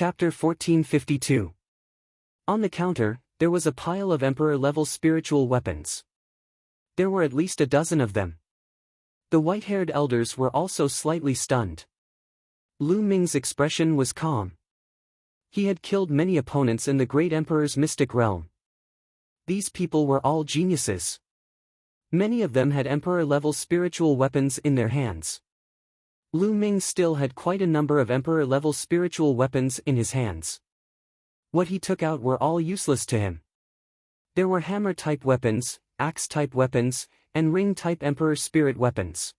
Chapter 1452. On the counter, there was a pile of Emperor-level spiritual weapons. There were at least a dozen of them. The white-haired elders were also slightly stunned. Lu Ming's expression was calm. He had killed many opponents in the Great Emperor's mystic realm. These people were all geniuses. Many of them had Emperor-level spiritual weapons in their hands. Lu Ming still had quite a number of Emperor-level spiritual weapons in his hands. What he took out were all useless to him. There were hammer-type weapons, axe-type weapons, and ring-type Emperor spirit weapons.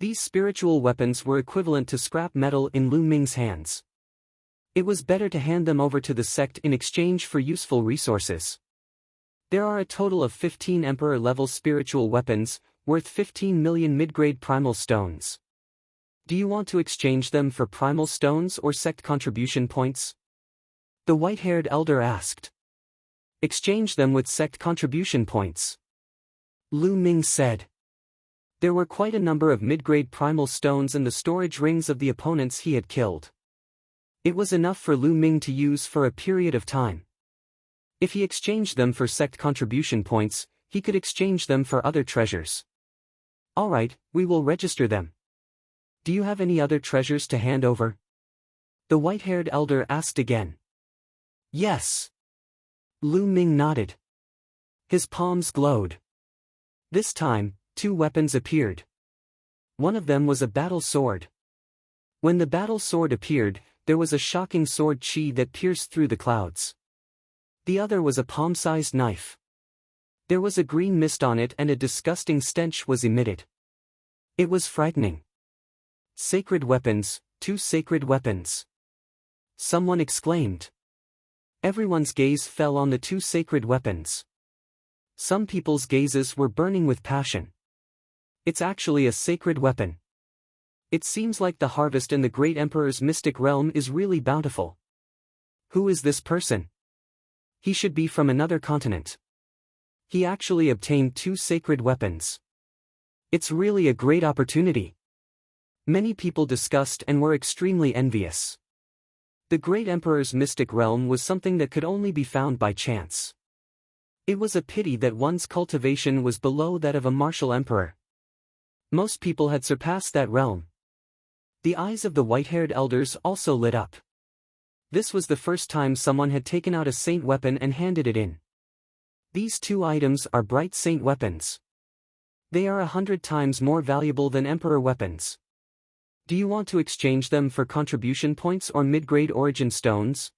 These spiritual weapons were equivalent to scrap metal in Lu Ming's hands. It was better to hand them over to the sect in exchange for useful resources. There are a total of 15 Emperor-level spiritual weapons, worth 15 million mid-grade primal stones. Do you want to exchange them for primal stones or sect contribution points? The white-haired elder asked. Exchange them with sect contribution points. Lu Ming said. There were quite a number of mid-grade primal stones in the storage rings of the opponents he had killed. It was enough for Lu Ming to use for a period of time. If he exchanged them for sect contribution points, he could exchange them for other treasures. Alright, we will register them. Do you have any other treasures to hand over? The white-haired elder asked again. Yes. Lu Ming nodded. His palms glowed. This time, 2 weapons appeared. One of them was a battle sword. When the battle sword appeared, there was a shocking sword chi that pierced through the clouds. The other was a palm-sized knife. There was a green mist on it and a disgusting stench was emitted. It was frightening. Sacred weapons, 2 sacred weapons. Someone exclaimed. Everyone's gaze fell on the 2 sacred weapons. Some people's gazes were burning with passion. It's actually a sacred weapon. It seems like the harvest in the Great Emperor's mystic realm is really bountiful. Who is this person? He should be from another continent. He actually obtained 2 sacred weapons. It's really a great opportunity. Many people discussed and were extremely envious. The Great Emperor's mystic realm was something that could only be found by chance. It was a pity that one's cultivation was below that of a martial emperor. Most people had surpassed that realm. The eyes of the white-haired elders also lit up. This was the first time someone had taken out a saint weapon and handed it in. These 2 items are bright saint weapons. They are 100 times more valuable than emperor weapons. Do you want to exchange them for contribution points or mid-grade origin stones?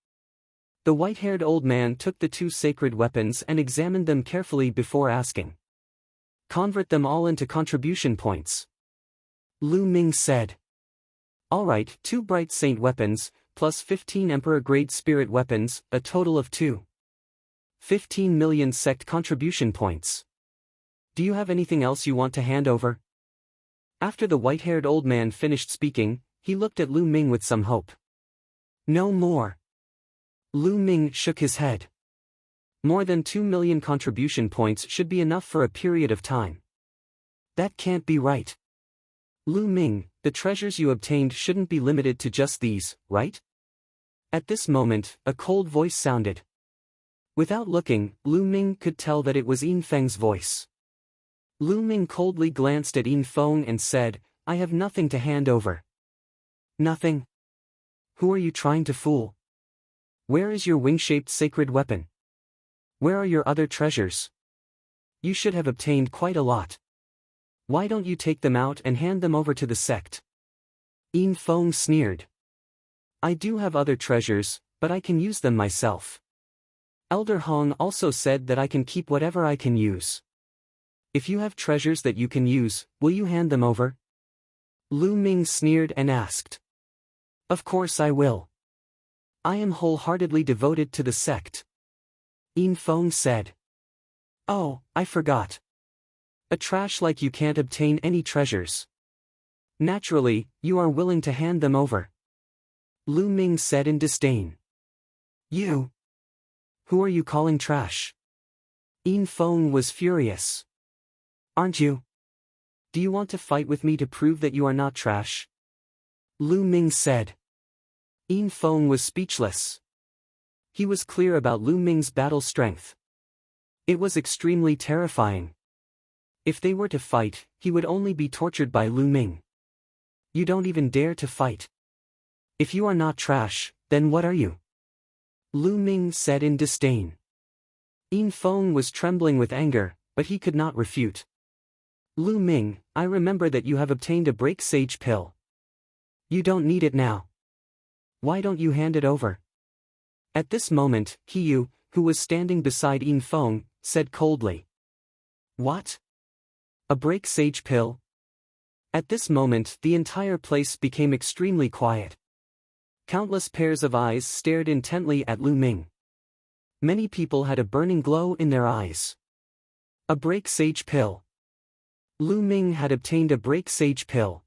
The white-haired old man took the 2 sacred weapons and examined them carefully before asking. Convert them all into contribution points. Lu Ming said. Alright, 2 bright saint weapons, plus 15 emperor-grade spirit weapons, a total of 15 million sect contribution points. Do you have anything else you want to hand over? After the white-haired old man finished speaking, he looked at Lu Ming with some hope. No more. Lu Ming shook his head. More than 2 million contribution points should be enough for a period of time. That can't be right. Lu Ming, the treasures you obtained shouldn't be limited to just these, right? At this moment, a cold voice sounded. Without looking, Lu Ming could tell that it was Yin Feng's voice. Lu Ming coldly glanced at Yin Feng and said, I have nothing to hand over. Nothing? Who are you trying to fool? Where is your wing-shaped sacred weapon? Where are your other treasures? You should have obtained quite a lot. Why don't you take them out and hand them over to the sect? Yin Feng sneered. I do have other treasures, but I can use them myself. Elder Hong also said that I can keep whatever I can use. If you have treasures that you can use, will you hand them over? Lu Ming sneered and asked. Of course I will. I am wholeheartedly devoted to the sect. Yin Feng said. Oh, I forgot. A trash like you can't obtain any treasures. Naturally, you are willing to hand them over. Lu Ming said in disdain. You? Who are you calling trash? Yin Feng was furious. Aren't you? Do you want to fight with me to prove that you are not trash? Lu Ming said. Yin Feng was speechless. He was clear about Lu Ming's battle strength. It was extremely terrifying. If they were to fight, he would only be tortured by Lu Ming. You don't even dare to fight. If you are not trash, then what are you? Lu Ming said in disdain. Yin Feng was trembling with anger, but he could not refute. Lu Ming, I remember that you have obtained a break sage pill. You don't need it now. Why don't you hand it over? At this moment, Qiyu, who was standing beside Yin Feng, said coldly. What? A break sage pill? At this moment the entire place became extremely quiet. Countless pairs of eyes stared intently at Lu Ming. Many people had a burning glow in their eyes. A break sage pill. Lu Ming had obtained a break sage pill.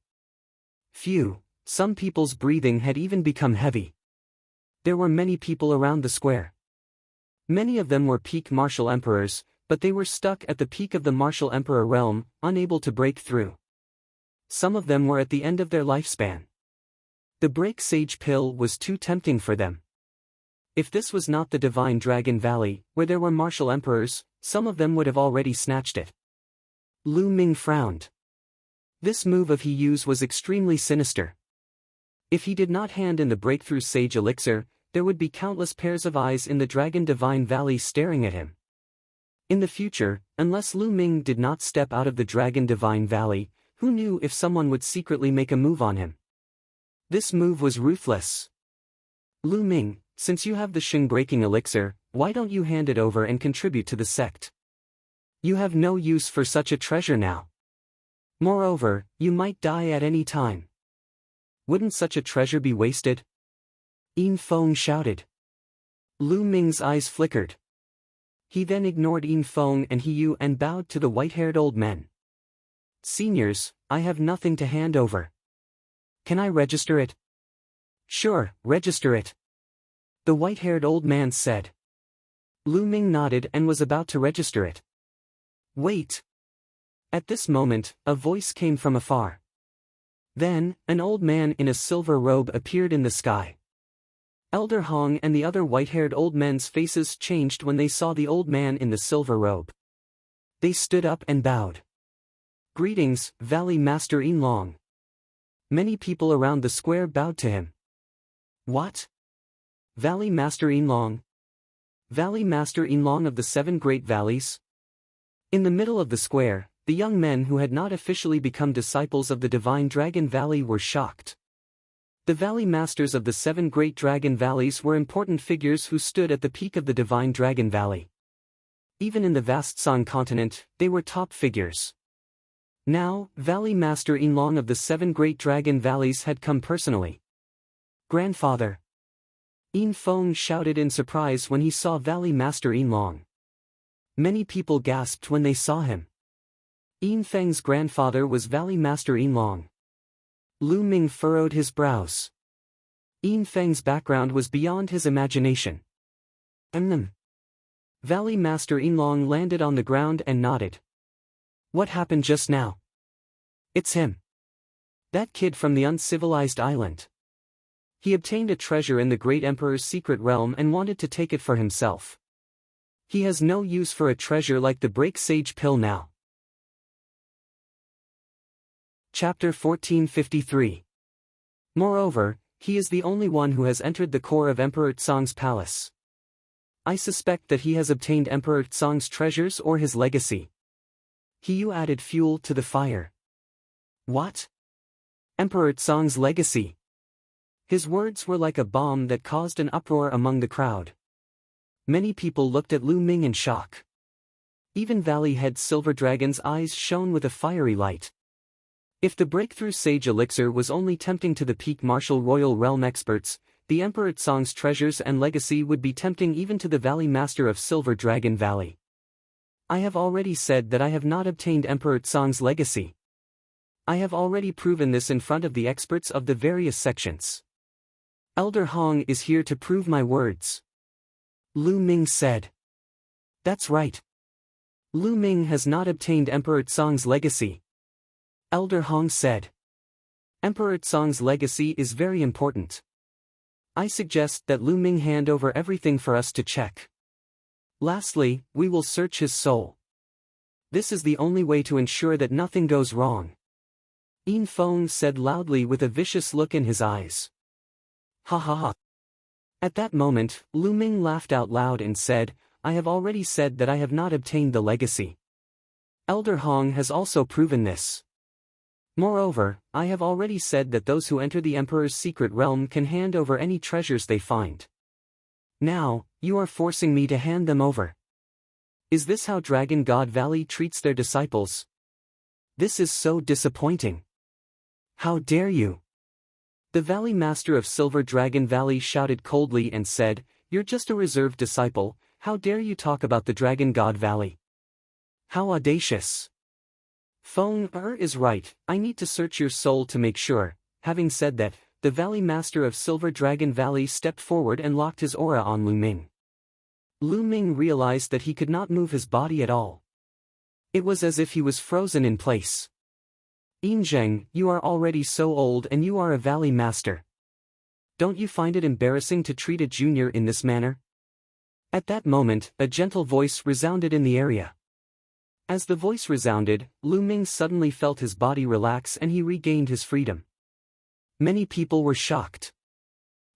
Phew, some people's breathing had even become heavy. There were many people around the square. Many of them were peak martial emperors, but they were stuck at the peak of the martial emperor realm, unable to break through. Some of them were at the end of their lifespan. The break sage pill was too tempting for them. If this was not the Divine Dragon Valley, where there were martial emperors, some of them would have already snatched it. Lu Ming frowned. This move of Hiyu's was extremely sinister. If he did not hand in the breakthrough sage elixir, there would be countless pairs of eyes in the Dragon Divine Valley staring at him. In the future, unless Lu Ming did not step out of the Dragon Divine Valley, who knew if someone would secretly make a move on him? This move was ruthless. Lu Ming, since you have the Shing-breaking elixir, why don't you hand it over and contribute to the sect? You have no use for such a treasure now. Moreover, you might die at any time. Wouldn't such a treasure be wasted? Yin Feng shouted. Lu Ming's eyes flickered. He then ignored Yin Feng and Hiyu and bowed to the white-haired old men. Seniors, I have nothing to hand over. Can I register it? Sure, register it. The white-haired old man said. Lu Ming nodded and was about to register it. Wait. At this moment, a voice came from afar. Then, an old man in a silver robe appeared in the sky. Elder Hong and the other white-haired old men's faces changed when they saw the old man in the silver robe. They stood up and bowed. Greetings, Valley Master Yin Long. Many people around the square bowed to him. What? Valley Master Yin Long? Valley Master Yin Long of the 7 Great Valleys? In the middle of the square, the young men who had not officially become disciples of the Divine Dragon Valley were shocked. The Valley Masters of the 7 Great Dragon Valleys were important figures who stood at the peak of the Divine Dragon Valley. Even in the vast Song continent, they were top figures. Now, Valley Master Yin Long of the 7 Great Dragon Valleys had come personally. Grandfather! Yin Feng shouted in surprise when he saw Valley Master Yin Long. Many people gasped when they saw him. Yin Feng's grandfather was Valley Master Yin Long. Lu Ming furrowed his brows. Yin Feng's background was beyond his imagination. Valley Master Yin Long landed on the ground and nodded. What happened just now? It's him. That kid from the uncivilized island. He obtained a treasure in the Great Emperor's secret realm and wanted to take it for himself. He has no use for a treasure like the Break Sage Pill now. Chapter 1453. Moreover, he is the only one who has entered the core of Emperor Tsong's palace. I suspect that he has obtained Emperor Tsong's treasures or his legacy. Hiyu added fuel to the fire. What? Emperor Tsong's legacy? His words were like a bomb that caused an uproar among the crowd. Many people looked at Lu Ming in shock. Even Valley Head Silver Dragon's eyes shone with a fiery light. If the breakthrough sage elixir was only tempting to the peak martial royal realm experts, the Emperor Tsong's treasures and legacy would be tempting even to the Valley Master of Silver Dragon Valley. I have already said that I have not obtained Emperor Tsong's legacy. I have already proven this in front of the experts of the various sections. Elder Hong is here to prove my words. Lu Ming said. That's right. Lu Ming has not obtained Emperor Tsong's legacy. Elder Hong said. Emperor Tsong's legacy is very important. I suggest that Lu Ming hand over everything for us to check. Lastly, we will search his soul. This is the only way to ensure that nothing goes wrong. Yin Feng said loudly with a vicious look in his eyes. Ha ha ha. At that moment, Lu Ming laughed out loud and said, I have already said that I have not obtained the legacy. Elder Hong has also proven this. Moreover, I have already said that those who enter the Emperor's secret realm can hand over any treasures they find. Now, you are forcing me to hand them over. Is this how Dragon God Valley treats their disciples? This is so disappointing. How dare you? The Valley Master of Silver Dragon Valley shouted coldly and said, You're just a reserved disciple, how dare you talk about the Dragon God Valley? How audacious! Feng is right, I need to search your soul to make sure. Having said that, the Valley Master of Silver Dragon Valley stepped forward and locked his aura on Lu Ming. Lu Ming realized that he could not move his body at all. It was as if he was frozen in place. Yin Zheng, you are already so old and you are a Valley Master. Don't you find it embarrassing to treat a junior in this manner? At that moment, a gentle voice resounded in the area. As the voice resounded, Lu Ming suddenly felt his body relax and he regained his freedom. Many people were shocked.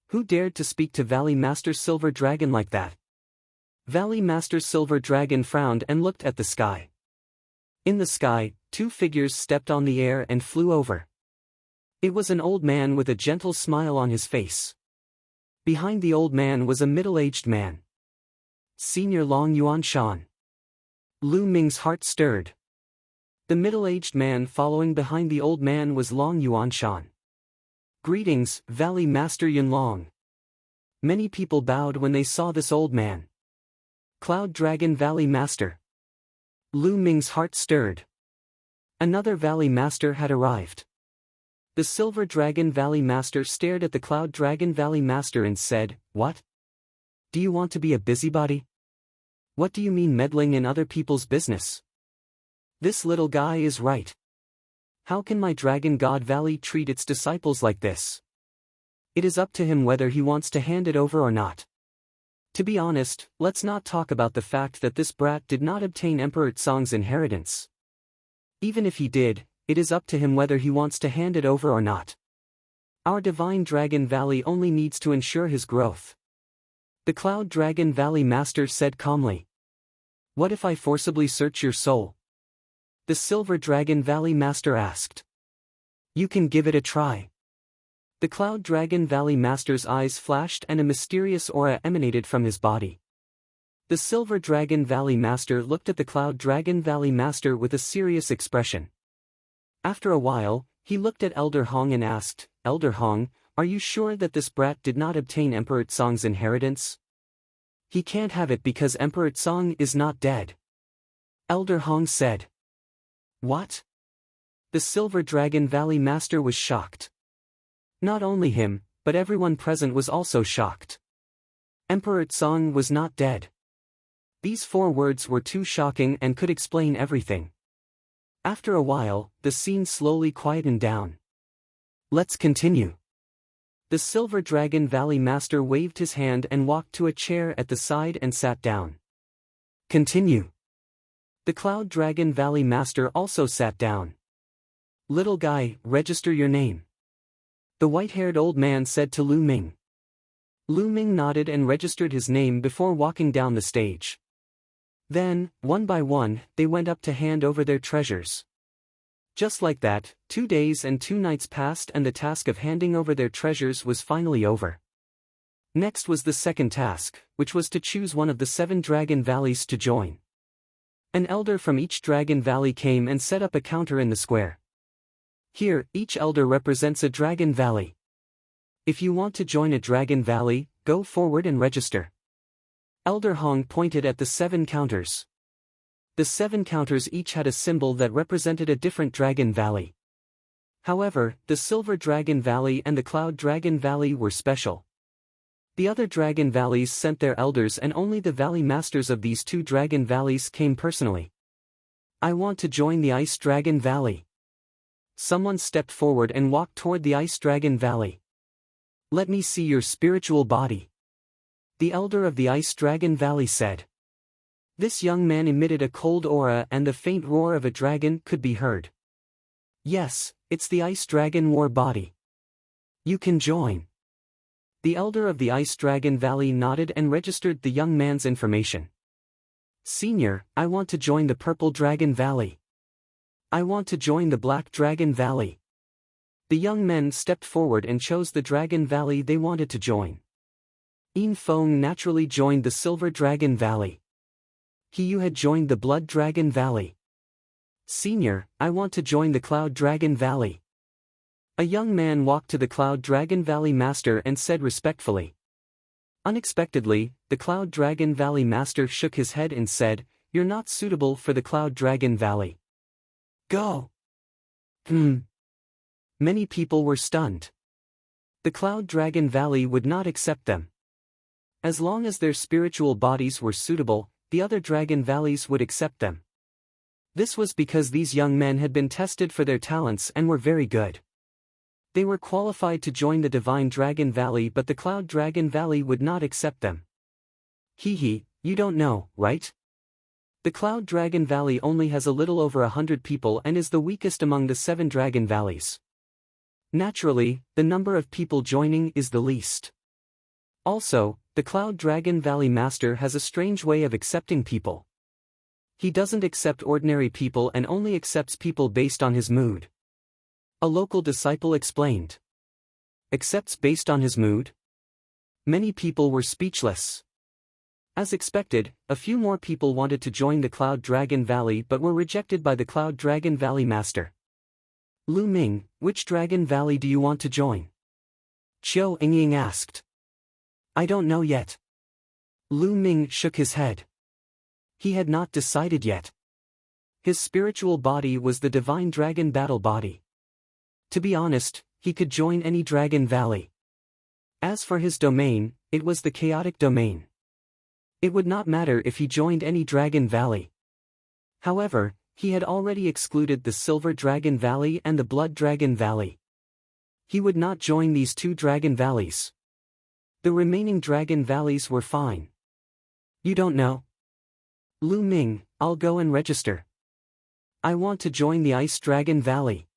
Who dared to speak to Valley Master Silver Dragon like that? Valley Master Silver Dragon frowned and looked at the sky. In the sky, two figures stepped on the air and flew over. It was an old man with a gentle smile on his face. Behind the old man was a middle-aged man. Senior Long Yuan Shan. Lu Ming's heart stirred. The middle-aged man following behind the old man was Long Yuan Shan. Greetings, Valley Master Yun Long. Many people bowed when they saw this old man. Cloud Dragon Valley Master. Lu Ming's heart stirred. Another Valley Master had arrived. The Silver Dragon Valley Master stared at the Cloud Dragon Valley Master and said, What? Do you want to be a busybody? What do you mean meddling in other people's business? This little guy is right. How can my Dragon God Valley treat its disciples like this? It is up to him whether he wants to hand it over or not. To be honest, let's not talk about the fact that this brat did not obtain Emperor Tsong's inheritance. Even if he did, it is up to him whether he wants to hand it over or not. Our Divine Dragon Valley only needs to ensure his growth. The Cloud Dragon Valley Master said calmly. What if I forcibly search your soul? The Silver Dragon Valley Master asked. You can give it a try. The Cloud Dragon Valley Master's eyes flashed and a mysterious aura emanated from his body. The Silver Dragon Valley Master looked at the Cloud Dragon Valley Master with a serious expression. After a while, he looked at Elder Hong and asked, Elder Hong, are you sure that this brat did not obtain Emperor Tsong's inheritance? He can't have it because Emperor Tsong is not dead. Elder Hong said. What? The Silver Dragon Valley Master was shocked. Not only him, but everyone present was also shocked. Emperor Tsong was not dead. These 4 words were too shocking and could explain everything. After a while, the scene slowly quietened down. Let's continue. The Silver Dragon Valley Master waved his hand and walked to a chair at the side and sat down. Continue. The Cloud Dragon Valley Master also sat down. Little guy, register your name. The white-haired old man said to Lu Ming. Lu Ming nodded and registered his name before walking down the stage. Then, one by one, they went up to hand over their treasures. Just like that, 2 days and 2 nights passed and the task of handing over their treasures was finally over. Next was the second task, which was to choose one of the 7 Dragon Valleys to join. An elder from each Dragon Valley came and set up a counter in the square. Here, each elder represents a Dragon Valley. If you want to join a Dragon Valley, go forward and register. Elder Hong pointed at the 7 counters. The 7 counters each had a symbol that represented a different Dragon Valley. However, the Silver Dragon Valley and the Cloud Dragon Valley were special. The other Dragon Valleys sent their elders and only the Valley Masters of these 2 Dragon Valleys came personally. I want to join the Ice Dragon Valley. Someone stepped forward and walked toward the Ice Dragon Valley. Let me see your spiritual body. The elder of the Ice Dragon Valley said. This young man emitted a cold aura and the faint roar of a dragon could be heard. Yes, it's the Ice Dragon War body. You can join. The elder of the Ice Dragon Valley nodded and registered the young man's information. Senior, I want to join the Purple Dragon Valley. I want to join the Black Dragon Valley. The young men stepped forward and chose the Dragon Valley they wanted to join. Yin Feng naturally joined the Silver Dragon Valley. He Yu had joined the Blood Dragon Valley. Senior, I want to join the Cloud Dragon Valley. A young man walked to the Cloud Dragon Valley Master and said respectfully. Unexpectedly, the Cloud Dragon Valley Master shook his head and said, You're not suitable for the Cloud Dragon Valley. Go. Many people were stunned. The Cloud Dragon Valley would not accept them. As long as their spiritual bodies were suitable, the other Dragon Valleys would accept them. This was because these young men had been tested for their talents and were very good. They were qualified to join the Divine Dragon Valley, but the Cloud Dragon Valley would not accept them. You don't know, right? The Cloud Dragon Valley only has a little over 100 people and is the weakest among the 7 Dragon Valleys. Naturally, the number of people joining is the least. Also, the Cloud Dragon Valley Master has a strange way of accepting people. He doesn't accept ordinary people and only accepts people based on his mood. A local disciple explained. Accepts based on his mood? Many people were speechless. As expected, a few more people wanted to join the Cloud Dragon Valley but were rejected by the Cloud Dragon Valley Master. Lu Ming, which Dragon Valley do you want to join? Qiu Yingying asked. I don't know yet. Lu Ming shook his head. He had not decided yet. His spiritual body was the Divine Dragon Battle Body. To be honest, he could join any Dragon Valley. As for his domain, it was the Chaotic Domain. It would not matter if he joined any Dragon Valley. However, he had already excluded the Silver Dragon Valley and the Blood Dragon Valley. He would not join these 2 Dragon Valleys. The remaining Dragon Valleys were fine. You don't know? Lu Ming, I'll go and register. I want to join the Ice Dragon Valley.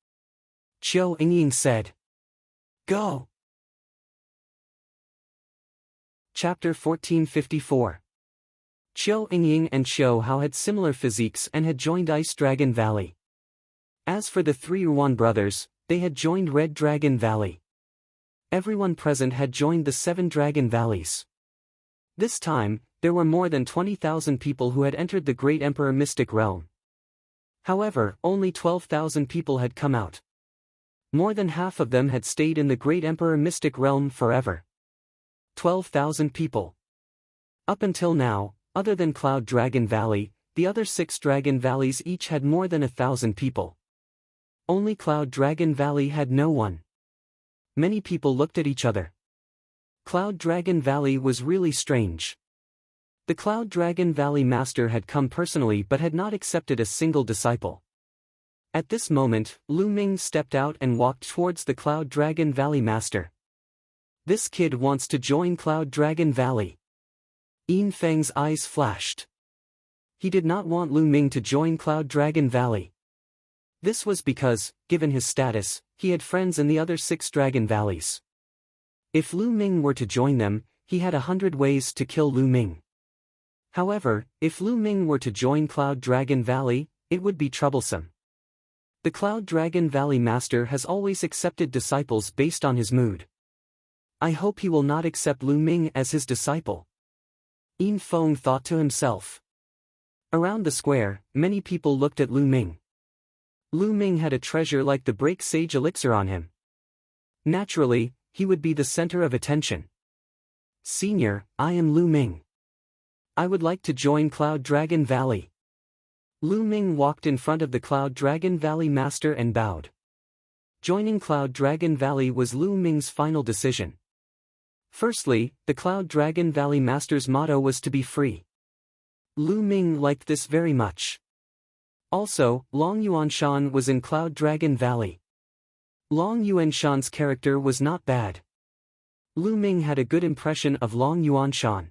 Qiu Yingying said. Go. Chapter 1454. Qiu Yingying and Qiu Hao had similar physiques and had joined Ice Dragon Valley. As for the 3 Yuan brothers, they had joined Red Dragon Valley. Everyone present had joined the 7 Dragon Valleys. This time, there were more than 20,000 people who had entered the Great Emperor Mystic Realm. However, only 12,000 people had come out. More than half of them had stayed in the Great Emperor Mystic Realm forever. 12,000 people. Up until now, other than Cloud Dragon Valley, the other 6 Dragon Valleys each had more than 1,000 people. Only Cloud Dragon Valley had no one. Many people looked at each other. Cloud Dragon Valley was really strange. The Cloud Dragon Valley Master had come personally but had not accepted a single disciple. At this moment, Lu Ming stepped out and walked towards the Cloud Dragon Valley Master. This kid wants to join Cloud Dragon Valley. Yin Feng's eyes flashed. He did not want Lu Ming to join Cloud Dragon Valley. This was because, given his status, he had friends in the other 6 Dragon Valleys. If Lu Ming were to join them, he had 100 ways to kill Lu Ming. However, if Lu Ming were to join Cloud Dragon Valley, it would be troublesome. The Cloud Dragon Valley Master has always accepted disciples based on his mood. I hope he will not accept Lu Ming as his disciple. Yin Feng thought to himself. Around the square, many people looked at Lu Ming. Lu Ming had a treasure like the Break Sage elixir on him. Naturally, he would be the center of attention. Senior, I am Lu Ming. I would like to join Cloud Dragon Valley. Lu Ming walked in front of the Cloud Dragon Valley Master and bowed. Joining Cloud Dragon Valley was Lu Ming's final decision. Firstly, the Cloud Dragon Valley Master's motto was to be free. Lu Ming liked this very much. Also, Long Yuanshan was in Cloud Dragon Valley. Long Yuanshan's character was not bad. Lu Ming had a good impression of Long Yuanshan.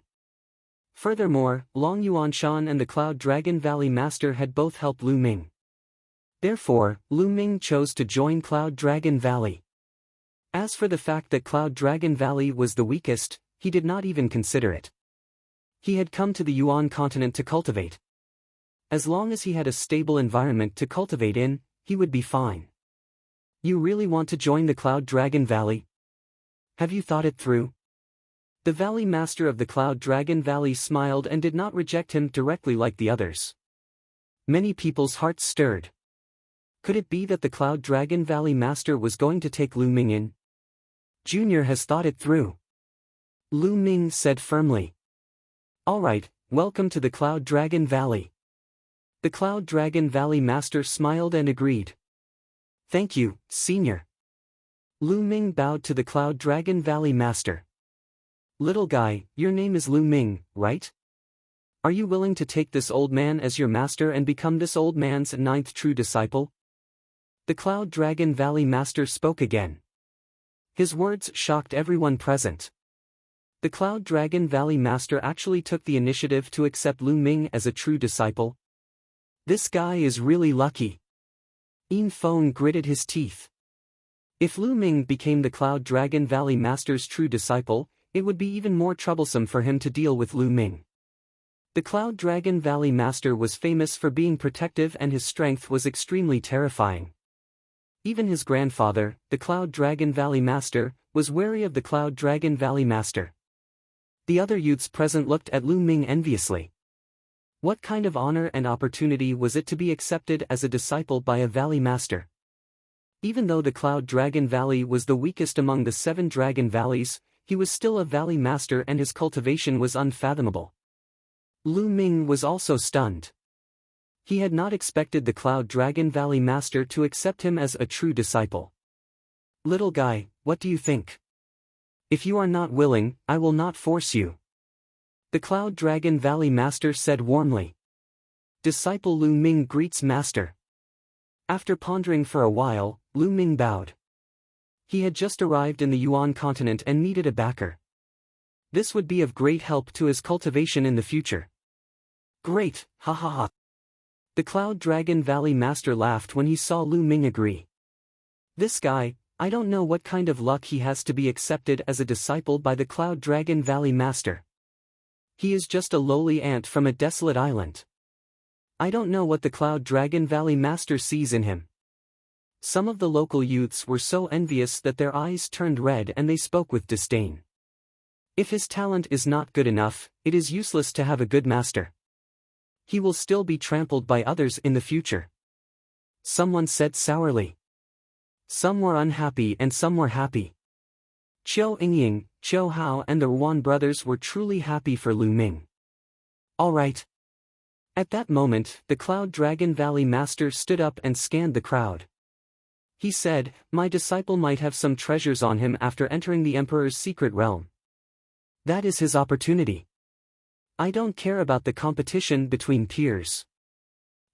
Furthermore, Long Yuanshan and the Cloud Dragon Valley Master had both helped Lu Ming. Therefore, Lu Ming chose to join Cloud Dragon Valley. As for the fact that Cloud Dragon Valley was the weakest, he did not even consider it. He had come to the Yuan continent to cultivate. As long as he had a stable environment to cultivate in, he would be fine. You really want to join the Cloud Dragon Valley? Have you thought it through? The Valley Master of the Cloud Dragon Valley smiled and did not reject him directly like the others. Many people's hearts stirred. Could it be that the Cloud Dragon Valley Master was going to take Lu Ming in? Junior has thought it through. Lu Ming said firmly. Alright, welcome to the Cloud Dragon Valley. The Cloud Dragon Valley Master smiled and agreed. Thank you, Senior. Lu Ming bowed to the Cloud Dragon Valley Master. Little guy, your name is Lu Ming, right? Are you willing to take this old man as your master and become this old man's 9th true disciple? The Cloud Dragon Valley Master spoke again. His words shocked everyone present. The Cloud Dragon Valley Master actually took the initiative to accept Lu Ming as a true disciple. This guy is really lucky. Yin Feng gritted his teeth. If Lu Ming became the Cloud Dragon Valley Master's true disciple, it would be even more troublesome for him to deal with Lu Ming. The Cloud Dragon Valley Master was famous for being protective and his strength was extremely terrifying. Even his grandfather, the Cloud Dragon Valley Master, was wary of the Cloud Dragon Valley Master. The other youths present looked at Lu Ming enviously. What kind of honor and opportunity was it to be accepted as a disciple by a Valley Master? Even though the Cloud Dragon Valley was the weakest among the 7 Dragon Valleys, he was still a Valley Master and his cultivation was unfathomable. Lu Ming was also stunned. He had not expected the Cloud Dragon Valley Master to accept him as a true disciple. Little guy, what do you think? If you are not willing, I will not force you. The Cloud Dragon Valley Master said warmly. Disciple Lu Ming greets Master. After pondering for a while, Lu Ming bowed. He had just arrived in the Yuan continent and needed a backer. This would be of great help to his cultivation in the future. Great, ha ha ha. The Cloud Dragon Valley Master laughed when he saw Lu Ming agree. This guy, I don't know what kind of luck he has to be accepted as a disciple by the Cloud Dragon Valley Master. He is just a lowly ant from a desolate island. I don't know what the Cloud Dragon Valley Master sees in him. Some of the local youths were so envious that their eyes turned red and they spoke with disdain. If his talent is not good enough, it is useless to have a good master. He will still be trampled by others in the future. Someone said sourly. Some were unhappy and some were happy. Qiu Yingying, Qiu Hao and the Ruan brothers were truly happy for Lu Ming. Alright. At that moment, the Cloud Dragon Valley Master stood up and scanned the crowd. He said, my disciple might have some treasures on him after entering the Emperor's secret realm. That is his opportunity. I don't care about the competition between peers.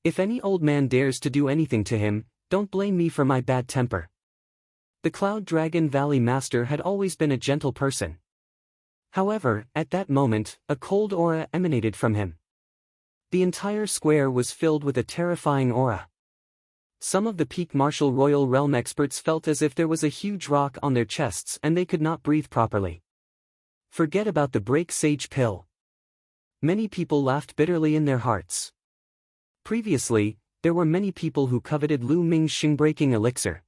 If any old man dares to do anything to him, don't blame me for my bad temper. The Cloud Dragon Valley Master had always been a gentle person. However, at that moment, a cold aura emanated from him. The entire square was filled with a terrifying aura. Some of the peak martial royal realm experts felt as if there was a huge rock on their chests and they could not breathe properly. Forget about the break sage pill. Many people laughed bitterly in their hearts. Previously, there were many people who coveted Lu Ming's Shingbreaking elixir.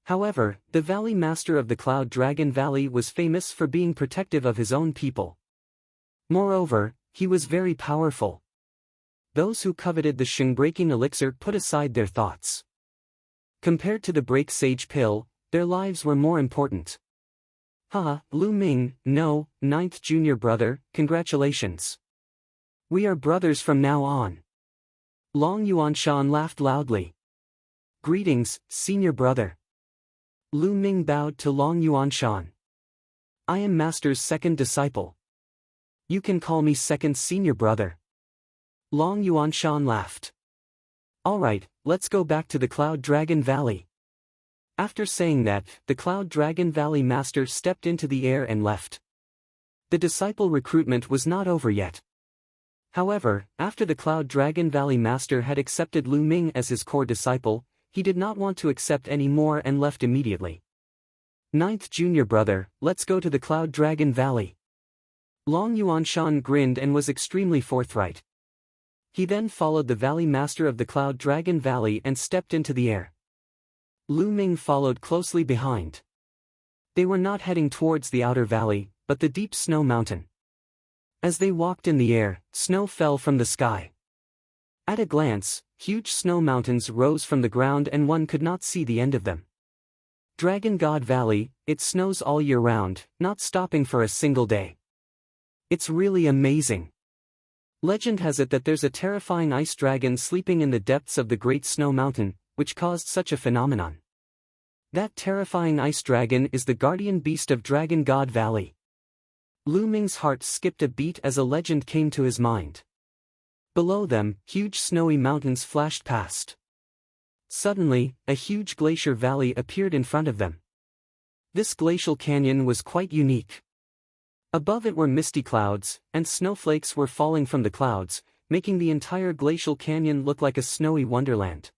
However, the Valley Master of the Cloud Dragon Valley was famous for being protective of his own people. Moreover, he was very powerful. Those who coveted the Shingbreaking elixir put aside their thoughts. Compared to the break sage pill, their lives were more important. Haha, Lu Ming, no, 9th junior brother, congratulations. We are brothers from now on. Long Yuanshan laughed loudly. Greetings, senior brother. Lu Ming bowed to Long Yuanshan. I am Master's 2nd disciple. You can call me 2nd senior brother. Long Yuanshan laughed. Alright, let's go back to the Cloud Dragon Valley. After saying that, the Cloud Dragon Valley Master stepped into the air and left. The disciple recruitment was not over yet. However, after the Cloud Dragon Valley Master had accepted Lu Ming as his core disciple, he did not want to accept any more and left immediately. Ninth junior brother, let's go to the Cloud Dragon Valley. Long Yuanshan grinned and was extremely forthright. He then followed the Valley Master of the Cloud Dragon Valley and stepped into the air. Lu Ming followed closely behind. They were not heading towards the outer valley, but the deep snow mountain. As they walked in the air, snow fell from the sky. At a glance, huge snow mountains rose from the ground and one could not see the end of them. Dragon God Valley, it snows all year round, not stopping for a single day. It's really amazing. Legend has it that there's a terrifying ice dragon sleeping in the depths of the Great Snow Mountain, which caused such a phenomenon. That terrifying ice dragon is the guardian beast of Dragon God Valley. Lu Ming's heart skipped a beat as a legend came to his mind. Below them, huge snowy mountains flashed past. Suddenly, a huge glacier valley appeared in front of them. This glacial canyon was quite unique. Above it were misty clouds, and snowflakes were falling from the clouds, making the entire glacial canyon look like a snowy wonderland.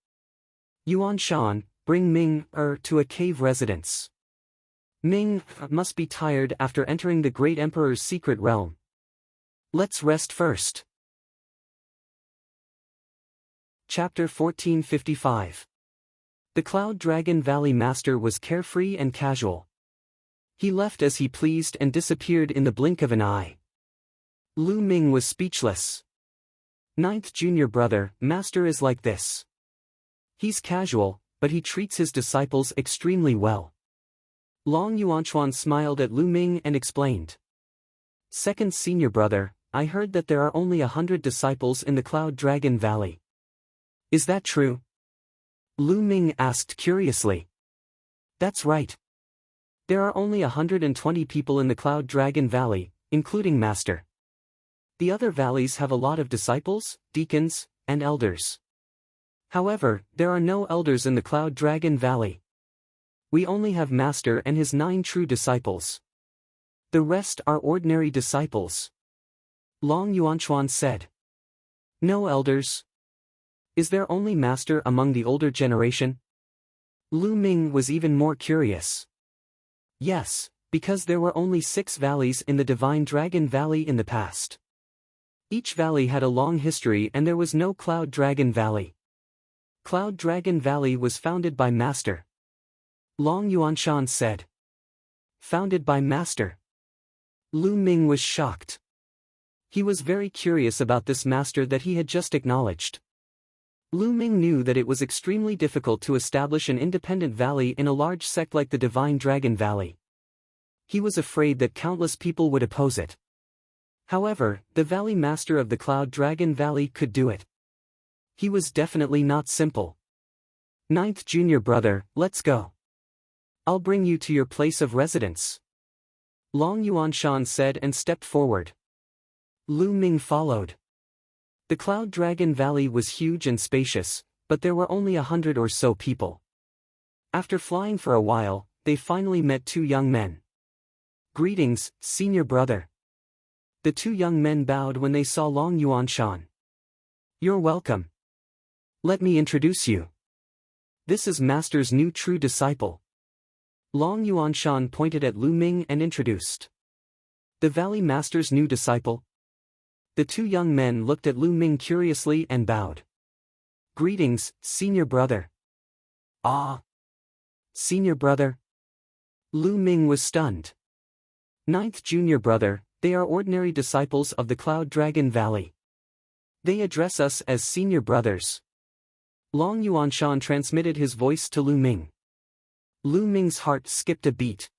Yuan Shan, bring Ming to a cave residence. Ming must be tired after entering the Great Emperor's secret realm. Let's rest first. Chapter 1455. The Cloud Dragon Valley Master was carefree and casual. He left as he pleased and disappeared in the blink of an eye. Lu Ming was speechless. Ninth junior brother, Master is like this. He's casual, but he treats his disciples extremely well. Long Yuanchuan smiled at Lu Ming and explained. Second senior brother, I heard that there are only 100 disciples in the Cloud Dragon Valley. Is that true? Lu Ming asked curiously. That's right. There are only 120 people in the Cloud Dragon Valley, including Master. The other valleys have a lot of disciples, deacons, and elders. However, there are no elders in the Cloud Dragon Valley. We only have Master and his 9 true disciples. The rest are ordinary disciples. Long Yuanchuan said. No elders? Is there only Master among the older generation? Lu Ming was even more curious. Yes, because there were only 6 valleys in the Divine Dragon Valley in the past. Each valley had a long history and there was no Cloud Dragon Valley. Cloud Dragon Valley was founded by Master. Long Yuanshan said. Founded by Master. Lu Ming was shocked. He was very curious about this Master that he had just acknowledged. Lu Ming knew that it was extremely difficult to establish an independent valley in a large sect like the Divine Dragon Valley. He was afraid that countless people would oppose it. However, the Valley Master of the Cloud Dragon Valley could do it. He was definitely not simple. Ninth junior brother, let's go. I'll bring you to your place of residence. Long Yuanshan said and stepped forward. Lu Ming followed. The Cloud Dragon Valley was huge and spacious, but there were only 100 or so people. After flying for a while, they finally met 2 young men. Greetings, senior brother. The 2 young men bowed when they saw Long Yuanshan. You're welcome. Let me introduce you. This is Master's new true disciple. Long Yuanshan pointed at Lu Ming and introduced. The Valley Master's new disciple? The 2 young men looked at Lu Ming curiously and bowed. Greetings, senior brother. Ah. Senior brother? Lu Ming was stunned. Ninth junior brother, they are ordinary disciples of the Cloud Dragon Valley. They address us as senior brothers. Long Yuanshan transmitted his voice to Lu Ming. Lu Ming's heart skipped a beat.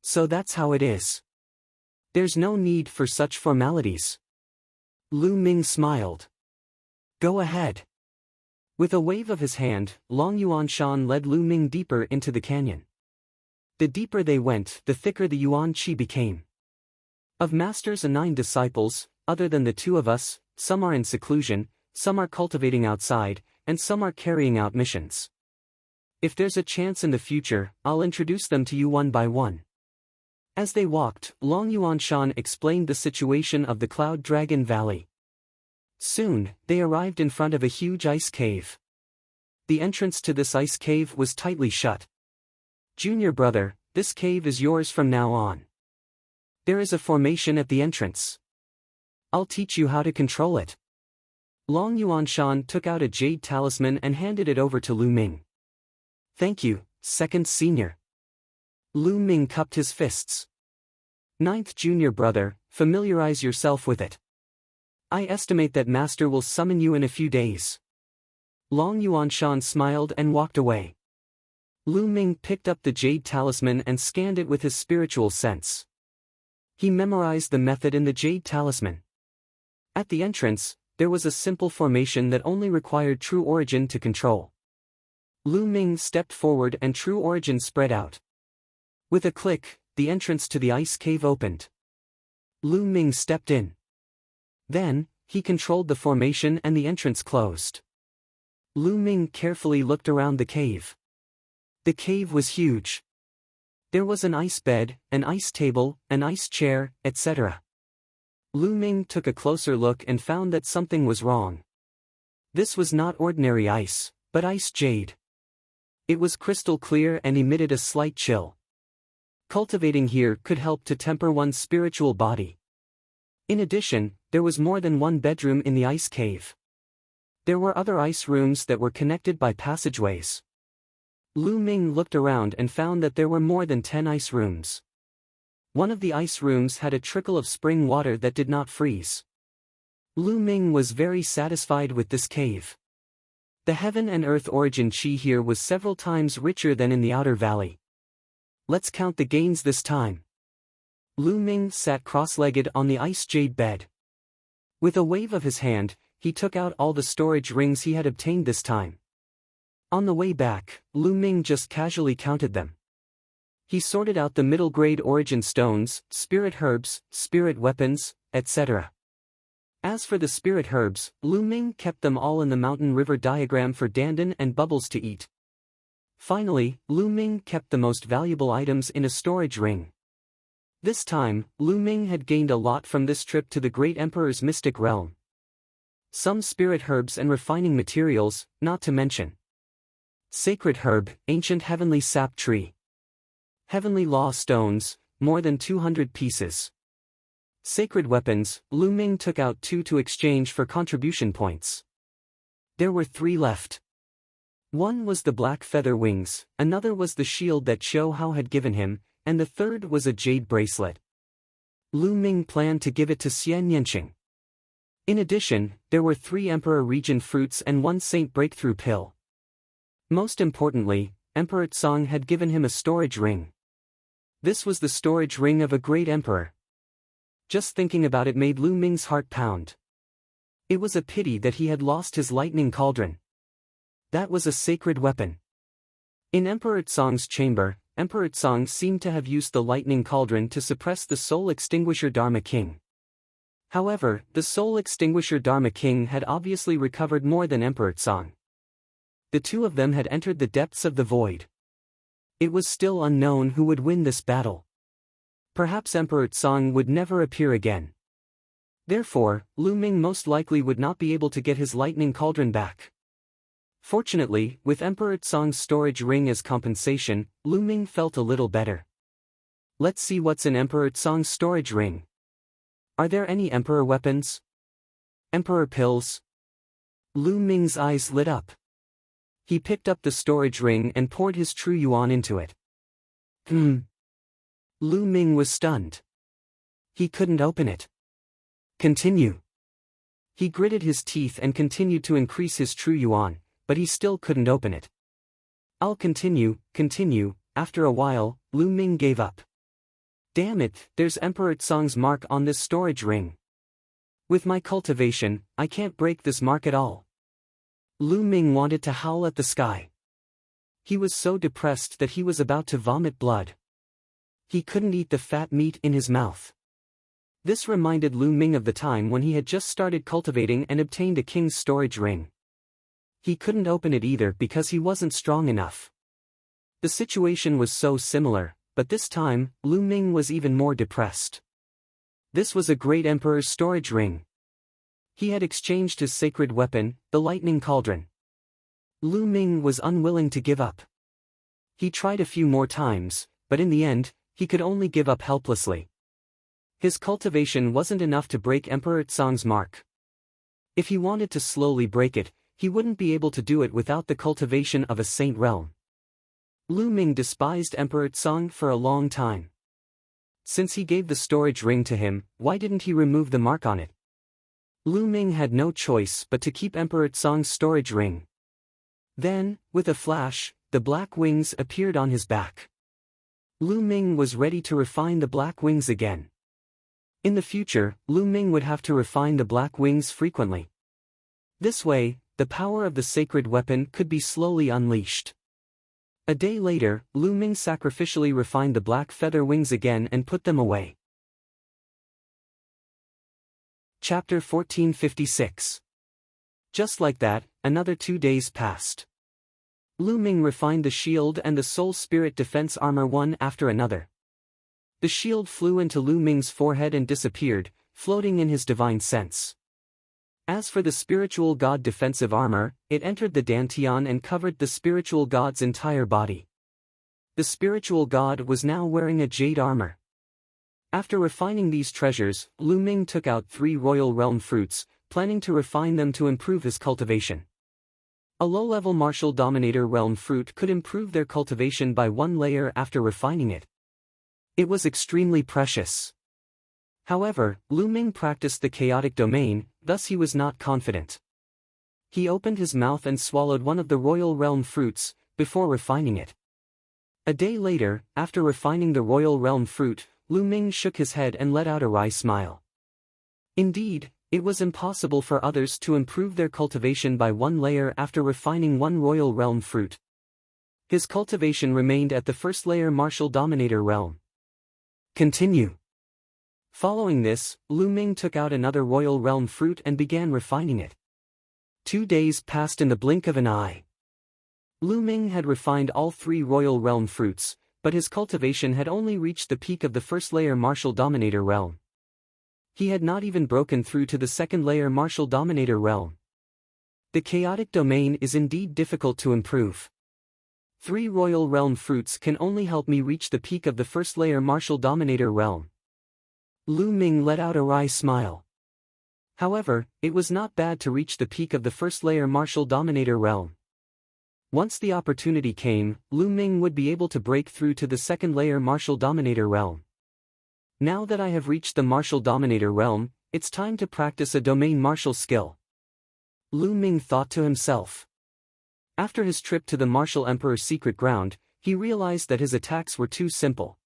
So that's how it is. There's no need for such formalities. Lu Ming smiled. Go ahead. With a wave of his hand, Long Yuanshan led Lu Ming deeper into the canyon. The deeper they went, the thicker the yuan qi became. Of Master's 9 disciples, other than the 2 of us, some are in seclusion, some are cultivating outside, and some are carrying out missions. If there's a chance in the future, I'll introduce them to you one by one. As they walked, Long Yuanshan explained the situation of the Cloud Dragon Valley. Soon, they arrived in front of a huge ice cave. The entrance to this ice cave was tightly shut. Junior brother, this cave is yours from now on. There is a formation at the entrance. I'll teach you how to control it. Long Yuanshan took out a jade talisman and handed it over to Lu Ming. Thank you, second senior. Lu Ming cupped his fists. Ninth junior brother, familiarize yourself with it. I estimate that master will summon you in a few days. Long Yuanshan smiled and walked away. Lu Ming picked up the jade talisman and scanned it with his spiritual sense. He memorized the method in the jade talisman. At the entrance, there was a simple formation that only required True Origin to control. Lu Ming stepped forward and True Origin spread out. With a click, the entrance to the ice cave opened. Lu Ming stepped in. Then, he controlled the formation and the entrance closed. Lu Ming carefully looked around the cave. The cave was huge. There was an ice bed, an ice table, an ice chair, etc. Lu Ming took a closer look and found that something was wrong. This was not ordinary ice, but ice jade. It was crystal clear and emitted a slight chill. Cultivating here could help to temper one's spiritual body. In addition, there was more than one bedroom in the ice cave. There were other ice rooms that were connected by passageways. Lu Ming looked around and found that there were more than 10 ice rooms. One of the ice rooms had a trickle of spring water that did not freeze. Lu Ming was very satisfied with this cave. The heaven and earth origin chi here was several times richer than in the outer valley. Let's count the gains this time. Lu Ming sat cross-legged on the ice jade bed. With a wave of his hand, he took out all the storage rings he had obtained this time. On the way back, Lu Ming just casually counted them. He sorted out the middle-grade origin stones, spirit herbs, spirit weapons, etc. As for the spirit herbs, Lu Ming kept them all in the mountain river diagram for Dandan and Bubbles to eat. Finally, Lu Ming kept the most valuable items in a storage ring. This time, Lu Ming had gained a lot from this trip to the Great Emperor's mystic realm. Some spirit herbs and refining materials, not to mention. Sacred herb, ancient heavenly sap tree. Heavenly law stones, more than 200 pieces. Sacred weapons, Lu Ming took out 2 to exchange for contribution points. There were 3 left. One was the black feather wings, another was the shield that Xiao Hao had given him, and the third was a jade bracelet. Lu Ming planned to give it to Xian Yanqing. In addition, there were 3 Emperor Region fruits and 1 Saint Breakthrough pill. Most importantly, Emperor Tsong had given him a storage ring. This was the storage ring of a great emperor. Just thinking about it made Lu Ming's heart pound. It was a pity that he had lost his lightning cauldron. That was a sacred weapon. In Emperor Tsong's chamber, Emperor Tsong seemed to have used the lightning cauldron to suppress the soul extinguisher Dharma King. However, the soul extinguisher Dharma King had obviously recovered more than Emperor Tsong. The two of them had entered the depths of the void. It was still unknown who would win this battle. Perhaps Emperor Tsong would never appear again. Therefore, Lu Ming most likely would not be able to get his lightning cauldron back. Fortunately, with Emperor Tsong's storage ring as compensation, Lu Ming felt a little better. Let's see what's in Emperor Tsong's storage ring. Are there any Emperor weapons? Emperor pills? Lu Ming's eyes lit up. He picked up the storage ring and poured his true yuan into it. Lu Ming was stunned. He couldn't open it. Continue. He gritted his teeth and continued to increase his true yuan, but he still couldn't open it. I'll continue. After a while, Lu Ming gave up. Damn it, there's Emperor Tsong's mark on this storage ring. With my cultivation, I can't break this mark at all. Lu Ming wanted to howl at the sky. He was so depressed that he was about to vomit blood. He couldn't eat the fat meat in his mouth. This reminded Lu Ming of the time when he had just started cultivating and obtained a king's storage ring. He couldn't open it either because he wasn't strong enough. The situation was so similar, but this time, Lu Ming was even more depressed. This was a great emperor's storage ring. He had exchanged his sacred weapon, the lightning cauldron. Lu Ming was unwilling to give up. He tried a few more times, but in the end, he could only give up helplessly. His cultivation wasn't enough to break Emperor Tsang's mark. If he wanted to slowly break it, he wouldn't be able to do it without the cultivation of a saint realm. Lu Ming despised Emperor Tsang for a long time. Since he gave the storage ring to him, why didn't he remove the mark on it? Lu Ming had no choice but to keep Emperor Tsang's storage ring. Then, with a flash, the black wings appeared on his back. Lu Ming was ready to refine the black wings again. In the future, Lu Ming would have to refine the black wings frequently. This way, the power of the sacred weapon could be slowly unleashed. A day later, Lu Ming sacrificially refined the black feather wings again and put them away. Chapter 1456. Just like that, another 2 days passed. Lu Ming refined the shield and the soul spirit defense armor one after another. The shield flew into Lu Ming's forehead and disappeared, floating in his divine sense. As for the spiritual god defensive armor, it entered the dantian and covered the spiritual god's entire body. The spiritual god was now wearing a jade armor. After refining these treasures, Lu Ming took out 3 royal realm fruits, planning to refine them to improve his cultivation. A low-level martial dominator realm fruit could improve their cultivation by 1 layer after refining it. It was extremely precious. However, Lu Ming practiced the chaotic domain, thus he was not confident. He opened his mouth and swallowed one of the royal realm fruits, before refining it. A day later, after refining the royal realm fruit, Lu Ming shook his head and let out a wry smile. Indeed, it was impossible for others to improve their cultivation by 1 layer after refining 1 royal realm fruit. His cultivation remained at the first layer martial dominator realm. Continue. Following this, Lu Ming took out another royal realm fruit and began refining it. 2 days passed in the blink of an eye. Lu Ming had refined all 3 royal realm fruits, but his cultivation had only reached the peak of the first layer martial dominator realm. He had not even broken through to the second layer martial dominator realm. The chaotic domain is indeed difficult to improve. 3 royal realm fruits can only help me reach the peak of the first layer martial dominator realm. Lu Ming let out a wry smile. However, it was not bad to reach the peak of the first layer martial dominator realm. Once the opportunity came, Lu Ming would be able to break through to the second layer martial dominator realm. Now that I have reached the martial dominator realm, it's time to practice a domain martial skill. Lu Ming thought to himself. After his trip to the martial emperor's secret ground, he realized that his attacks were too simple.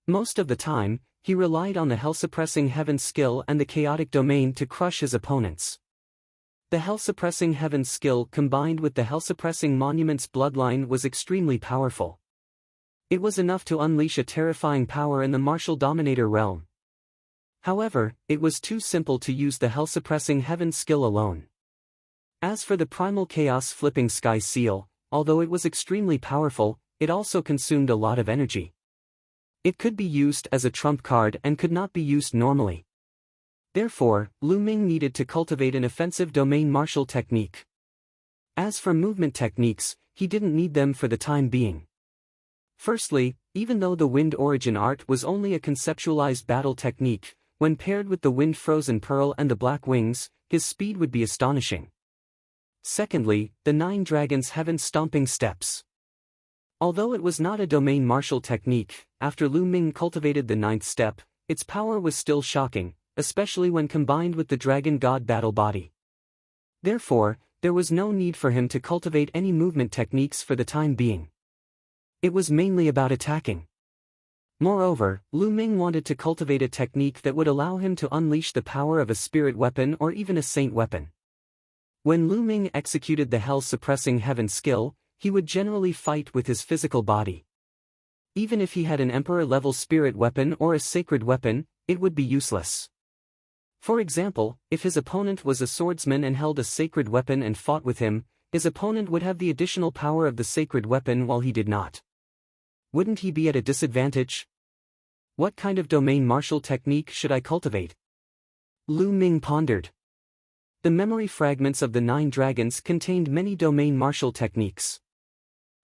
Most of the time, he relied on the hell-suppressing heaven skill and the chaotic domain to crush his opponents. The hell-suppressing heaven skill combined with the hell-suppressing monument's bloodline was extremely powerful. It was enough to unleash a terrifying power in the martial dominator realm. However, it was too simple to use the hell-suppressing heaven skill alone. As for the primal chaos flipping sky seal, although it was extremely powerful, it also consumed a lot of energy. It could be used as a trump card and could not be used normally. Therefore, Lu Ming needed to cultivate an offensive domain martial technique. As for movement techniques, he didn't need them for the time being. Firstly, even though the wind origin art was only a conceptualized battle technique, when paired with the wind frozen pearl and the black wings, his speed would be astonishing. Secondly, the 9 dragons heaven stomping steps. Although it was not a domain martial technique, after Lu Ming cultivated the 9th step, its power was still shocking, especially when combined with the dragon god battle body. Therefore, there was no need for him to cultivate any movement techniques for the time being. It was mainly about attacking. Moreover, Lu Ming wanted to cultivate a technique that would allow him to unleash the power of a spirit weapon or even a saint weapon. When Lu Ming executed the hell-suppressing heaven skill, he would generally fight with his physical body. Even if he had an emperor-level spirit weapon or a sacred weapon, it would be useless. For example, if his opponent was a swordsman and held a sacred weapon and fought with him, his opponent would have the additional power of the sacred weapon while he did not. wouldn't he be at a disadvantage? What kind of domain martial technique should I cultivate? Lu Ming pondered. The memory fragments of the 9 dragons contained many domain martial techniques.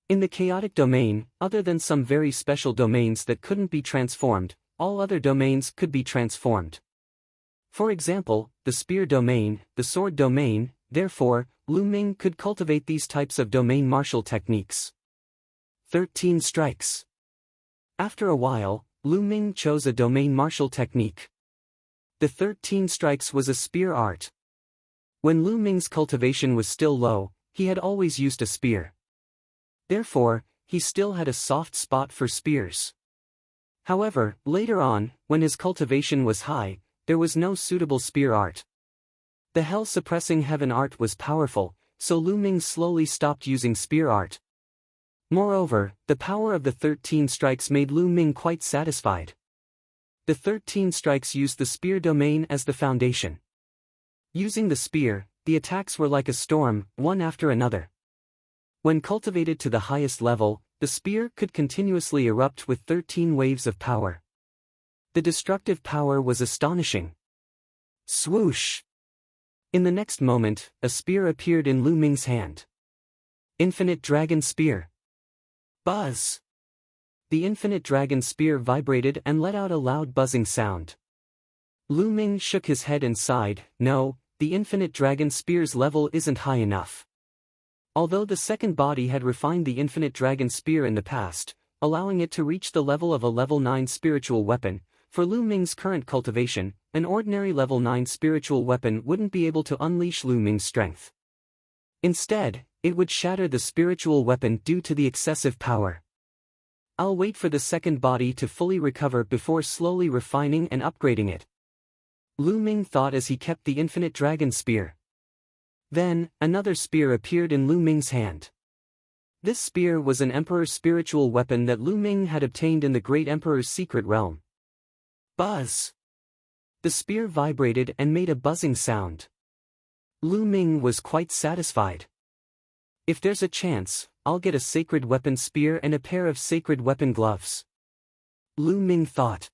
In the chaotic domain, other than some very special domains that couldn't be transformed, all other domains could be transformed. For example, the spear domain, the sword domain, therefore, Lu Ming could cultivate these types of domain martial techniques. 13 strikes. After a while, Lu Ming chose a domain martial technique. The 13 strikes was a spear art. When Lu Ming's cultivation was still low, he had always used a spear. Therefore, he still had a soft spot for spears. However, later on, when his cultivation was high, there was no suitable spear art. The hell-suppressing heaven art was powerful, so Lu Ming slowly stopped using spear art. Moreover, the power of the 13 strikes made Lu Ming quite satisfied. The 13 strikes used the spear domain as the foundation. Using the spear, the attacks were like a storm, one after another. When cultivated to the highest level, the spear could continuously erupt with 13 waves of power. The destructive power was astonishing. Swoosh! In the next moment, a spear appeared in Lu Ming's hand. Infinite Dragon Spear. Buzz! The Infinite Dragon Spear vibrated and let out a loud buzzing sound. Lu Ming shook his head and sighed, "No, the Infinite Dragon Spear's level isn't high enough." Although the second body had refined the Infinite Dragon Spear in the past, allowing it to reach the level of a level 9 spiritual weapon, for Lu Ming's current cultivation, an ordinary level 9 spiritual weapon wouldn't be able to unleash Lu Ming's strength. Instead, it would shatter the spiritual weapon due to the excessive power. I'll wait for the second body to fully recover before slowly refining and upgrading it. Lu Ming thought as he kept the Infinite Dragon Spear. Then, another spear appeared in Lu Ming's hand. This spear was an Emperor's spiritual weapon that Lu Ming had obtained in the Great Emperor's secret realm. Buzz! The spear vibrated and made a buzzing sound. Lu Ming was quite satisfied. If there's a chance, I'll get a sacred weapon spear and a pair of sacred weapon gloves. Lu Ming thought.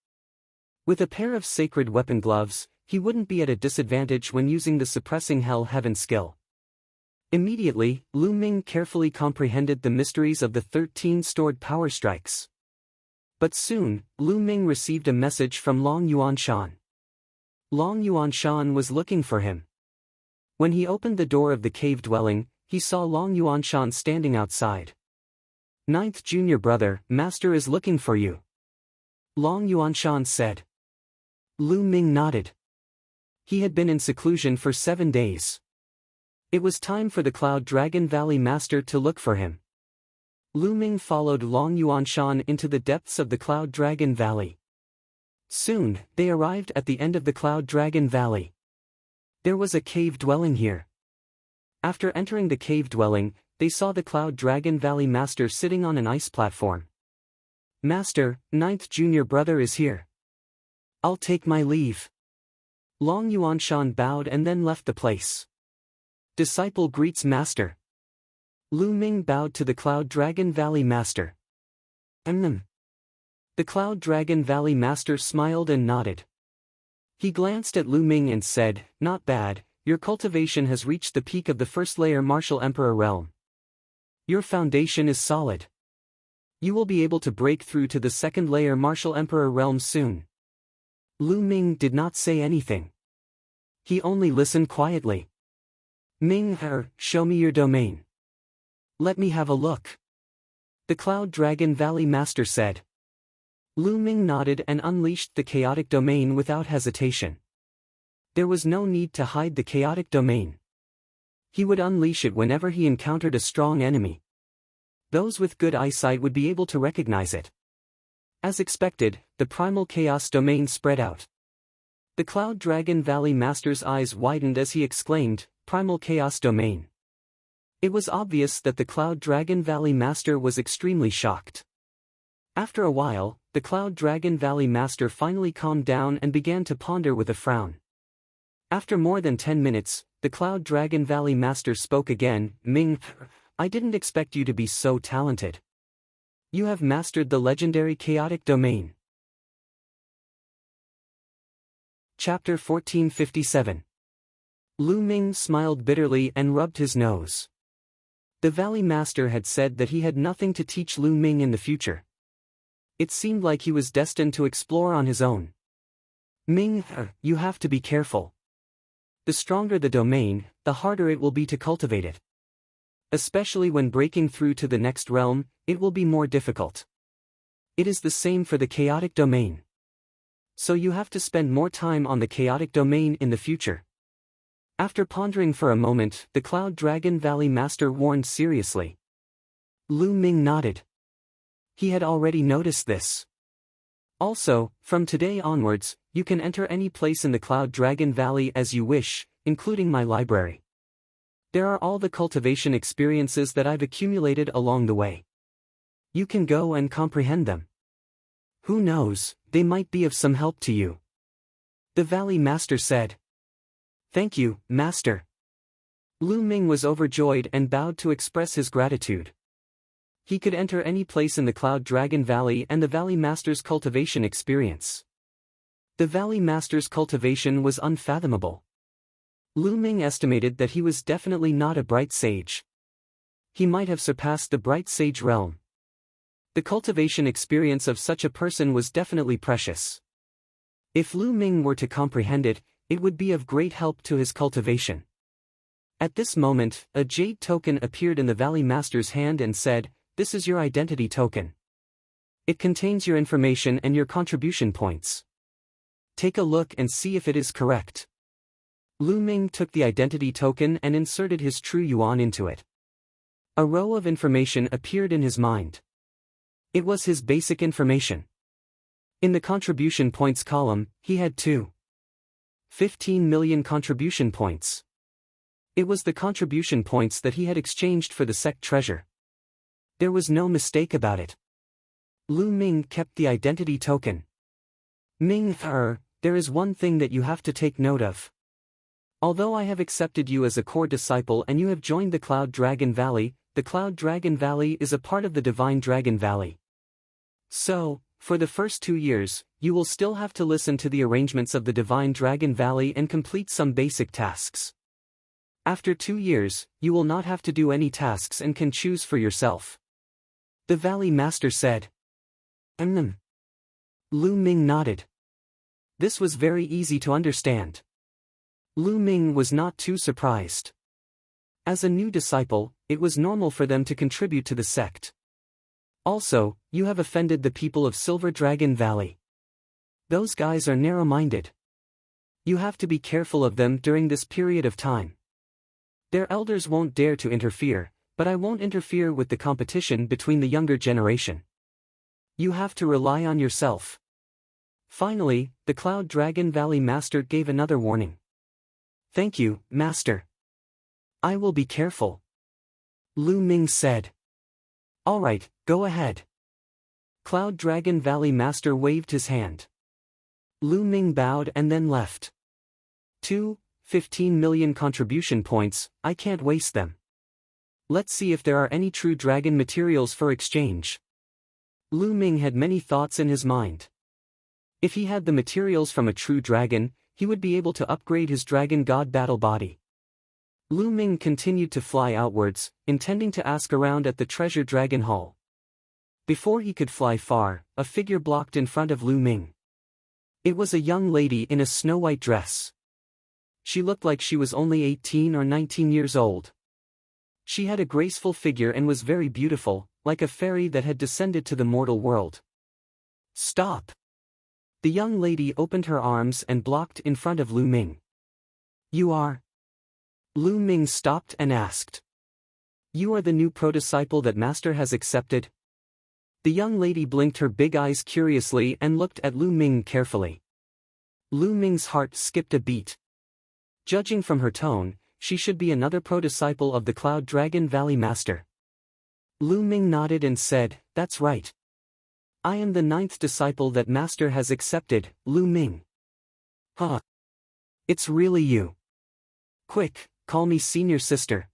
With a pair of sacred weapon gloves, he wouldn't be at a disadvantage when using the suppressing hell heaven skill. Immediately, Lu Ming carefully comprehended the mysteries of the 13 stored power strikes. But soon, Lu Ming received a message from Long Yuanshan. Long Yuanshan was looking for him. When he opened the door of the cave dwelling, he saw Long Yuanshan standing outside. "Ninth junior brother, master is looking for you," Long Yuanshan said. Lu Ming nodded. He had been in seclusion for 7 days. It was time for the Cloud Dragon Valley Master to look for him. Lu Ming followed Long Yuanshan into the depths of the Cloud Dragon Valley. Soon, they arrived at the end of the Cloud Dragon Valley. There was a cave dwelling here. After entering the cave dwelling, they saw the Cloud Dragon Valley Master sitting on an ice platform. "Master, ninth junior brother is here. I'll take my leave." Long Yuanshan bowed and then left the place. Disciple greets Master. Lu Ming bowed to the Cloud Dragon Valley Master. The Cloud Dragon Valley Master smiled and nodded. He glanced at Lu Ming and said, "Not bad, your cultivation has reached the peak of the first layer Martial Emperor realm. Your foundation is solid. You will be able to break through to the second layer Martial Emperor realm soon." Lu Ming did not say anything. He only listened quietly. "Ming, show me your domain. Let me have a look," the Cloud Dragon Valley Master said. Lu Ming nodded and unleashed the chaotic domain without hesitation. There was no need to hide the chaotic domain. He would unleash it whenever he encountered a strong enemy. Those with good eyesight would be able to recognize it. As expected, the primal chaos domain spread out. The Cloud Dragon Valley Master's eyes widened as he exclaimed, "Primal chaos domain." It was obvious that the Cloud Dragon Valley Master was extremely shocked. After a while, the Cloud Dragon Valley Master finally calmed down and began to ponder with a frown. After more than 10 minutes, the Cloud Dragon Valley Master spoke again, "Ming, I didn't expect you to be so talented. You have mastered the legendary chaotic domain. Chapter 1457. Lu Ming smiled bitterly and rubbed his nose. The Valley Master had said that he had nothing to teach Lu Ming in the future. It seemed like he was destined to explore on his own. Ming, you have to be careful. The stronger the domain, the harder it will be to cultivate it. Especially when breaking through to the next realm, it will be more difficult. It is the same for the chaotic domain. So you have to spend more time on the chaotic domain in the future. After pondering for a moment, the Cloud Dragon Valley Master warned seriously. Lu Ming nodded. He had already noticed this. Also, from today onwards, you can enter any place in the Cloud Dragon Valley as you wish, including my library. There are all the cultivation experiences that I've accumulated along the way. You can go and comprehend them. Who knows, they might be of some help to you. The Valley Master said. Thank you, Master. Lu Ming was overjoyed and bowed to express his gratitude. He could enter any place in the Cloud Dragon Valley and the Valley Master's cultivation experience. The Valley Master's cultivation was unfathomable. Lu Ming estimated that he was definitely not a bright sage. He might have surpassed the bright sage realm. The cultivation experience of such a person was definitely precious. If Lu Ming were to comprehend it, it would be of great help to his cultivation. At this moment, a jade token appeared in the Valley Master's hand and said, "This is your identity token. It contains your information and your contribution points. Take a look and see if it is correct." Lu Ming took the identity token and inserted his true yuan into it. A row of information appeared in his mind. It was his basic information. In the contribution points column, he had 15 million contribution points. It was the contribution points that he had exchanged for the sect treasure. There was no mistake about it. Lu Ming kept the identity token. Ming, there is one thing that you have to take note of. Although I have accepted you as a core disciple and you have joined the Cloud Dragon Valley, the Cloud Dragon Valley is a part of the Divine Dragon Valley. So, for the first 2 years, you will still have to listen to the arrangements of the Divine Dragon Valley and complete some basic tasks. After 2 years, you will not have to do any tasks and can choose for yourself. The Valley Master said. Lu Ming nodded. This was very easy to understand. Lu Ming was not too surprised. As a new disciple, it was normal for them to contribute to the sect. Also, you have offended the people of Silver Dragon Valley. Those guys are narrow-minded. You have to be careful of them during this period of time. Their elders won't dare to interfere, but I won't interfere with the competition between the younger generation. You have to rely on yourself. Finally, the Cloud Dragon Valley Master gave another warning. Thank you, Master. I will be careful. Lu Ming said. All right, go ahead. Cloud Dragon Valley Master waved his hand. Lu Ming bowed and then left. 15 million contribution points, I can't waste them. Let's see if there are any true dragon materials for exchange. Lu Ming had many thoughts in his mind. If he had the materials from a true dragon, he would be able to upgrade his dragon god battle body. Lu Ming continued to fly outwards, intending to ask around at the treasure dragon hall. Before he could fly far, a figure blocked in front of Lu Ming. It was a young lady in a snow-white dress. She looked like she was only 18 or 19 years old. She had a graceful figure and was very beautiful, like a fairy that had descended to the mortal world. Stop! The young lady opened her arms and blocked in front of Lu Ming. You are? Lu Ming stopped and asked. You are the new pro-disciple that Master has accepted? The young lady blinked her big eyes curiously and looked at Lu Ming carefully. Lu Ming's heart skipped a beat. Judging from her tone, she should be another pro-disciple of the Cloud Dragon Valley Master. Lu Ming nodded and said, That's right. I am the 9th disciple that Master has accepted, Lu Ming. Huh. It's really you. Quick, call me senior sister.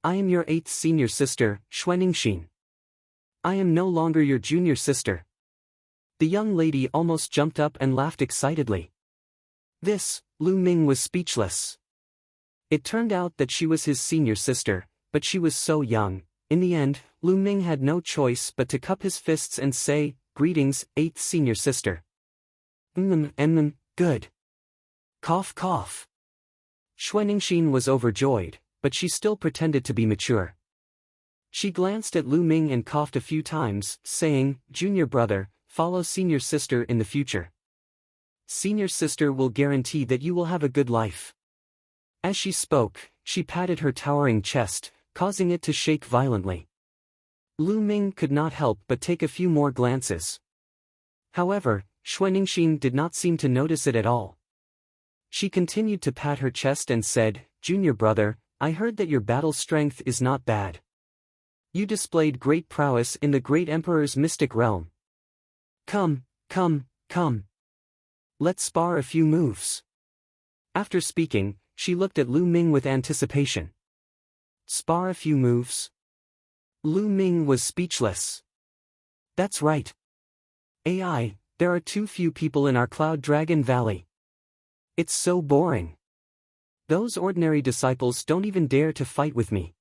I am your 8th senior sister, Xuaningxin. I am no longer your junior sister. The young lady almost jumped up and laughed excitedly. Lu Ming was speechless. It turned out that she was his senior sister, but she was so young. In the end, Lu Ming had no choice but to cup his fists and say, "Greetings, 8th senior sister." Good. Cough cough. Xuanixin was overjoyed, but she still pretended to be mature. She glanced at Lu Ming and coughed a few times, saying, "Junior brother, follow senior sister in the future. Senior sister will guarantee that you will have a good life." As she spoke, she patted her towering chest, causing it to shake violently. Lu Ming could not help but take a few more glances. However, Xuanixin did not seem to notice it at all. She continued to pat her chest and said, "Junior brother, I heard that your battle strength is not bad. You displayed great prowess in the great emperor's mystic realm. Come. Let's spar a few moves." After speaking, she looked at Lu Ming with anticipation. Spar a few moves? Lu Ming was speechless. That's right. AI, there are too few people in our Cloud Dragon Valley. It's so boring. Those ordinary disciples don't even dare to fight with me.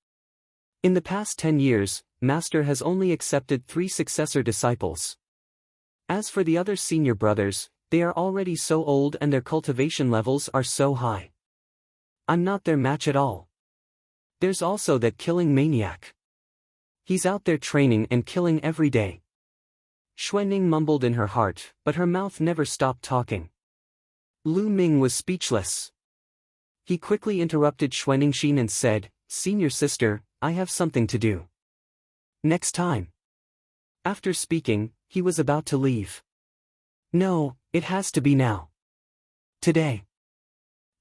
In the past 10 years, Master has only accepted 3 successor disciples. As for the other senior brothers, they are already so old and their cultivation levels are so high. I'm not their match at all. There's also that killing maniac. He's out there training and killing every day. Xuanning mumbled in her heart, but her mouth never stopped talking. Lu Ming was speechless. He quickly interrupted Xuanixin and said, "Senior sister, I have something to do. Next time." After speaking, he was about to leave. "No, it has to be now. Today.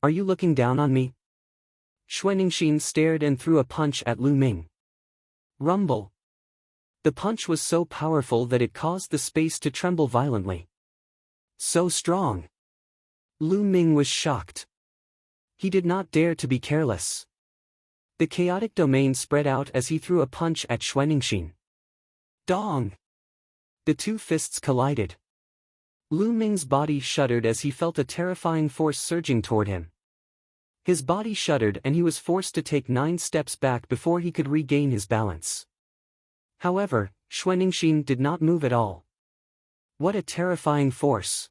Are you looking down on me?" Xuanixin stared and threw a punch at Lu Ming. Rumble. The punch was so powerful that it caused the space to tremble violently. So strong. Lu Ming was shocked. He did not dare to be careless. The chaotic domain spread out as he threw a punch at Xuanixin. Dong! The 2 fists collided. Lu Ming's body shuddered as he felt a terrifying force surging toward him. His body shuddered and he was forced to take 9 steps back before he could regain his balance. However, Xuanixin did not move at all. What a terrifying force!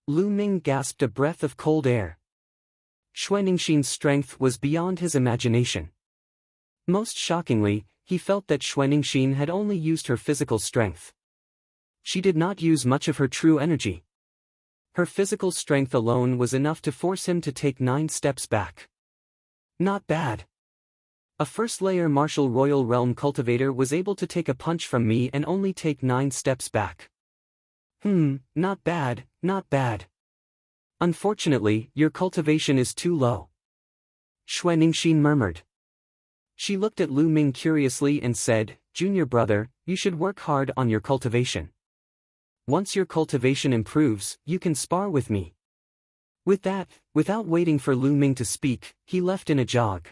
Lu Ming gasped a breath of cold air. Xuanixin's strength was beyond his imagination. Most shockingly, he felt that Xuanixin had only used her physical strength. She did not use much of her true energy. Her physical strength alone was enough to force him to take 9 steps back. Not bad. A first-layer martial royal realm cultivator was able to take a punch from me and only take 9 steps back. Not bad, not bad. Unfortunately, your cultivation is too low. Xuanixin murmured. She looked at Lu Ming curiously and said, "Junior brother, you should work hard on your cultivation. Once your cultivation improves, you can spar with me." With that, without waiting for Lu Ming to speak, he left in a jog.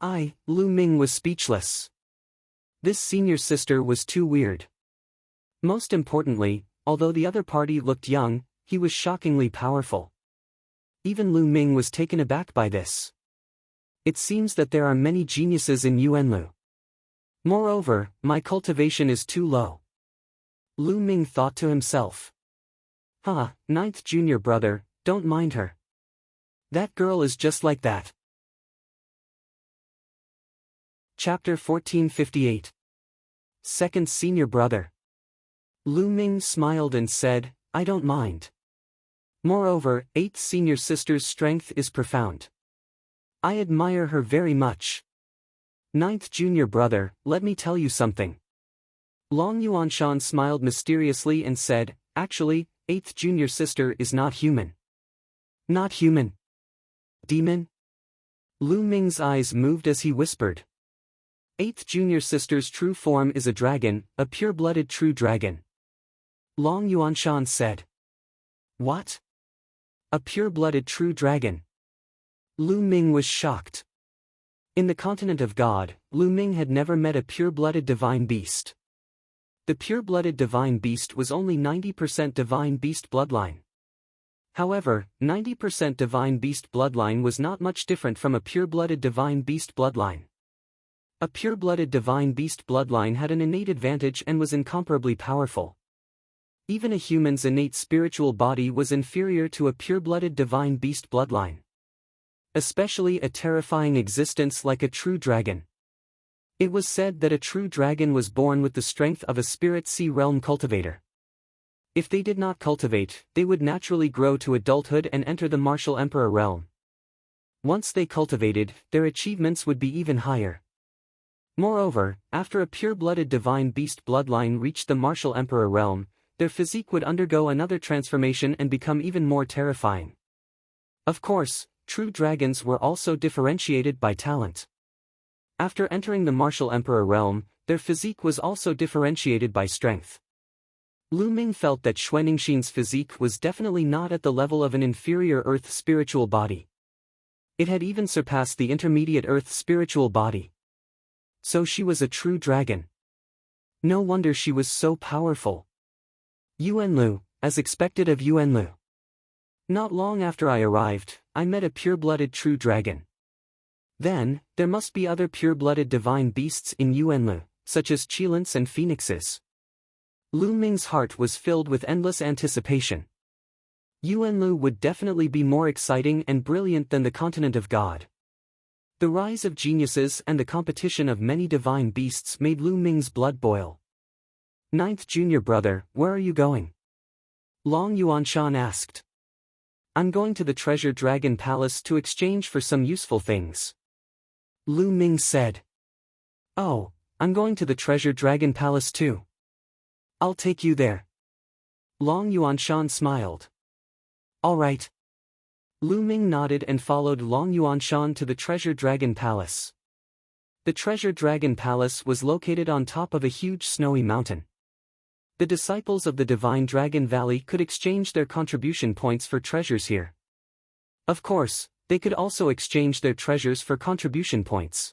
Lu Ming was speechless. This senior sister was too weird. Most importantly, although the other party looked young, he was shockingly powerful. Even Lu Ming was taken aback by this. It seems that there are many geniuses in Yuanlu. Moreover, my cultivation is too low. Lu Ming thought to himself. 9th junior brother, don't mind her. That girl is just like that. Chapter 1458. Second senior brother. Lu Ming smiled and said, "I don't mind. Moreover, 8th senior sister's strength is profound. I admire her very much. 9th junior brother, let me tell you something." Long Yuanshan smiled mysteriously and said, "Actually, 8th junior sister is not human." Not human? Demon? Lu Ming's eyes moved as he whispered. 8th junior sister's true form is a dragon, a pure-blooded true dragon. Long Yuanshan said. What? A pure-blooded true dragon? Lu Ming was shocked. In the continent of God, Lu Ming had never met a pure-blooded divine beast. The pure-blooded divine beast was only 90% divine beast bloodline. However, 90% divine beast bloodline was not much different from a pure-blooded divine beast bloodline. A pure-blooded divine beast bloodline had an innate advantage and was incomparably powerful. Even a human's innate spiritual body was inferior to a pure-blooded divine beast bloodline. Especially a terrifying existence like a true dragon. It was said that a true dragon was born with the strength of a spirit sea realm cultivator. If they did not cultivate, they would naturally grow to adulthood and enter the martial emperor realm. Once they cultivated, their achievements would be even higher. Moreover, after a pure-blooded divine beast bloodline reached the martial emperor realm, their physique would undergo another transformation and become even more terrifying. Of course, true dragons were also differentiated by talent. After entering the martial emperor realm, their physique was also differentiated by strength. Lu Ming felt that Xuaningxin's physique was definitely not at the level of an inferior earth spiritual body. It had even surpassed the intermediate earth spiritual body. So she was a true dragon. No wonder she was so powerful. Yuanlu, as expected of Yuanlu. Not long after I arrived, I met a pure-blooded true dragon. Then, there must be other pure-blooded divine beasts in Yuanlu, such as Qilins and phoenixes. Lu Ming's heart was filled with endless anticipation. Yuanlu would definitely be more exciting and brilliant than the continent of God. The rise of geniuses and the competition of many divine beasts made Lu Ming's blood boil. Ninth junior brother, where are you going? Long Yuanshan asked. I'm going to the Treasure Dragon Palace to exchange for some useful things. Lu Ming said. Oh, I'm going to the Treasure Dragon Palace too. I'll take you there. Long Yuanshan smiled. All right. Lu Ming nodded and followed Long Yuanshan to the Treasure Dragon Palace. The Treasure Dragon Palace was located on top of a huge snowy mountain. The disciples of the Divine Dragon Valley could exchange their contribution points for treasures here. Of course, they could also exchange their treasures for contribution points.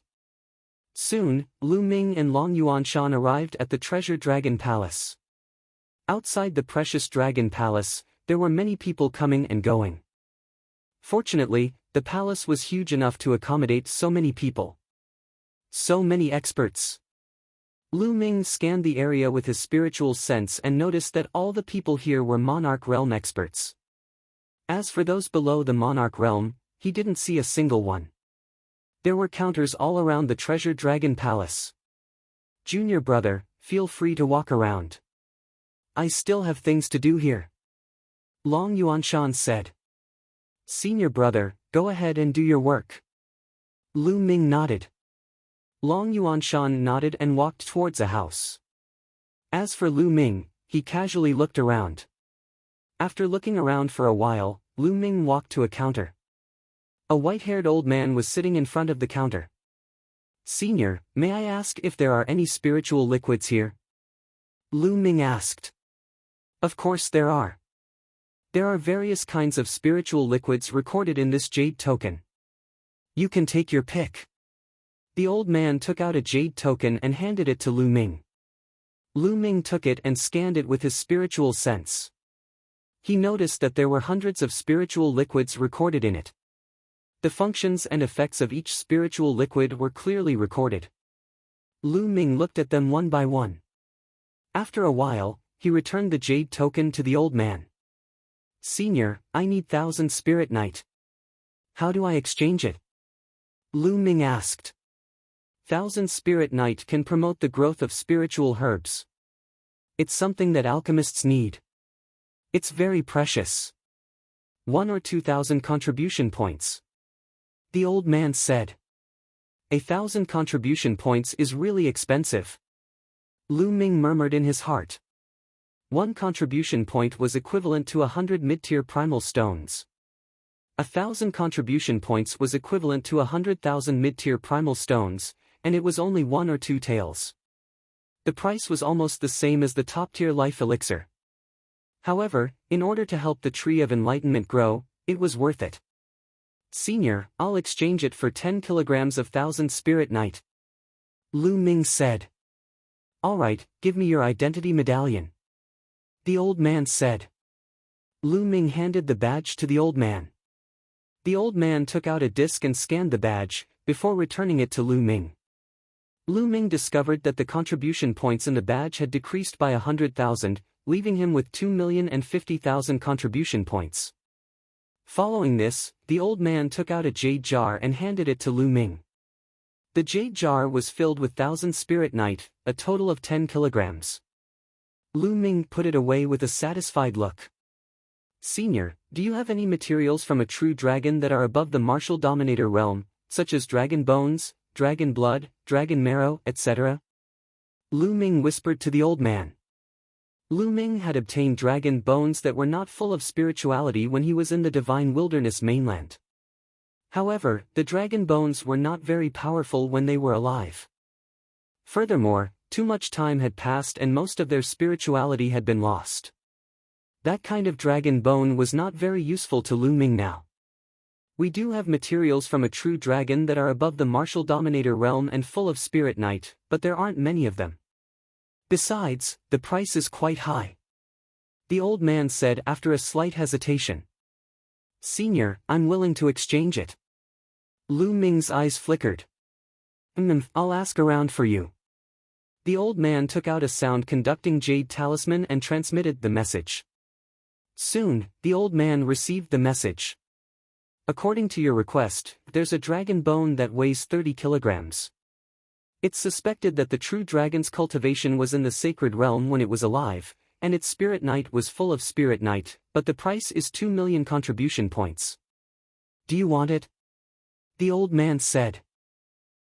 Soon, Lu Ming and Long Yuanshan arrived at the Treasure Dragon Palace. Outside the Precious Dragon Palace, there were many people coming and going. Fortunately, the palace was huge enough to accommodate so many people. So many experts. Lu Ming scanned the area with his spiritual sense and noticed that all the people here were Monarch Realm experts. As for those below the Monarch Realm, he didn't see a single one. There were counters all around the Treasure Dragon Palace. Junior brother, feel free to walk around. I still have things to do here. Long Yuanshan said. Senior brother, go ahead and do your work. Lu Ming nodded. Long Yuanshan nodded and walked towards a house. As for Lu Ming, he casually looked around. After looking around for a while, Lu Ming walked to a counter. A white-haired old man was sitting in front of the counter. Senior, may I ask if there are any spiritual liquids here? Lu Ming asked. Of course there are. There are various kinds of spiritual liquids recorded in this jade token. You can take your pick. The old man took out a jade token and handed it to Lu Ming. Lu Ming took it and scanned it with his spiritual sense. He noticed that there were hundreds of spiritual liquids recorded in it. The functions and effects of each spiritual liquid were clearly recorded. Lu Ming looked at them one by one. After a while, he returned the jade token to the old man. Senior, I need 1,000 Spirit Night. How do I exchange it? Lu Ming asked. 1,000 Spirit Night can promote the growth of spiritual herbs. It's something that alchemists need. It's very precious. 1 or 2,000 contribution points. The old man said. 1,000 contribution points is really expensive. Lu Ming murmured in his heart. 1 contribution point was equivalent to 100 mid-tier primal stones. 1,000 contribution points was equivalent to 100,000 mid-tier primal stones, and it was only 1 or 2 taels. The price was almost the same as the top-tier life elixir. However, in order to help the Tree of Enlightenment grow, it was worth it. Senior, I'll exchange it for 10 kilograms of 1,000 Spirit Night. Lu Ming said. "All right, give me your identity medallion," the old man said. Lu Ming handed the badge to the old man. The old man took out a disc and scanned the badge, before returning it to Lu Ming. Lu Ming discovered that the contribution points in the badge had decreased by 100,000, leaving him with 2,050,000 contribution points. Following this, the old man took out a jade jar and handed it to Lu Ming. The jade jar was filled with 1,000 spirit night, a total of 10 kilograms. Lu Ming put it away with a satisfied look. "Senior, do you have any materials from a true dragon that are above the martial dominator realm, such as dragon bones, dragon blood, dragon marrow, etc.?" Lu Ming whispered to the old man. Lu Ming had obtained dragon bones that were not full of spirituality when he was in the Divine Wilderness mainland. However, the dragon bones were not very powerful when they were alive. Furthermore, too much time had passed and most of their spirituality had been lost. That kind of dragon bone was not very useful to Lu Ming now. "We do have materials from a true dragon that are above the martial dominator realm and full of spirit night, but there aren't many of them. Besides, the price is quite high," the old man said after a slight hesitation. "Senior, I'm willing to exchange it." Lu Ming's eyes flickered. I'll ask around for you." The old man took out a sound-conducting jade talisman and transmitted the message. Soon, the old man received the message. "According to your request, there's a dragon bone that weighs 30 kilograms. It's suspected that the true dragon's cultivation was in the sacred realm when it was alive, and its spirit night was full of spirit night, but the price is 2 million contribution points. Do you want it?" the old man said.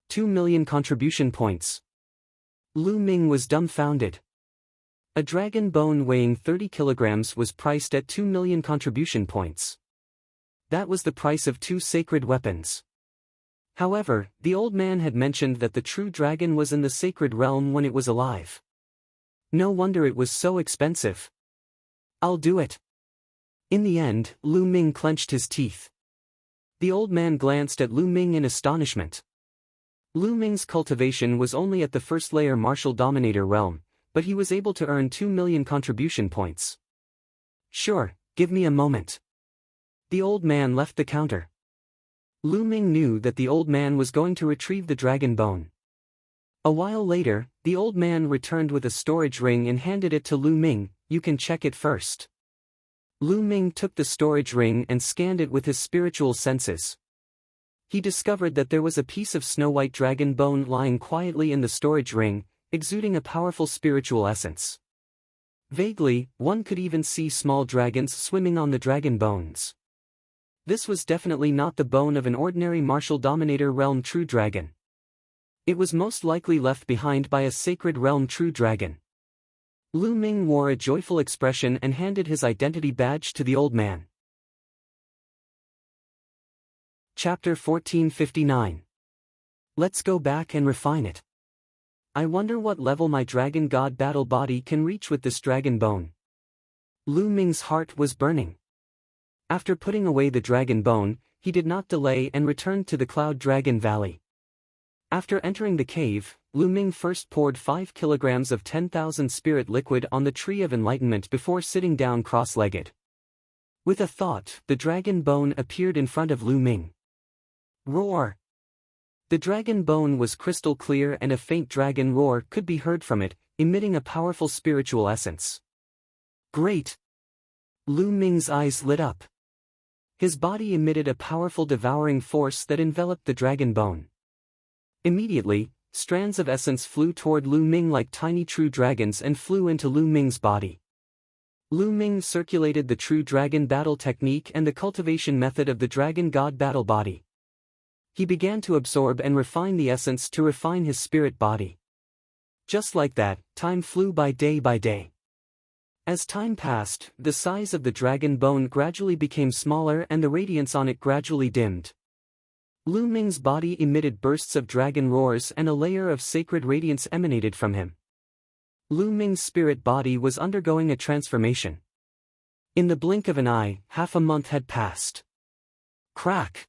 2 million contribution points. Lu Ming was dumbfounded. A dragon bone weighing 30 kilograms was priced at 2 million contribution points. That was the price of 2 sacred weapons. However, the old man had mentioned that the true dragon was in the sacred realm when it was alive. No wonder it was so expensive. "I'll do it." In the end, Lu Ming clenched his teeth. The old man glanced at Lu Ming in astonishment. Lu Ming's cultivation was only at the first layer martial dominator realm, but he was able to earn 2 million contribution points. "Sure, give me a moment." The old man left the counter. Lu Ming knew that the old man was going to retrieve the dragon bone. A while later, the old man returned with a storage ring and handed it to Lu Ming. "You can check it first." Lu Ming took the storage ring and scanned it with his spiritual senses. He discovered that there was a piece of snow-white dragon bone lying quietly in the storage ring, exuding a powerful spiritual essence. Vaguely, one could even see small dragons swimming on the dragon bones. This was definitely not the bone of an ordinary martial dominator realm true dragon. It was most likely left behind by a sacred realm true dragon. Lu Ming wore a joyful expression and handed his identity badge to the old man. Chapter 1459. Let's go back and refine it. I wonder what level my dragon god battle body can reach with this dragon bone. Lu Ming's heart was burning. After putting away the dragon bone, he did not delay and returned to the Cloud Dragon Valley. After entering the cave, Lu Ming first poured 5 kilograms of 10,000 spirit liquid on the Tree of Enlightenment before sitting down cross-legged. With a thought, the dragon bone appeared in front of Lu Ming. Roar! The dragon bone was crystal clear and a faint dragon roar could be heard from it, emitting a powerful spiritual essence. Great! Lu Ming's eyes lit up. His body emitted a powerful devouring force that enveloped the dragon bone. Immediately, strands of essence flew toward Lu Ming like tiny true dragons and flew into Lu Ming's body. Lu Ming circulated the true dragon battle technique and the cultivation method of the dragon god battle body. He began to absorb and refine the essence to refine his spirit body. Just like that, time flew by day by day. As time passed, the size of the dragon bone gradually became smaller and the radiance on it gradually dimmed. Lu Ming's body emitted bursts of dragon roars and a layer of sacred radiance emanated from him. Lu Ming's spirit body was undergoing a transformation. In the blink of an eye, half a month had passed. Crack!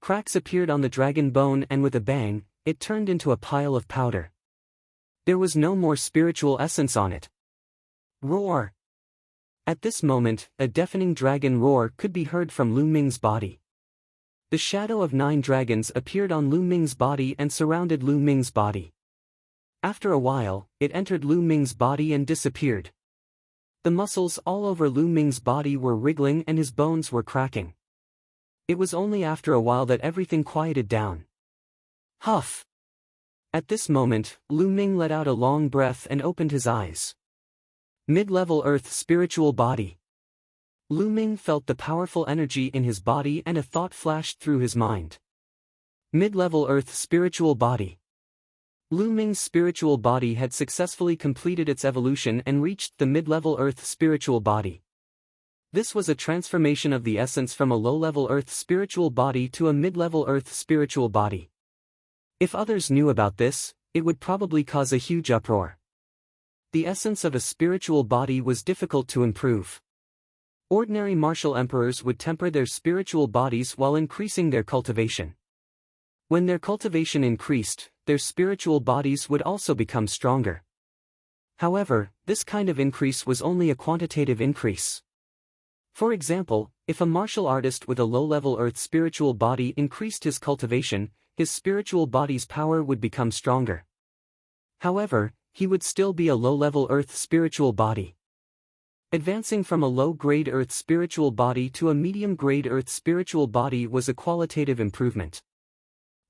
Cracks appeared on the dragon bone and with a bang, it turned into a pile of powder. There was no more spiritual essence on it. Roar! At this moment, a deafening dragon roar could be heard from Lu Ming's body. The shadow of 9 dragons appeared on Lu Ming's body and surrounded Lu Ming's body. After a while, it entered Lu Ming's body and disappeared. The muscles all over Lu Ming's body were wriggling and his bones were cracking. It was only after a while that everything quieted down. Huff! At this moment, Lu Ming let out a long breath and opened his eyes. Mid-level Earth spiritual body. Lu Ming felt the powerful energy in his body and a thought flashed through his mind. Mid-level Earth spiritual body. Lu Ming's spiritual body had successfully completed its evolution and reached the mid-level Earth spiritual body. This was a transformation of the essence from a low-level Earth spiritual body to a mid-level Earth spiritual body. If others knew about this, it would probably cause a huge uproar. The essence of a spiritual body was difficult to improve. Ordinary martial emperors would temper their spiritual bodies while increasing their cultivation. When their cultivation increased, their spiritual bodies would also become stronger. However, this kind of increase was only a quantitative increase. For example, if a martial artist with a low-level Earth spiritual body increased his cultivation, his spiritual body's power would become stronger. However, he would still be a low-level Earth spiritual body. Advancing from a low-grade Earth spiritual body to a medium-grade Earth spiritual body was a qualitative improvement.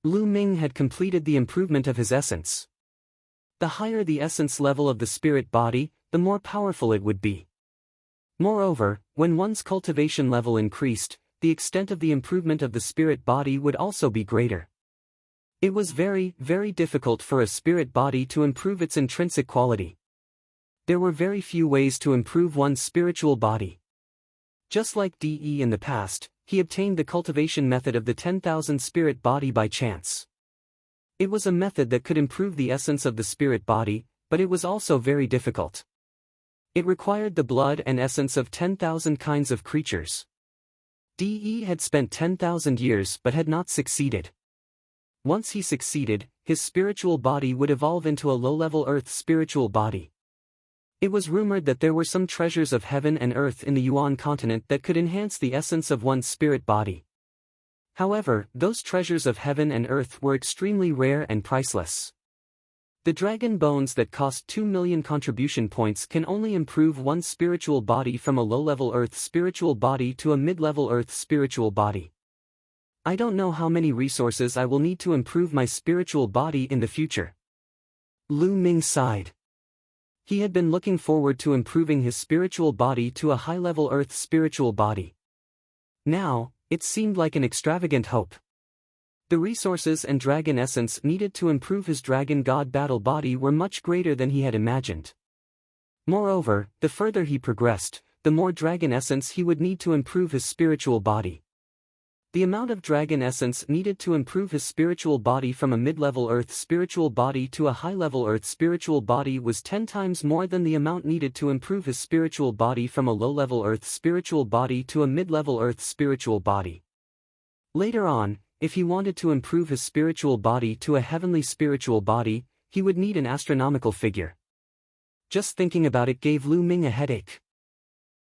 Lu Ming had completed the improvement of his essence. The higher the essence level of the spirit body, the more powerful it would be. Moreover, when one's cultivation level increased, the extent of the improvement of the spirit body would also be greater. It was very, very difficult for a spirit body to improve its intrinsic quality. There were very few ways to improve one's spiritual body. Just like De in the past, he obtained the cultivation method of the 10,000 spirit body by chance. It was a method that could improve the essence of the spirit body, but it was also very difficult. It required the blood and essence of 10,000 kinds of creatures. De had spent 10,000 years but had not succeeded. Once he succeeded, his spiritual body would evolve into a low-level Earth spiritual body. It was rumored that there were some treasures of heaven and earth in the Yuan continent that could enhance the essence of one's spirit body. However, those treasures of heaven and earth were extremely rare and priceless. The dragon bones that cost 2 million contribution points can only improve one's spiritual body from a low-level Earth spiritual body to a mid-level Earth spiritual body. I don't know how many resources I will need to improve my spiritual body in the future. Lu Ming sighed. He had been looking forward to improving his spiritual body to a high-level Earth spiritual body. Now, it seemed like an extravagant hope. The resources and dragon essence needed to improve his dragon god battle body were much greater than he had imagined. Moreover, the further he progressed, the more dragon essence he would need to improve his spiritual body. The amount of dragon essence needed to improve his spiritual body from a mid-level Earth spiritual body to a high-level Earth spiritual body was 10 times more than the amount needed to improve his spiritual body from a low-level Earth spiritual body to a mid-level Earth spiritual body. Later on, if he wanted to improve his spiritual body to a heavenly spiritual body, he would need an astronomical figure. Just thinking about it gave Lu Ming a headache.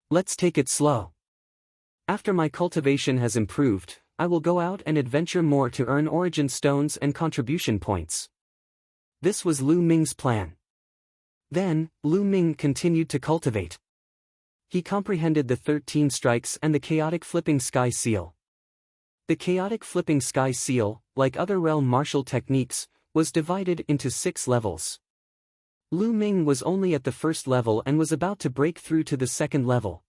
Let's take it slow. After my cultivation has improved, I will go out and adventure more to earn origin stones and contribution points. This was Lu Ming's plan. Then, Lu Ming continued to cultivate. He comprehended the 13 strikes and the chaotic flipping sky seal. The chaotic flipping sky seal, like other realm martial techniques, was divided into 6 levels. Lu Ming was only at the first level and was about to break through to the second level.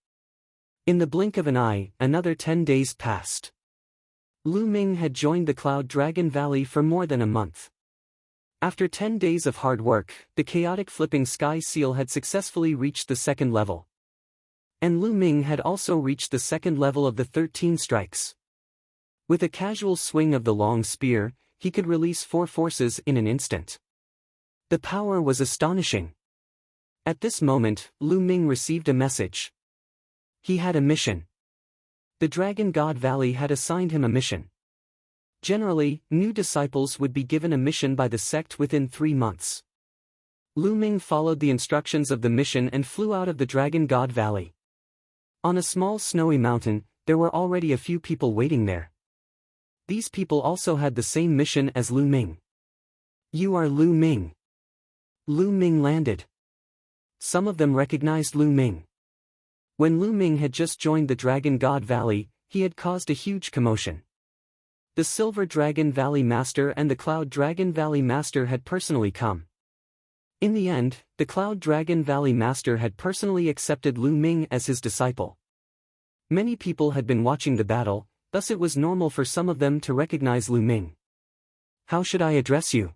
In the blink of an eye, another 10 days passed. Lu Ming had joined the Cloud Dragon Valley for more than a month. After 10 days of hard work, the chaotic flipping sky seal had successfully reached the second level. And Lu Ming had also reached the second level of the 13 strikes. With a casual swing of the long spear, he could release 4 forces in an instant. The power was astonishing. At this moment, Lu Ming received a message. He had a mission. The Dragon God Valley had assigned him a mission. Generally, new disciples would be given a mission by the sect within 3 months. Lu Ming followed the instructions of the mission and flew out of the Dragon God Valley. On a small snowy mountain, there were already a few people waiting there. These people also had the same mission as Lu Ming. "You are Lu Ming." Lu Ming landed. Some of them recognized Lu Ming. When Lu Ming had just joined the Dragon God Valley, he had caused a huge commotion. The Silver Dragon Valley Master and the Cloud Dragon Valley Master had personally come. In the end, the Cloud Dragon Valley Master had personally accepted Lu Ming as his disciple. Many people had been watching the battle, thus it was normal for some of them to recognize Lu Ming. "How should I address you?"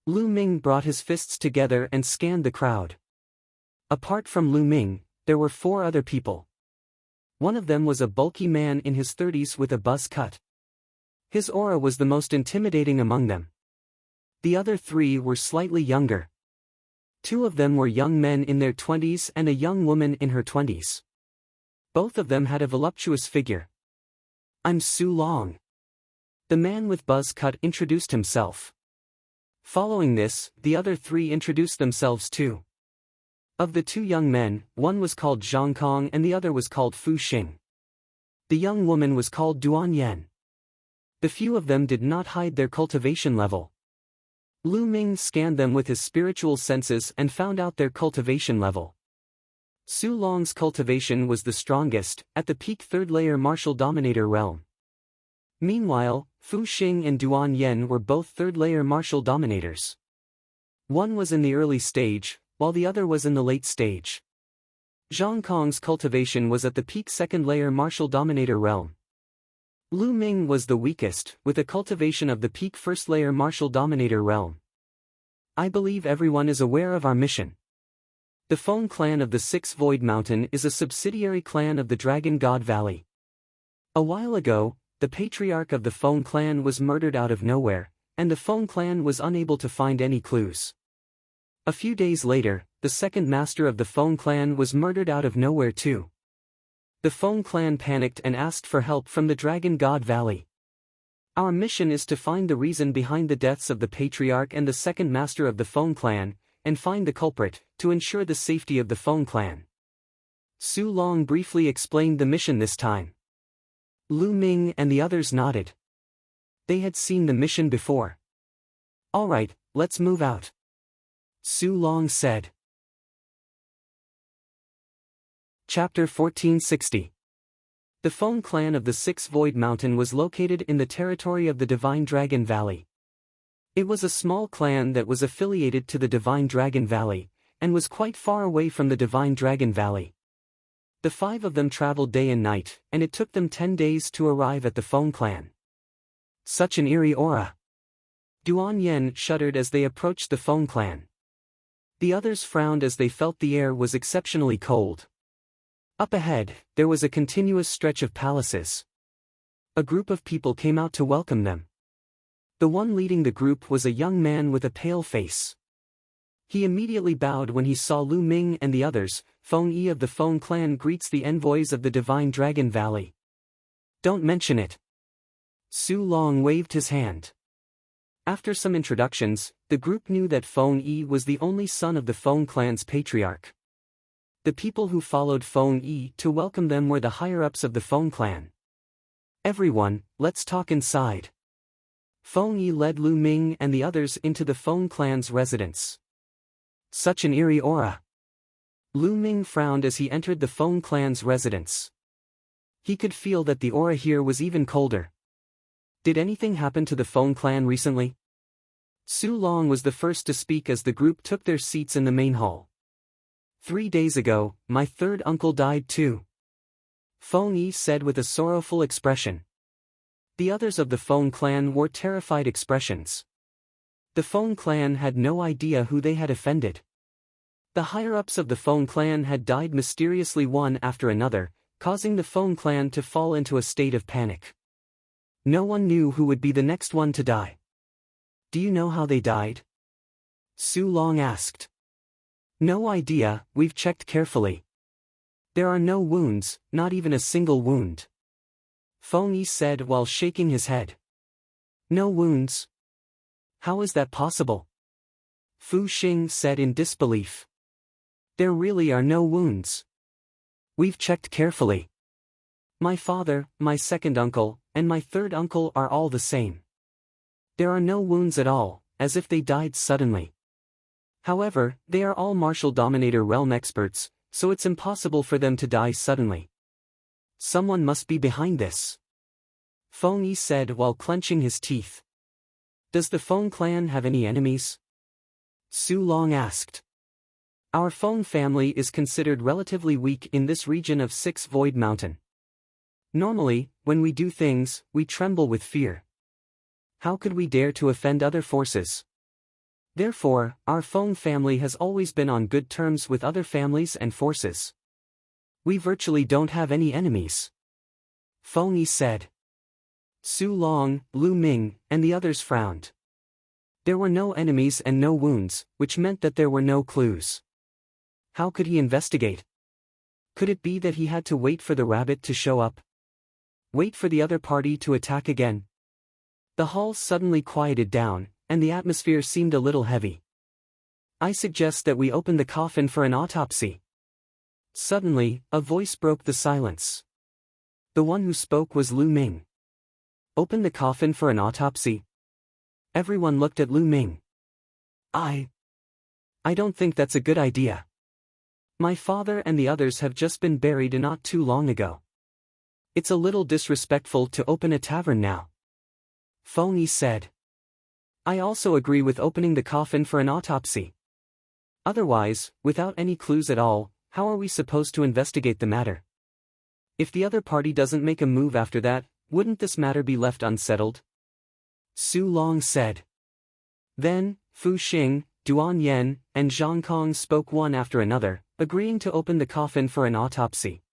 Lu Ming brought his fists together and scanned the crowd. Apart from Lu Ming, there were 4 other people. One of them was a bulky man in his 30s with a buzz cut. His aura was the most intimidating among them. The other 3 were slightly younger. 2 of them were young men in their 20s and a young woman in her 20s. Both of them had a voluptuous figure. "I'm Su Long." The man with buzz cut introduced himself. Following this, the other 3 introduced themselves too. Of the 2 young men, one was called Zhang Kong and the other was called Fu Xing. The young woman was called Duan Yan. The few of them did not hide their cultivation level. Lu Ming scanned them with his spiritual senses and found out their cultivation level. Su Long's cultivation was the strongest, at the peak 3rd layer martial dominator realm. Meanwhile, Fu Xing and Duan Yan were both 3rd layer martial dominators. One was in the early stage, while the other was in the late stage. Zhang Kong's cultivation was at the peak 2nd layer martial dominator realm. Lu Ming was the weakest, with a cultivation of the peak 1st layer martial dominator realm. "I believe everyone is aware of our mission. The Feng clan of the 6 Void Mountain is a subsidiary clan of the Dragon God Valley. A while ago, the patriarch of the Feng clan was murdered out of nowhere, and the Feng clan was unable to find any clues. A few days later, the second master of the Feng clan was murdered out of nowhere too. The Feng clan panicked and asked for help from the Dragon God Valley. Our mission is to find the reason behind the deaths of the patriarch and the second master of the Feng clan, and find the culprit, to ensure the safety of the Feng clan." Su Long briefly explained the mission this time. Lu Ming and the others nodded. They had seen the mission before. "All right, let's move out," Su Long said. Chapter 1460. The Feng clan of the 6 Void Mountain was located in the territory of the Divine Dragon Valley. It was a small clan that was affiliated to the Divine Dragon Valley, and was quite far away from the Divine Dragon Valley. The 5 of them traveled day and night, and it took them 10 days to arrive at the Feng clan. Such an eerie aura. Duan Yan shuddered as they approached the Feng clan. The others frowned as they felt the air was exceptionally cold. Up ahead, there was a continuous stretch of palaces. A group of people came out to welcome them. The one leading the group was a young man with a pale face. He immediately bowed when he saw Lu Ming and the others. "Feng Yi of the Feng clan greets the envoys of the Divine Dragon Valley." "Don't mention it." Su Long waved his hand. After some introductions, the group knew that Feng Yi was the only son of the Feng clan's patriarch. The people who followed Feng Yi to welcome them were the higher-ups of the Feng clan. "Everyone, let's talk inside." Feng Yi led Lu Ming and the others into the Feng clan's residence. Such an eerie aura. Lu Ming frowned as he entered the Feng clan's residence. He could feel that the aura here was even colder. Did anything happen to the Feng clan recently? Su Long was the first to speak as the group took their seats in the main hall. 3 days ago, my 3rd uncle died too, Feng Yi said with a sorrowful expression. The others of the Feng clan wore terrified expressions. The Feng clan had no idea who they had offended. The higher-ups of the Feng clan had died mysteriously one after another, causing the Feng clan to fall into a state of panic. No one knew who would be the next one to die. "Do you know how they died?" Su Long asked. "No idea, we've checked carefully. There are no wounds, not even a single wound," Feng Yi said while shaking his head. "No wounds? How is that possible?" Fu Xing said in disbelief. There really are no wounds. We've checked carefully. My father, my second uncle, and my third uncle are all the same. There are no wounds at all, as if they died suddenly. However, they are all martial dominator realm experts, so it's impossible for them to die suddenly. Someone must be behind this. Feng Yi said while clenching his teeth. Does the Feng clan have any enemies? Su Long asked. Our Feng family is considered relatively weak in this region of Six Void Mountain. Normally, when we do things, we tremble with fear. How could we dare to offend other forces? Therefore, our Feng family has always been on good terms with other families and forces. We virtually don't have any enemies. Feng Yi said. Su Long, Lu Ming, and the others frowned. There were no enemies and no wounds, which meant that there were no clues. How could he investigate? Could it be that he had to wait for the rabbit to show up? Wait for the other party to attack again? The hall suddenly quieted down, and the atmosphere seemed a little heavy. I suggest that we open the coffin for an autopsy. Suddenly, a voice broke the silence. The one who spoke was Lu Ming. Open the coffin for an autopsy? Everyone looked at Lu Ming. I don't think that's a good idea. My father and the others have just been buried not too long ago. It's a little disrespectful to open a tavern now. Feng Yi said. I also agree with opening the coffin for an autopsy. Otherwise, without any clues at all, how are we supposed to investigate the matter? If the other party doesn't make a move after that, wouldn't this matter be left unsettled? Su Long said. Then, Fu Xing, Duan Yen, and Zhang Kong spoke one after another, agreeing to open the coffin for an autopsy.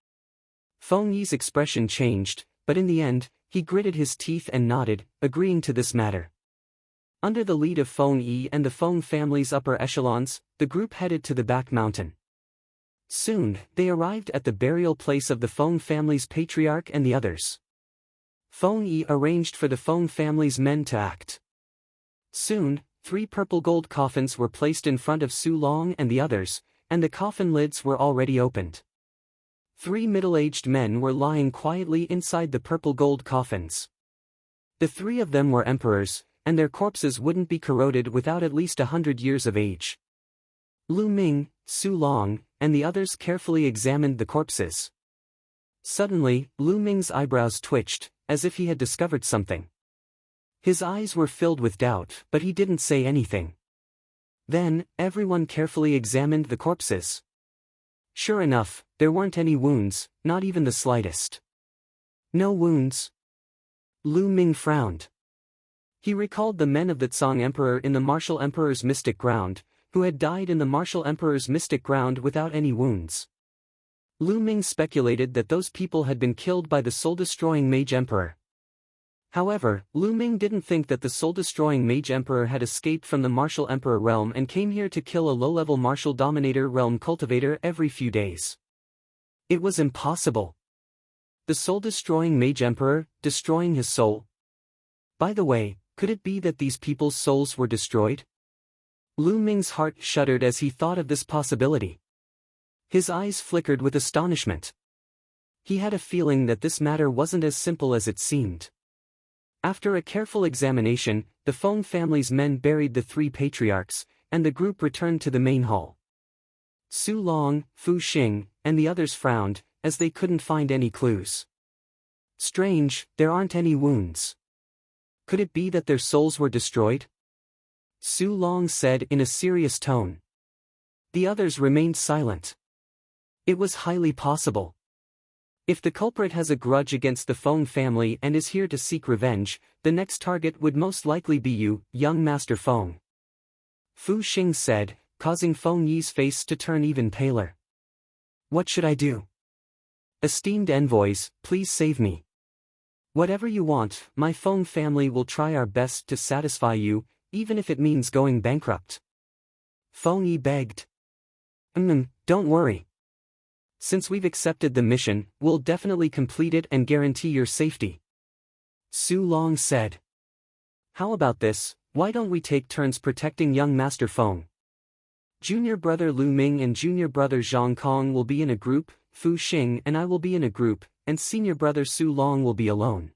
Feng Yi's expression changed, but in the end, he gritted his teeth and nodded, agreeing to this matter. Under the lead of Feng Yi and the Feng family's upper echelons, the group headed to the back mountain. Soon, they arrived at the burial place of the Feng family's patriarch and the others. Feng Yi arranged for the Feng family's men to act. Soon, 3 purple gold coffins were placed in front of Su Long and the others, and the coffin lids were already opened. 3 middle-aged men were lying quietly inside the purple gold coffins. The 3 of them were emperors, and their corpses wouldn't be corroded without at least 100 years of age. Lu Ming, Su Long, and the others carefully examined the corpses. Suddenly, Lu Ming's eyebrows twitched, as if he had discovered something. His eyes were filled with doubt, but he didn't say anything. Then, everyone carefully examined the corpses. Sure enough, there weren't any wounds, not even the slightest. No wounds. Lu Ming frowned. He recalled the men of the Tsang Emperor in the Martial Emperor's Mystic Ground, who had died in the Martial Emperor's Mystic Ground without any wounds. Lu Ming speculated that those people had been killed by the soul-destroying Mage Emperor. However, Lu Ming didn't think that the soul-destroying Mage Emperor had escaped from the Martial Emperor realm and came here to kill a low-level Martial Dominator realm cultivator every few days. It was impossible. The soul-destroying Mage Emperor, destroying his soul. By the way, could it be that these people's souls were destroyed? Lu Ming's heart shuddered as he thought of this possibility. His eyes flickered with astonishment. He had a feeling that this matter wasn't as simple as it seemed. After a careful examination, the Feng family's men buried the 3 patriarchs, and the group returned to the main hall. Su Long, Fu Xing, and the others frowned, as they couldn't find any clues. Strange, there aren't any wounds. Could it be that their souls were destroyed? Su Long said in a serious tone. The others remained silent. It was highly possible. If the culprit has a grudge against the Feng family and is here to seek revenge, the next target would most likely be you, young Master Feng. Fu Xing said, causing Feng Yi's face to turn even paler. What should I do? Esteemed envoys, please save me. Whatever you want, my Feng family will try our best to satisfy you, even if it means going bankrupt. Feng Yi begged. Don't worry. Since we've accepted the mission, we'll definitely complete it and guarantee your safety. Su Long said. How about this, why don't we take turns protecting young Master Feng? Junior brother Lu Ming and junior brother Zhang Kong will be in a group, Fu Xing and I will be in a group, and senior brother Su Long will be alone.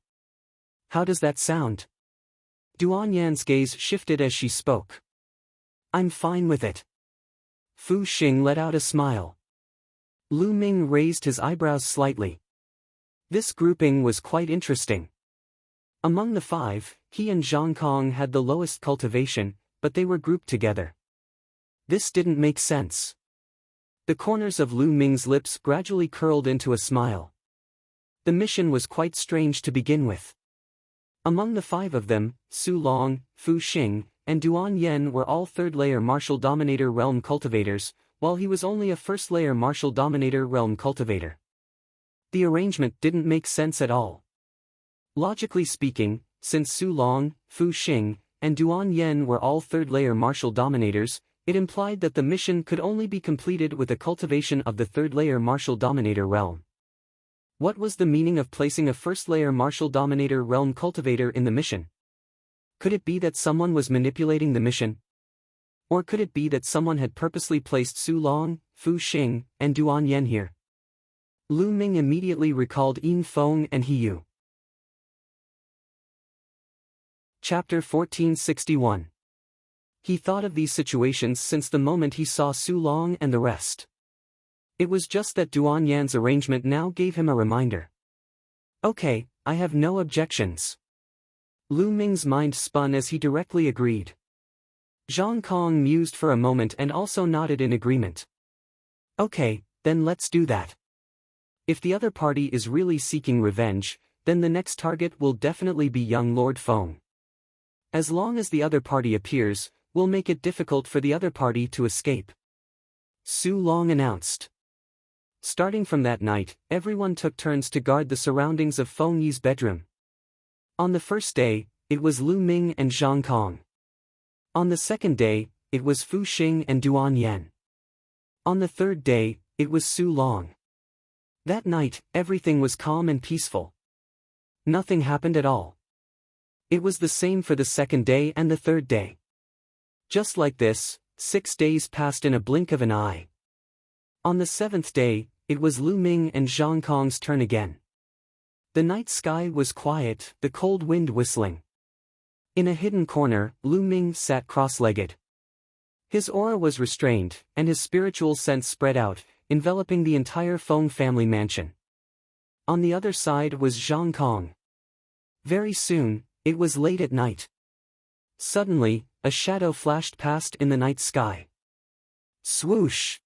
How does that sound? Duan Yan's gaze shifted as she spoke. I'm fine with it. Fu Xing let out a smile. Lu Ming raised his eyebrows slightly. This grouping was quite interesting. Among the five, he and Zhang Kong had the lowest cultivation, but they were grouped together. This didn't make sense. The corners of Lu Ming's lips gradually curled into a smile. The mission was quite strange to begin with. Among the five of them, Su Long, Fu Xing, and Duan Yan were all third-layer martial dominator realm cultivators, while he was only a first-layer martial dominator realm cultivator. The arrangement didn't make sense at all. Logically speaking, since Su Long, Fu Xing, and Duan Yan were all third-layer martial dominators, it implied that the mission could only be completed with the cultivation of the third-layer martial dominator realm. What was the meaning of placing a first-layer martial dominator realm cultivator in the mission? Could it be that someone was manipulating the mission? Or could it be that someone had purposely placed Su Long, Fu Xing, and Duan Yan here? Lu Ming immediately recalled Yin Feng and He Yu. Chapter 1461. He thought of these situations since the moment he saw Su Long and the rest. It was just that Duan Yan's arrangement now gave him a reminder. Okay, I have no objections. Lu Ming's mind spun as he directly agreed. Zhang Kong mused for a moment and also nodded in agreement. Okay, then let's do that. If the other party is really seeking revenge, then the next target will definitely be young Lord Feng. As long as the other party appears, we'll make it difficult for the other party to escape. Su Long announced. Starting from that night, everyone took turns to guard the surroundings of Feng Yi's bedroom. On the first day, it was Lu Ming and Zhang Kong. On the second day, it was Fu Xing and Duan Yan. On the third day, it was Su Long. That night, everything was calm and peaceful. Nothing happened at all. It was the same for the second day and the third day. Just like this, 6 days passed in a blink of an eye. On the seventh day, it was Lu Ming and Zhang Kong's turn again. The night sky was quiet, the cold wind whistling. In a hidden corner, Lu Ming sat cross-legged. His aura was restrained, and his spiritual sense spread out, enveloping the entire Feng family mansion. On the other side was Zhang Kong. Very soon, it was late at night. Suddenly, a shadow flashed past in the night sky. Swoosh!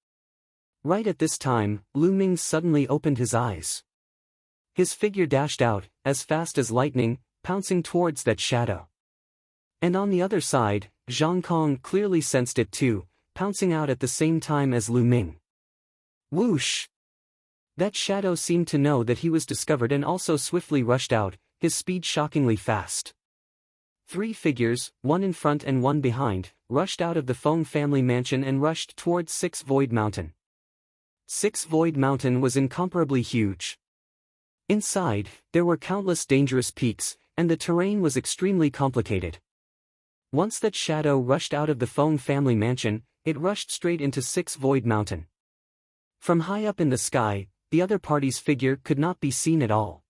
Right at this time, Lu Ming suddenly opened his eyes. His figure dashed out, as fast as lightning, pouncing towards that shadow. And on the other side, Zhang Kong clearly sensed it too, pouncing out at the same time as Lu Ming. Whoosh! That shadow seemed to know that he was discovered and also swiftly rushed out, his speed shockingly fast. 3 figures, one in front and one behind, rushed out of the Feng family mansion and rushed towards 6 Void Mountain. 6 Void Mountain was incomparably huge. Inside, there were countless dangerous peaks, and the terrain was extremely complicated. Once that shadow rushed out of the Feng family mansion, it rushed straight into 6 Void Mountain. From high up in the sky, the other party's figure could not be seen at all.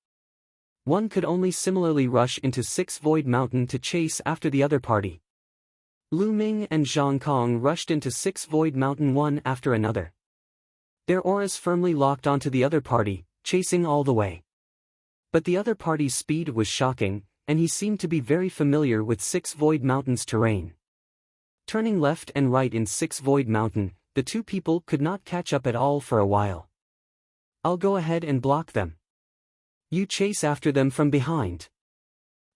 One could only similarly rush into 6 Void Mountain to chase after the other party. Lu Ming and Zhang Kong rushed into 6 Void Mountain one after another. Their auras firmly locked onto the other party, chasing all the way. But the other party's speed was shocking, and he seemed to be very familiar with 6 Void Mountain's terrain. Turning left and right in 6 Void Mountain, the two people could not catch up at all for a while. I'll go ahead and block them. You chase after them from behind.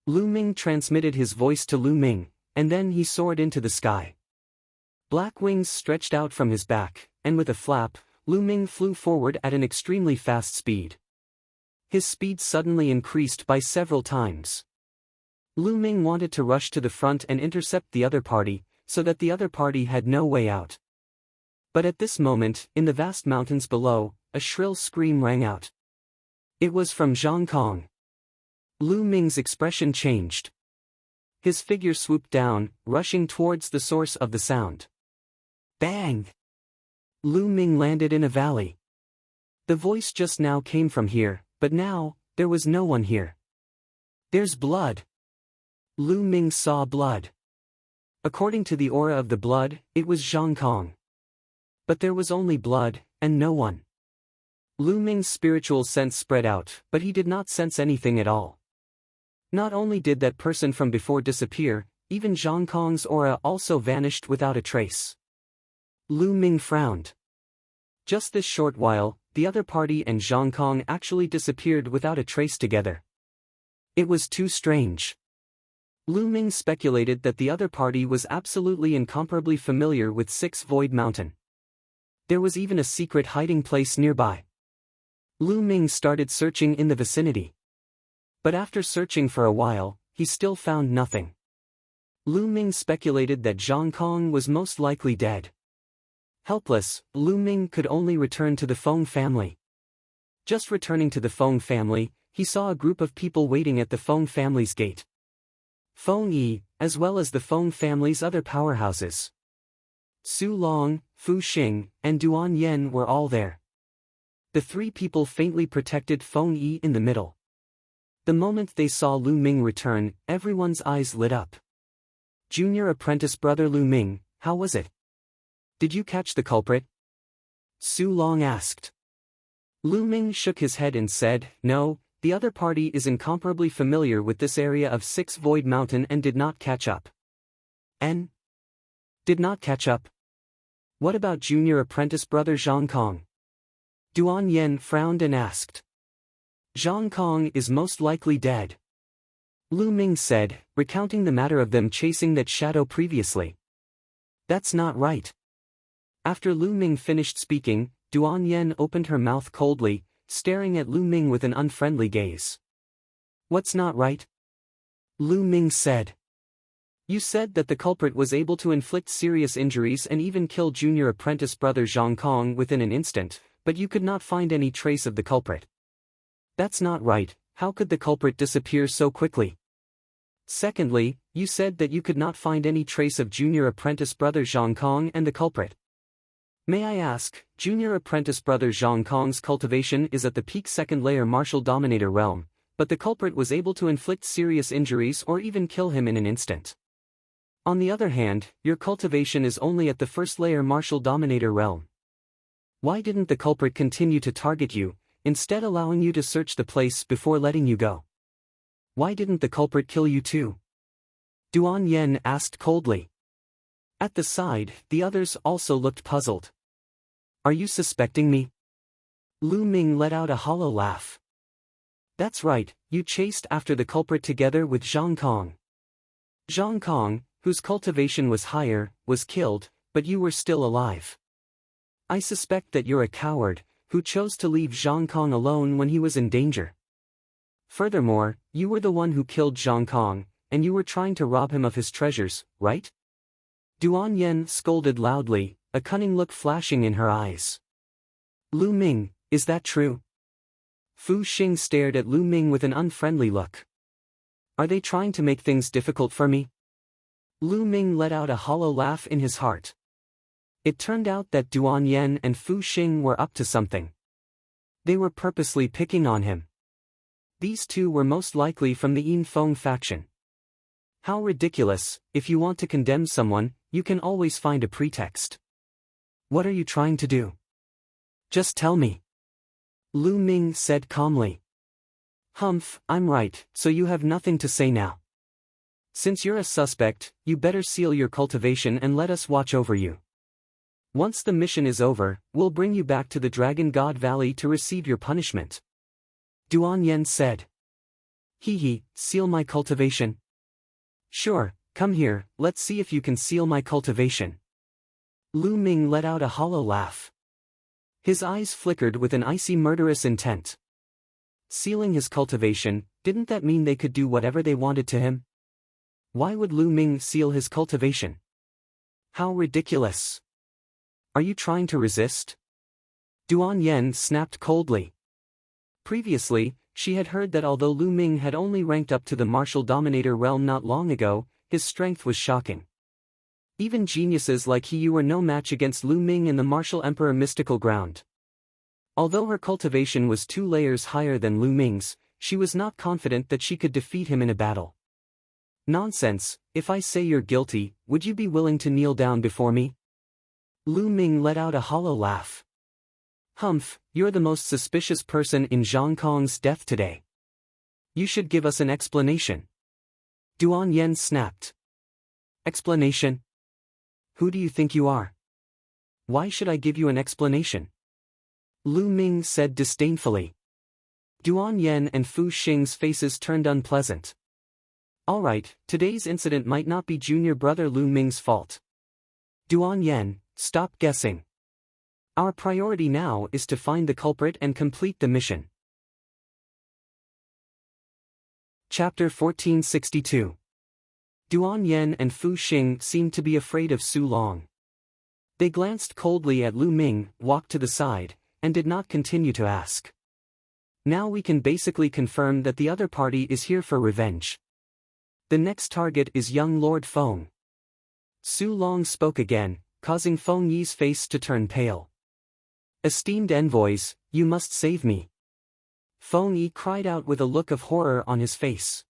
Lu Ming transmitted his voice to Lu Ming, and then he soared into the sky. Black wings stretched out from his back, and with a flap, Lu Ming flew forward at an extremely fast speed. His speed suddenly increased by several times. Lu Ming wanted to rush to the front and intercept the other party, so that the other party had no way out. But at this moment, in the vast mountains below, a shrill scream rang out. It was from Zhang Kong. Lu Ming's expression changed. His figure swooped down, rushing towards the source of the sound. Bang! Lu Ming landed in a valley. The voice just now came from here, but now, there was no one here. There's blood. Lu Ming saw blood. According to the aura of the blood, it was Zhang Kong. But there was only blood, and no one. Lu Ming's spiritual sense spread out, but he did not sense anything at all. Not only did that person from before disappear, even Zhang Kong's aura also vanished without a trace. Lu Ming frowned. Just this short while, the other party and Zhang Kong actually disappeared without a trace together. It was too strange. Lu Ming speculated that the other party was absolutely incomparably familiar with Six Void Mountain. There was even a secret hiding place nearby. Lu Ming started searching in the vicinity. But after searching for a while, he still found nothing. Lu Ming speculated that Zhang Kong was most likely dead. Helpless, Lu Ming could only return to the Feng family. Just returning to the Feng family, he saw a group of people waiting at the Feng family's gate. Feng Yi, as well as the Feng family's other powerhouses. Su Long, Fu Xing, and Duan Yen were all there. The three people faintly protected Feng Yi in the middle. The moment they saw Lu Ming return, everyone's eyes lit up. Junior apprentice brother Lu Ming, how was it? Did you catch the culprit? Su Long asked. Lu Ming shook his head and said, no, the other party is incomparably familiar with this area of Six Void Mountain and did not catch up. Did not catch up? What about junior apprentice brother Zhang Kong? Duan Yen frowned and asked. Zhang Kong is most likely dead. Lu Ming said, recounting the matter of them chasing that shadow previously. That's not right. After Lu Ming finished speaking, Duan Yen opened her mouth coldly, staring at Lu Ming with an unfriendly gaze. What's not right? Lu Ming said. You said that the culprit was able to inflict serious injuries and even kill junior apprentice brother Zhang Kong within an instant, but you could not find any trace of the culprit. That's not right. How could the culprit disappear so quickly? Secondly, you said that you could not find any trace of junior apprentice brother Zhang Kong and the culprit. May I ask, junior apprentice brother Zhang Kong's cultivation is at the peak second layer martial dominator realm, but the culprit was able to inflict serious injuries or even kill him in an instant. On the other hand, your cultivation is only at the first layer martial dominator realm. Why didn't the culprit continue to target you, instead allowing you to search the place before letting you go? Why didn't the culprit kill you too? Duan Yen asked coldly. At the side, the others also looked puzzled. Are you suspecting me? Lu Ming let out a hollow laugh. That's right, you chased after the culprit together with Zhang Kong. Zhang Kong, whose cultivation was higher, was killed, but you were still alive. I suspect that you're a coward, who chose to leave Zhang Kong alone when he was in danger. Furthermore, you were the one who killed Zhang Kong, and you were trying to rob him of his treasures, right? Duan Yen scolded loudly, a cunning look flashing in her eyes. Lu Ming, is that true? Fu Xing stared at Lu Ming with an unfriendly look. Are they trying to make things difficult for me? Lu Ming let out a hollow laugh in his heart. It turned out that Duan Yen and Fu Xing were up to something. They were purposely picking on him. These two were most likely from the Yin Feng faction. How ridiculous, if you want to condemn someone, you can always find a pretext. What are you trying to do? Just tell me. Lu Ming said calmly. Humph, I'm right, so you have nothing to say now. Since you're a suspect, you better seal your cultivation and let us watch over you. Once the mission is over, we'll bring you back to the Dragon God Valley to receive your punishment. Duan Yen said. Hee, seal my cultivation? Sure, come here, let's see if you can seal my cultivation. Lu Ming let out a hollow laugh. His eyes flickered with an icy murderous intent. Sealing his cultivation, didn't that mean they could do whatever they wanted to him? Why would Lu Ming seal his cultivation? How ridiculous. Are you trying to resist? Duan Yen snapped coldly. Previously, she had heard that although Lu Ming had only ranked up to the martial dominator realm not long ago, his strength was shocking. Even geniuses like he were no match against Lu Ming in the martial emperor mystical ground. Although her cultivation was 2 layers higher than Lu Ming's, she was not confident that she could defeat him in a battle. Nonsense, if I say you're guilty, would you be willing to kneel down before me? Lu Ming let out a hollow laugh. Humph, you're the most suspicious person in Zhang Kong's death today. You should give us an explanation. Duan Yen snapped. Explanation? Who do you think you are? Why should I give you an explanation? Lu Ming said disdainfully. Duan Yen and Fu Xing's faces turned unpleasant. Alright, today's incident might not be junior brother Lu Ming's fault. Duan Yen, stop guessing. Our priority now is to find the culprit and complete the mission. Chapter 1462. Duan Yen and Fu Xing seemed to be afraid of Su Long. They glanced coldly at Lu Ming, walked to the side, and did not continue to ask. Now we can basically confirm that the other party is here for revenge. The next target is young Lord Feng. Su Long spoke again, causing Feng Yi's face to turn pale. Esteemed envoys, you must save me. Feng Yi cried out with a look of horror on his face.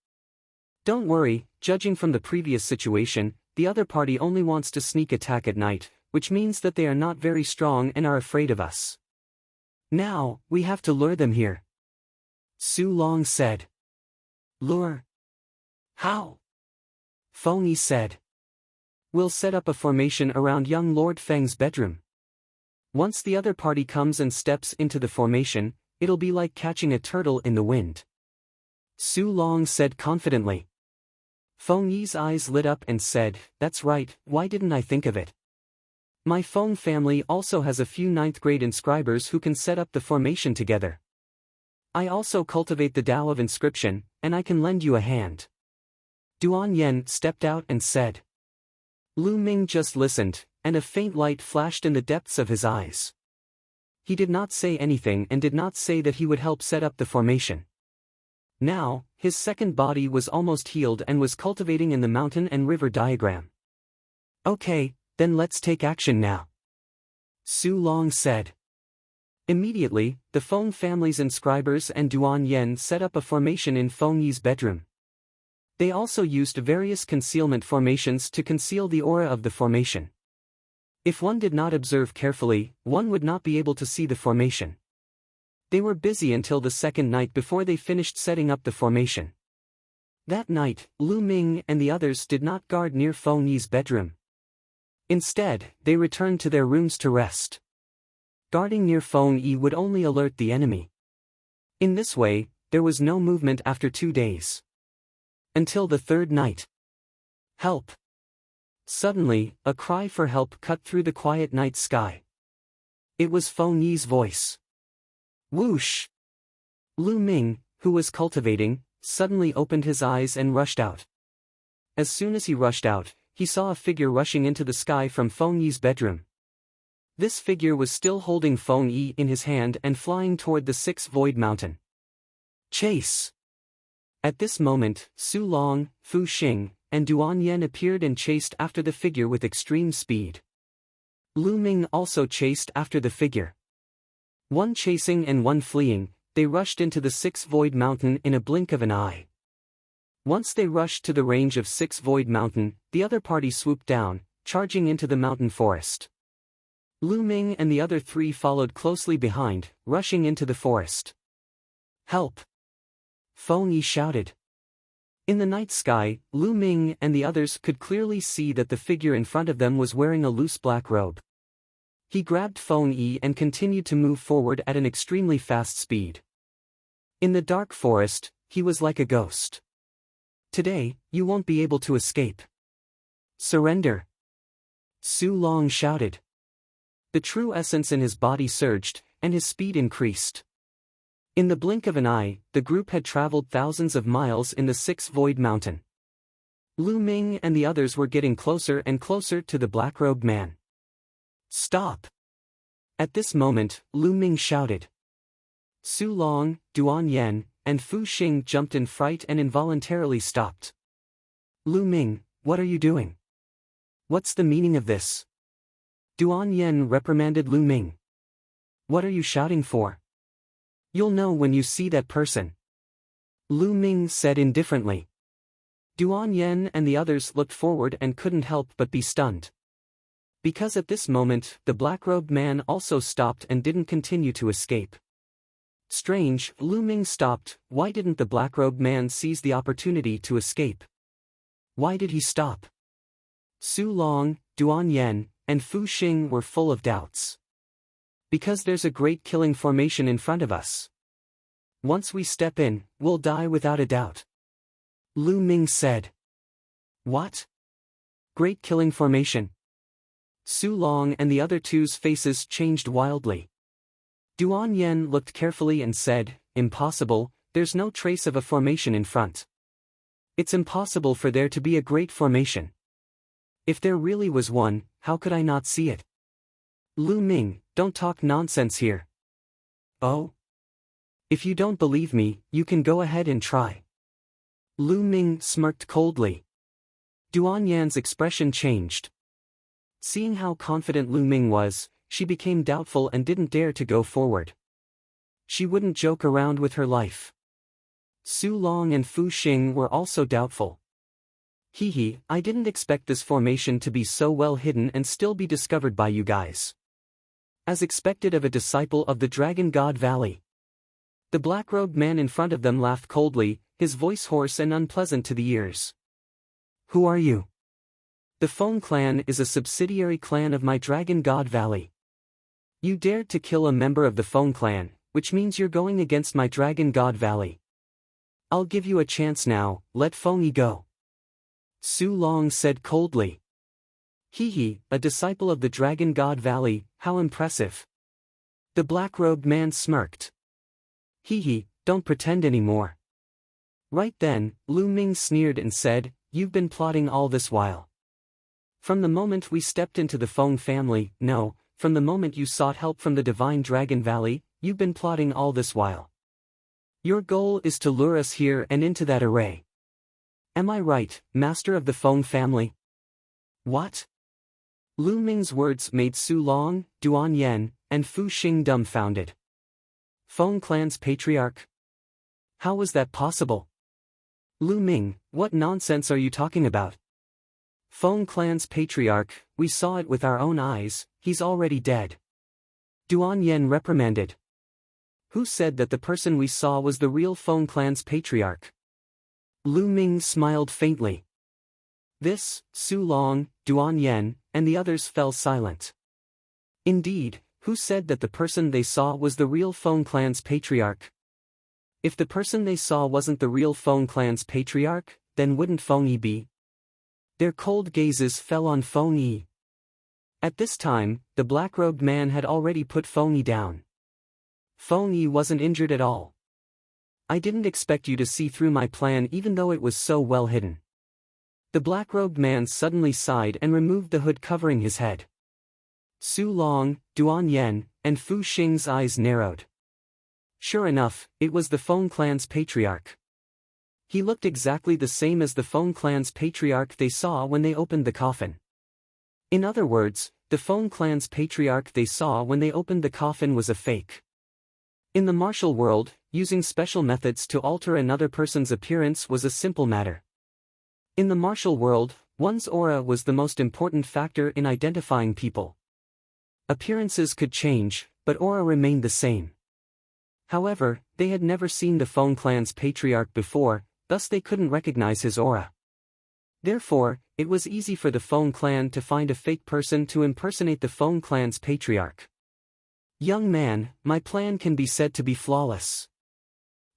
Don't worry, judging from the previous situation, the other party only wants to sneak attack at night, which means that they are not very strong and are afraid of us. Now, we have to lure them here. Su Long said. Lure? How? Feng Yi said. We'll set up a formation around young Lord Feng's bedroom. Once the other party comes and steps into the formation, it'll be like catching a turtle in the wind. Su Long said confidently. Feng Yi's eyes lit up and said, That's right, why didn't I think of it? My Feng family also has a few 9th-grade inscribers who can set up the formation together. I also cultivate the Tao of inscription, and I can lend you a hand. Duan Yen stepped out and said. Lu Ming just listened, and a faint light flashed in the depths of his eyes. He did not say anything and did not say that he would help set up the formation. Now, his second body was almost healed and was cultivating in the mountain and river diagram. Okay, then let's take action now. Su Long said. Immediately, the Feng family's inscribers and Duan Yen set up a formation in Feng Yi's bedroom. They also used various concealment formations to conceal the aura of the formation. If one did not observe carefully, one would not be able to see the formation. They were busy until the second night before they finished setting up the formation. That night, Lu Ming and the others did not guard near Feng Yi's bedroom. Instead, they returned to their rooms to rest. Guarding near Feng Yi would only alert the enemy. In this way, there was no movement after 2 days. Until the third night. Help! Suddenly, a cry for help cut through the quiet night sky. It was Feng Yi's voice. Whoosh! Lu Ming, who was cultivating, suddenly opened his eyes and rushed out. As soon as he rushed out, he saw a figure rushing into the sky from Feng Yi's bedroom. This figure was still holding Feng Yi in his hand and flying toward the 6th Void Mountain. Chase! At this moment, Su Long, Fu Xing, and Duan Yen appeared and chased after the figure with extreme speed. Lu Ming also chased after the figure. One chasing and one fleeing, they rushed into the 6th Void Mountain in a blink of an eye. Once they rushed to the range of 6th Void Mountain, the other party swooped down, charging into the mountain forest. Lu Ming and the other 3 followed closely behind, rushing into the forest. Help! Feng Yi shouted. In the night sky, Lu Ming and the others could clearly see that the figure in front of them was wearing a loose black robe. He grabbed Feng Yi and continued to move forward at an extremely fast speed. In the dark forest, he was like a ghost. Today, you won't be able to escape. Surrender! Su Long shouted. The true essence in his body surged, and his speed increased. In the blink of an eye, the group had traveled thousands of miles in the 6th Void Mountain. Lu Ming and the others were getting closer and closer to the black-robed man. Stop! At this moment, Lu Ming shouted. Su Long, Duan Yen, and Fu Xing jumped in fright and involuntarily stopped. Lu Ming, what are you doing? What's the meaning of this? Duan Yen reprimanded Lu Ming. What are you shouting for? You'll know when you see that person. Lu Ming said indifferently. Duan Yen and the others looked forward and couldn't help but be stunned. Because at this moment, the black-robed man also stopped and didn't continue to escape. Strange, Lu Ming stopped. Why didn't the black-robed man seize the opportunity to escape? Why did he stop? Su Long, Duan Yen, and Fu Xing were full of doubts. Because there's a great killing formation in front of us. Once we step in, we'll die without a doubt. Lu Ming said. What? Great killing formation? Su Long and the other two's faces changed wildly. Duan Yen looked carefully and said, Impossible, there's no trace of a formation in front. It's impossible for there to be a great formation. If there really was one, how could I not see it? Lu Ming, don't talk nonsense here. Oh? If you don't believe me, you can go ahead and try. Lu Ming smirked coldly. Duan Yan's expression changed. Seeing how confident Lu Ming was, she became doubtful and didn't dare to go forward. She wouldn't joke around with her life. Su Long and Fu Xing were also doubtful. Hee, I didn't expect this formation to be so well hidden and still be discovered by you guys. As expected of a disciple of the Dragon God Valley. The black-robed man in front of them laughed coldly, his voice hoarse and unpleasant to the ears. Who are you? The Feng clan is a subsidiary clan of my Dragon God Valley. You dared to kill a member of the Feng clan, which means you're going against my Dragon God Valley. I'll give you a chance now, let Feng Yi go. Su Long said coldly. Hee, a disciple of the Dragon God Valley, how impressive. The black-robed man smirked. Hee, don't pretend anymore. Right then, Lu Ming sneered and said, You've been plotting all this while. From the moment we stepped into the Feng family, no, from the moment you sought help from the Divine Dragon Valley, you've been plotting all this while. Your goal is to lure us here and into that array. Am I right, master of the Feng family? What? Lu Ming's words made Su Long, Duan Yen, and Fu Xing dumbfounded. Feng clan's patriarch? How was that possible? Lu Ming, what nonsense are you talking about? Feng clan's patriarch, we saw it with our own eyes, he's already dead. Duan Yen reprimanded. Who said that the person we saw was the real Feng clan's patriarch? Lu Ming smiled faintly. This, Su Long, Duan Yen, and the others fell silent. Indeed, who said that the person they saw was the real Feng clan's patriarch? If the person they saw wasn't the real Feng clan's patriarch, then wouldn't Feng Yi be? Their cold gazes fell on Feng Yi. At this time, the black-robed man had already put Feng Yi down. Feng Yi wasn't injured at all. I didn't expect you to see through my plan even though it was so well hidden. The black-robed man suddenly sighed and removed the hood covering his head. Su Long, Duan Yen, and Fu Xing's eyes narrowed. Sure enough, it was the Feng clan's patriarch. He looked exactly the same as the Feng clan's patriarch they saw when they opened the coffin. In other words, the Feng clan's patriarch they saw when they opened the coffin was a fake. In the martial world, using special methods to alter another person's appearance was a simple matter. In the martial world, one's aura was the most important factor in identifying people. Appearances could change, but aura remained the same. However, they had never seen the Feng clan's patriarch before, thus they couldn't recognize his aura. Therefore, it was easy for the Feng clan to find a fake person to impersonate the Feng clan's patriarch. Young man, my plan can be said to be flawless.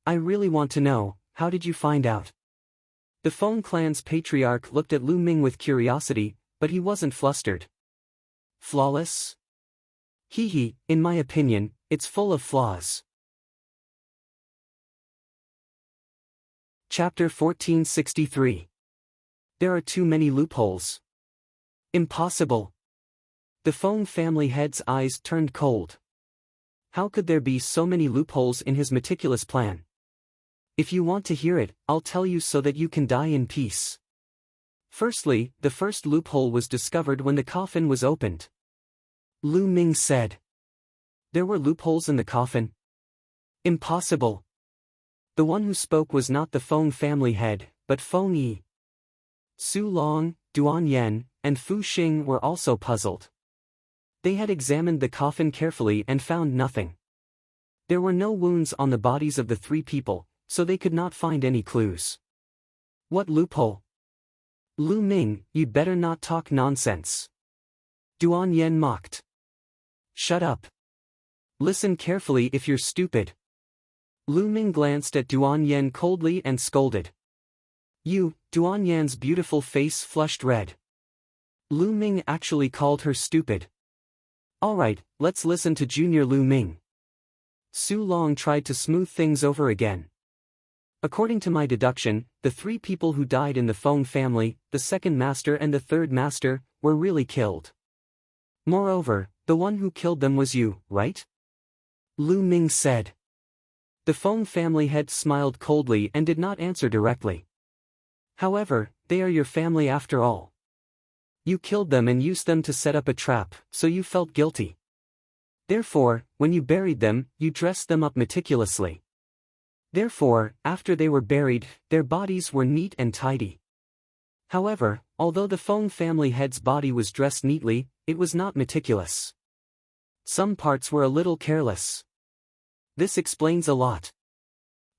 I really want to know, how did you find out? The Feng clan's patriarch looked at Lu Ming with curiosity, but he wasn't flustered. Flawless? Hee, in my opinion, it's full of flaws. Chapter 1463. There are too many loopholes. Impossible. The Feng family head's eyes turned cold. How could there be so many loopholes in his meticulous plan? If you want to hear it, I'll tell you so that you can die in peace. Firstly, the first loophole was discovered when the coffin was opened. Lu Ming said. There were loopholes in the coffin? Impossible. The one who spoke was not the Feng family head, but Feng Yi. Su Long, Duan Yen, and Fu Xing were also puzzled. They had examined the coffin carefully and found nothing. There were no wounds on the bodies of the three people, so they could not find any clues. What loophole? Lu Ming, you'd better not talk nonsense. Duan Yen mocked. Shut up. Listen carefully if you're stupid. Lu Ming glanced at Duan Yen coldly and scolded. Duan Yan's beautiful face flushed red. Lu Ming actually called her stupid. Alright, let's listen to Junior Lu Ming. Su Long tried to smooth things over again. According to my deduction, the three people who died in the Feng family, the second master and the third master, were really killed. Moreover, the one who killed them was you, right? Lu Ming said. The Feng family head smiled coldly and did not answer directly. However, they are your family after all. You killed them and used them to set up a trap, so you felt guilty. Therefore, when you buried them, you dressed them up meticulously. Therefore, after they were buried, their bodies were neat and tidy. However, although the Feng family head's body was dressed neatly, it was not meticulous. Some parts were a little careless. This explains a lot.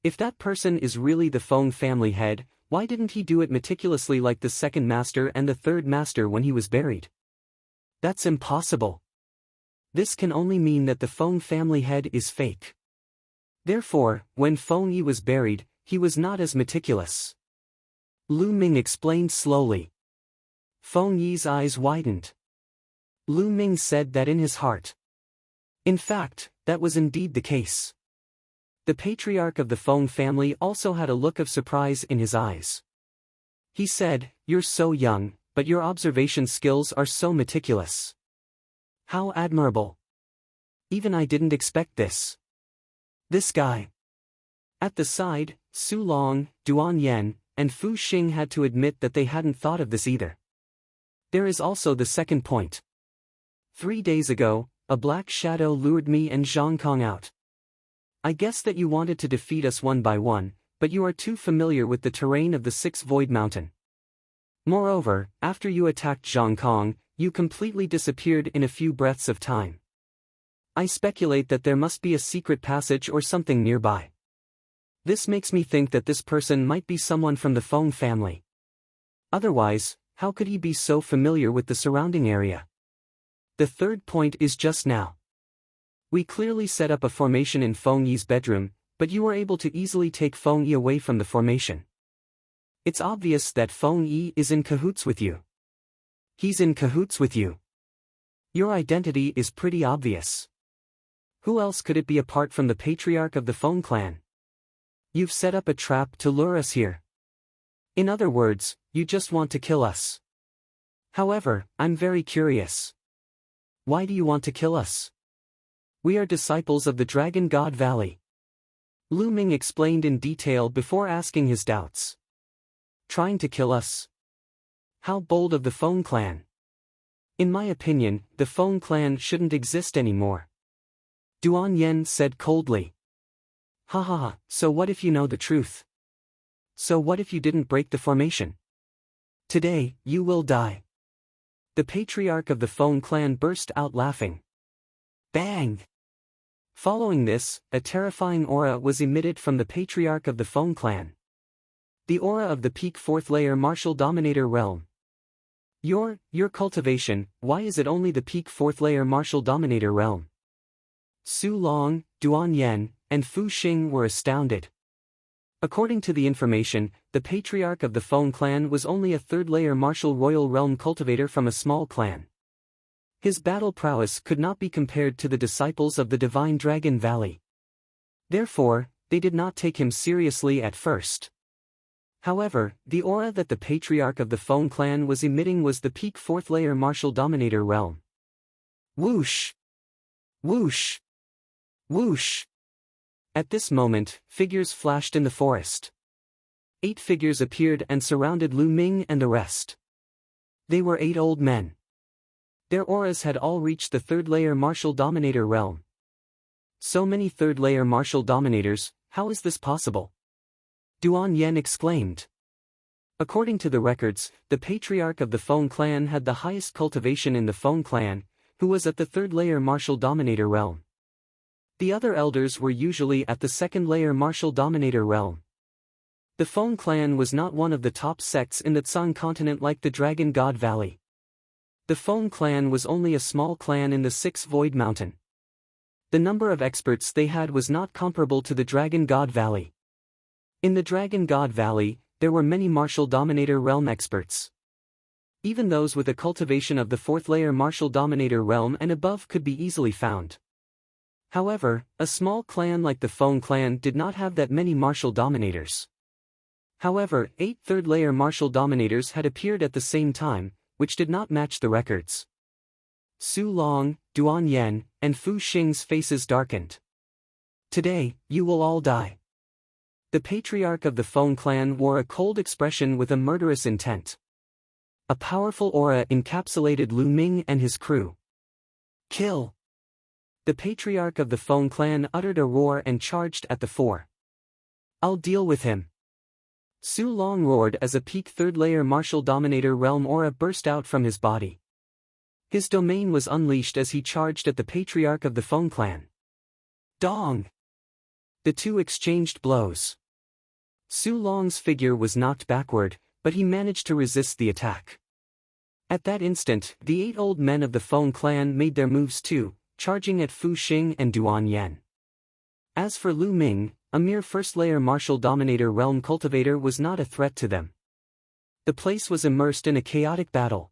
If that person is really the Feng family head, why didn't he do it meticulously like the second master and the third master when he was buried? That's impossible. This can only mean that the Feng family head is fake. Therefore, when Feng Yi was buried, he was not as meticulous. Lu Ming explained slowly. Feng Yi's eyes widened. Lu Ming said that in his heart. In fact, that was indeed the case. The patriarch of the Feng family also had a look of surprise in his eyes. He said, "You're so young, but your observation skills are so meticulous. How admirable. Even I didn't expect this. This guy." At the side, Su Long, Duan Yen, and Fu Xing had to admit that they hadn't thought of this either. There is also the second point. 3 days ago, a black shadow lured me and Zhang Kong out. I guess that you wanted to defeat us one by one, but you are too familiar with the terrain of the Sixth Void Mountain. Moreover, after you attacked Zhang Kong, you completely disappeared in a few breaths of time. I speculate that there must be a secret passage or something nearby. This makes me think that this person might be someone from the Feng family. Otherwise, how could he be so familiar with the surrounding area? The third point is just now. We clearly set up a formation in Feng Yi's bedroom, but you were able to easily take Feng Yi away from the formation. It's obvious that Feng Yi is in cahoots with you. He's in cahoots with you. Your identity is pretty obvious. Who else could it be apart from the patriarch of the Feng clan? You've set up a trap to lure us here. In other words, you just want to kill us. However, I'm very curious. Why do you want to kill us? We are disciples of the Dragon God Valley. Lu Ming explained in detail before asking his doubts. Trying to kill us? How bold of the Feng clan. In my opinion, the Feng clan shouldn't exist anymore. Duan Yen said coldly. Ha ha ha, so what if you know the truth? So what if you didn't break the formation? Today, you will die. The patriarch of the Feng clan burst out laughing. Bang! Following this, a terrifying aura was emitted from the patriarch of the Feng clan. The aura of the peak 4th layer martial dominator realm. Your cultivation, why is it only the peak 4th layer martial dominator realm? Su Long, Duan Yen, and Fu Xing were astounded. According to the information, the patriarch of the Feng clan was only a 3rd layer martial royal realm cultivator from a small clan. His battle prowess could not be compared to the disciples of the Divine Dragon Valley. Therefore, they did not take him seriously at first. However, the aura that the patriarch of the Feng clan was emitting was the peak 4th layer martial dominator realm. Whoosh! Whoosh! Whoosh! At this moment, figures flashed in the forest. 8 figures appeared and surrounded Lu Ming and the rest. They were 8 old men. Their auras had all reached the third-layer martial dominator realm. So many third-layer martial dominators, how is this possible? Duan Yen exclaimed. According to the records, the patriarch of the Feng clan had the highest cultivation in the Feng clan, who was at the third-layer martial dominator realm. The other elders were usually at the second-layer martial dominator realm. The Feng clan was not one of the top sects in the Tsang continent like the Dragon God Valley. The Feng clan was only a small clan in the Six Void Mountain. The number of experts they had was not comparable to the Dragon God Valley. In the Dragon God Valley, there were many martial dominator realm experts. Even those with a cultivation of the fourth-layer martial dominator realm and above could be easily found. However, a small clan like the Feng clan did not have that many martial dominators. However, 8 third-layer martial dominators had appeared at the same time, which did not match the records. Su Long, Duan Yen, and Fu Xing's faces darkened. Today, you will all die. The patriarch of the Feng clan wore a cold expression with a murderous intent. A powerful aura encapsulated Lu Ming and his crew. Kill! The patriarch of the Feng clan uttered a roar and charged at the 4. I'll deal with him. Su Long roared as a peak third-layer martial dominator realm aura burst out from his body. His domain was unleashed as he charged at the patriarch of the Feng clan. Dong! The two exchanged blows. Su Long's figure was knocked backward, but he managed to resist the attack. At that instant, the 8 old men of the Feng clan made their moves too, charging at Fu Xing and Duan Yen. As for Lu Ming, a mere first-layer martial dominator realm cultivator was not a threat to them. The place was immersed in a chaotic battle.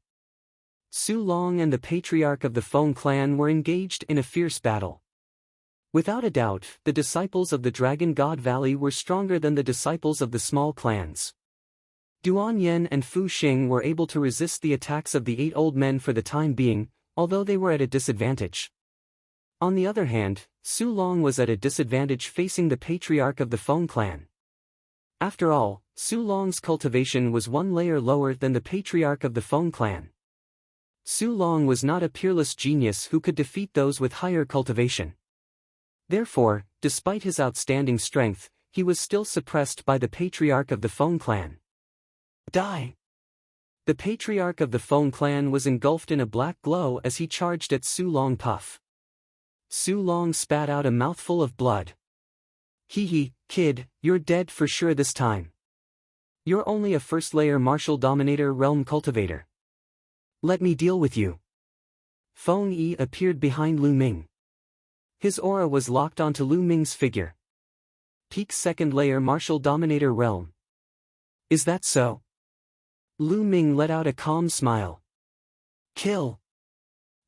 Su Long and the patriarch of the Feng clan were engaged in a fierce battle. Without a doubt, the disciples of the Dragon God Valley were stronger than the disciples of the small clans. Duan Yen and Fu Xing were able to resist the attacks of the 8 old men for the time being, although they were at a disadvantage. On the other hand, Su Long was at a disadvantage facing the patriarch of the Feng clan. After all, Su Long's cultivation was 1 layer lower than the patriarch of the Feng clan. Su Long was not a peerless genius who could defeat those with higher cultivation. Therefore, despite his outstanding strength, he was still suppressed by the patriarch of the Feng clan. Die! The patriarch of the Feng clan was engulfed in a black glow as he charged at Su Long Puff. Su Long spat out a mouthful of blood. Hee, kid, you're dead for sure this time. You're only a first-layer martial dominator realm cultivator. Let me deal with you. Feng Yi appeared behind Lu Ming. His aura was locked onto Lu Ming's figure. Peak second-layer martial dominator realm. Is that so? Lu Ming let out a calm smile. Kill!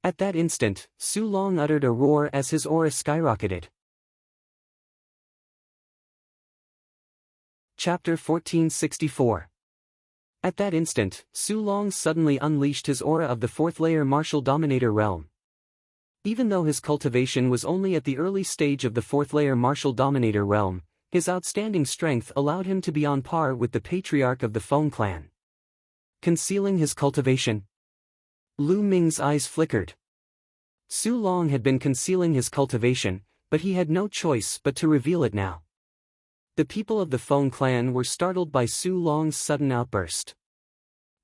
At that instant, Su Long uttered a roar as his aura skyrocketed. Chapter 1464. At that instant, Su Long suddenly unleashed his aura of the fourth-layer martial dominator realm. Even though his cultivation was only at the early stage of the fourth-layer martial dominator realm, his outstanding strength allowed him to be on par with the patriarch of the Feng clan. Concealing his cultivation. Lu Ming's eyes flickered. Su Long had been concealing his cultivation, but he had no choice but to reveal it now. The people of the Feng clan were startled by Su Long's sudden outburst.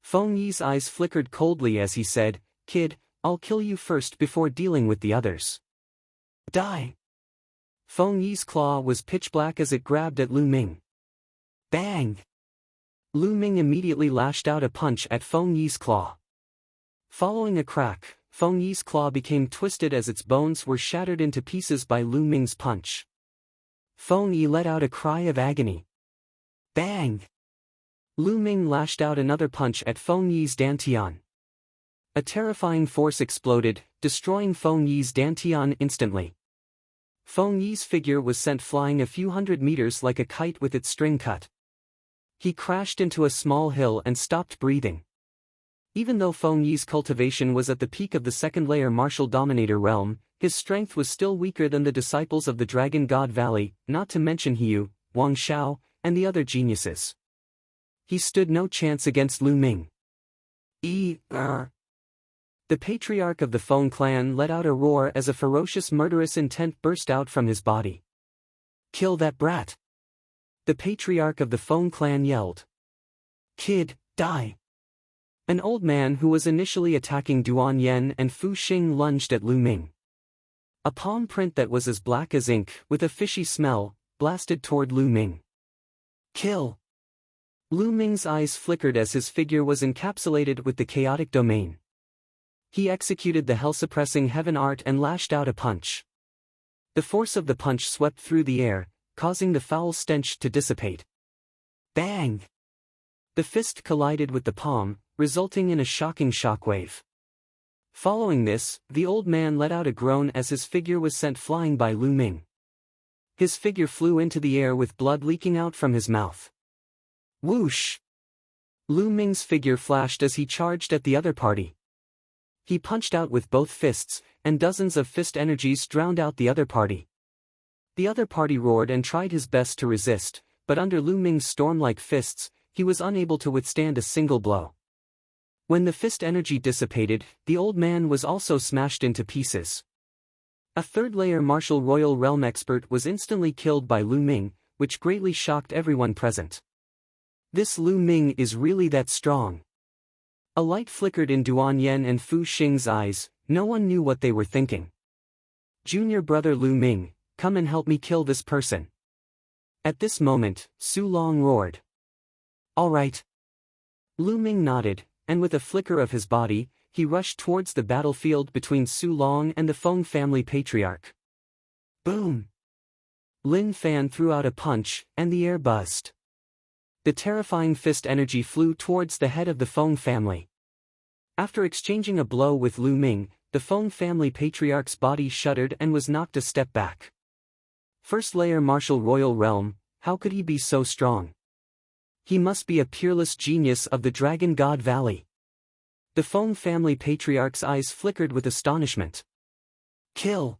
Feng Yi's eyes flickered coldly as he said, "Kid, I'll kill you first before dealing with the others." Die! Feng Yi's claw was pitch black as it grabbed at Lu Ming. Bang! Lu Ming immediately lashed out a punch at Feng Yi's claw. Following a crack, Feng Yi's claw became twisted as its bones were shattered into pieces by Lu Ming's punch. Feng Yi let out a cry of agony. Bang! Lu Ming lashed out another punch at Feng Yi's dantian. A terrifying force exploded, destroying Feng Yi's dantian instantly. Feng Yi's figure was sent flying a few hundred meters like a kite with its string cut. He crashed into a small hill and stopped breathing. Even though Feng Yi's cultivation was at the peak of the second-layer martial dominator realm, his strength was still weaker than the disciples of the Dragon God Valley, not to mention Hiyu, Wang Xiao, and the other geniuses. He stood no chance against Lu Ming. The patriarch of the Feng clan let out a roar as a ferocious murderous intent burst out from his body. Kill that brat! The patriarch of the Feng clan yelled. Kid, die! An old man who was initially attacking Duan Yen and Fu Xing lunged at Lu Ming. A palm print that was as black as ink, with a fishy smell, blasted toward Lu Ming. Kill! Lu Ming's eyes flickered as his figure was encapsulated with the chaotic domain. He executed the hell-suppressing heaven art and lashed out a punch. The force of the punch swept through the air, causing the foul stench to dissipate. Bang! The fist collided with the palm, resulting in a shocking shockwave. Following this, the old man let out a groan as his figure was sent flying by Lu Ming. His figure flew into the air with blood leaking out from his mouth. Whoosh! Lu Ming's figure flashed as he charged at the other party. He punched out with both fists, and dozens of fist energies drowned out the other party. The other party roared and tried his best to resist, but under Lu Ming's storm-like fists, he was unable to withstand a single blow. When the fist energy dissipated, the old man was also smashed into pieces. A third-layer martial royal realm expert was instantly killed by Lu Ming, which greatly shocked everyone present. This Lu Ming is really that strong. A light flickered in Duan Yen and Fu Xing's eyes, no one knew what they were thinking. Junior brother Lu Ming, come and help me kill this person. At this moment, Su Long roared. All right. Lu Ming nodded, and with a flicker of his body, he rushed towards the battlefield between Su Long and the Feng family patriarch. Boom! Lin Fan threw out a punch, and the air buzzed. The terrifying fist energy flew towards the head of the Feng family. After exchanging a blow with Lu Ming, the Feng family patriarch's body shuddered and was knocked a step back. First layer martial royal realm, how could he be so strong? He must be a peerless genius of the Dragon God Valley. The Feng family patriarch's eyes flickered with astonishment. Kill!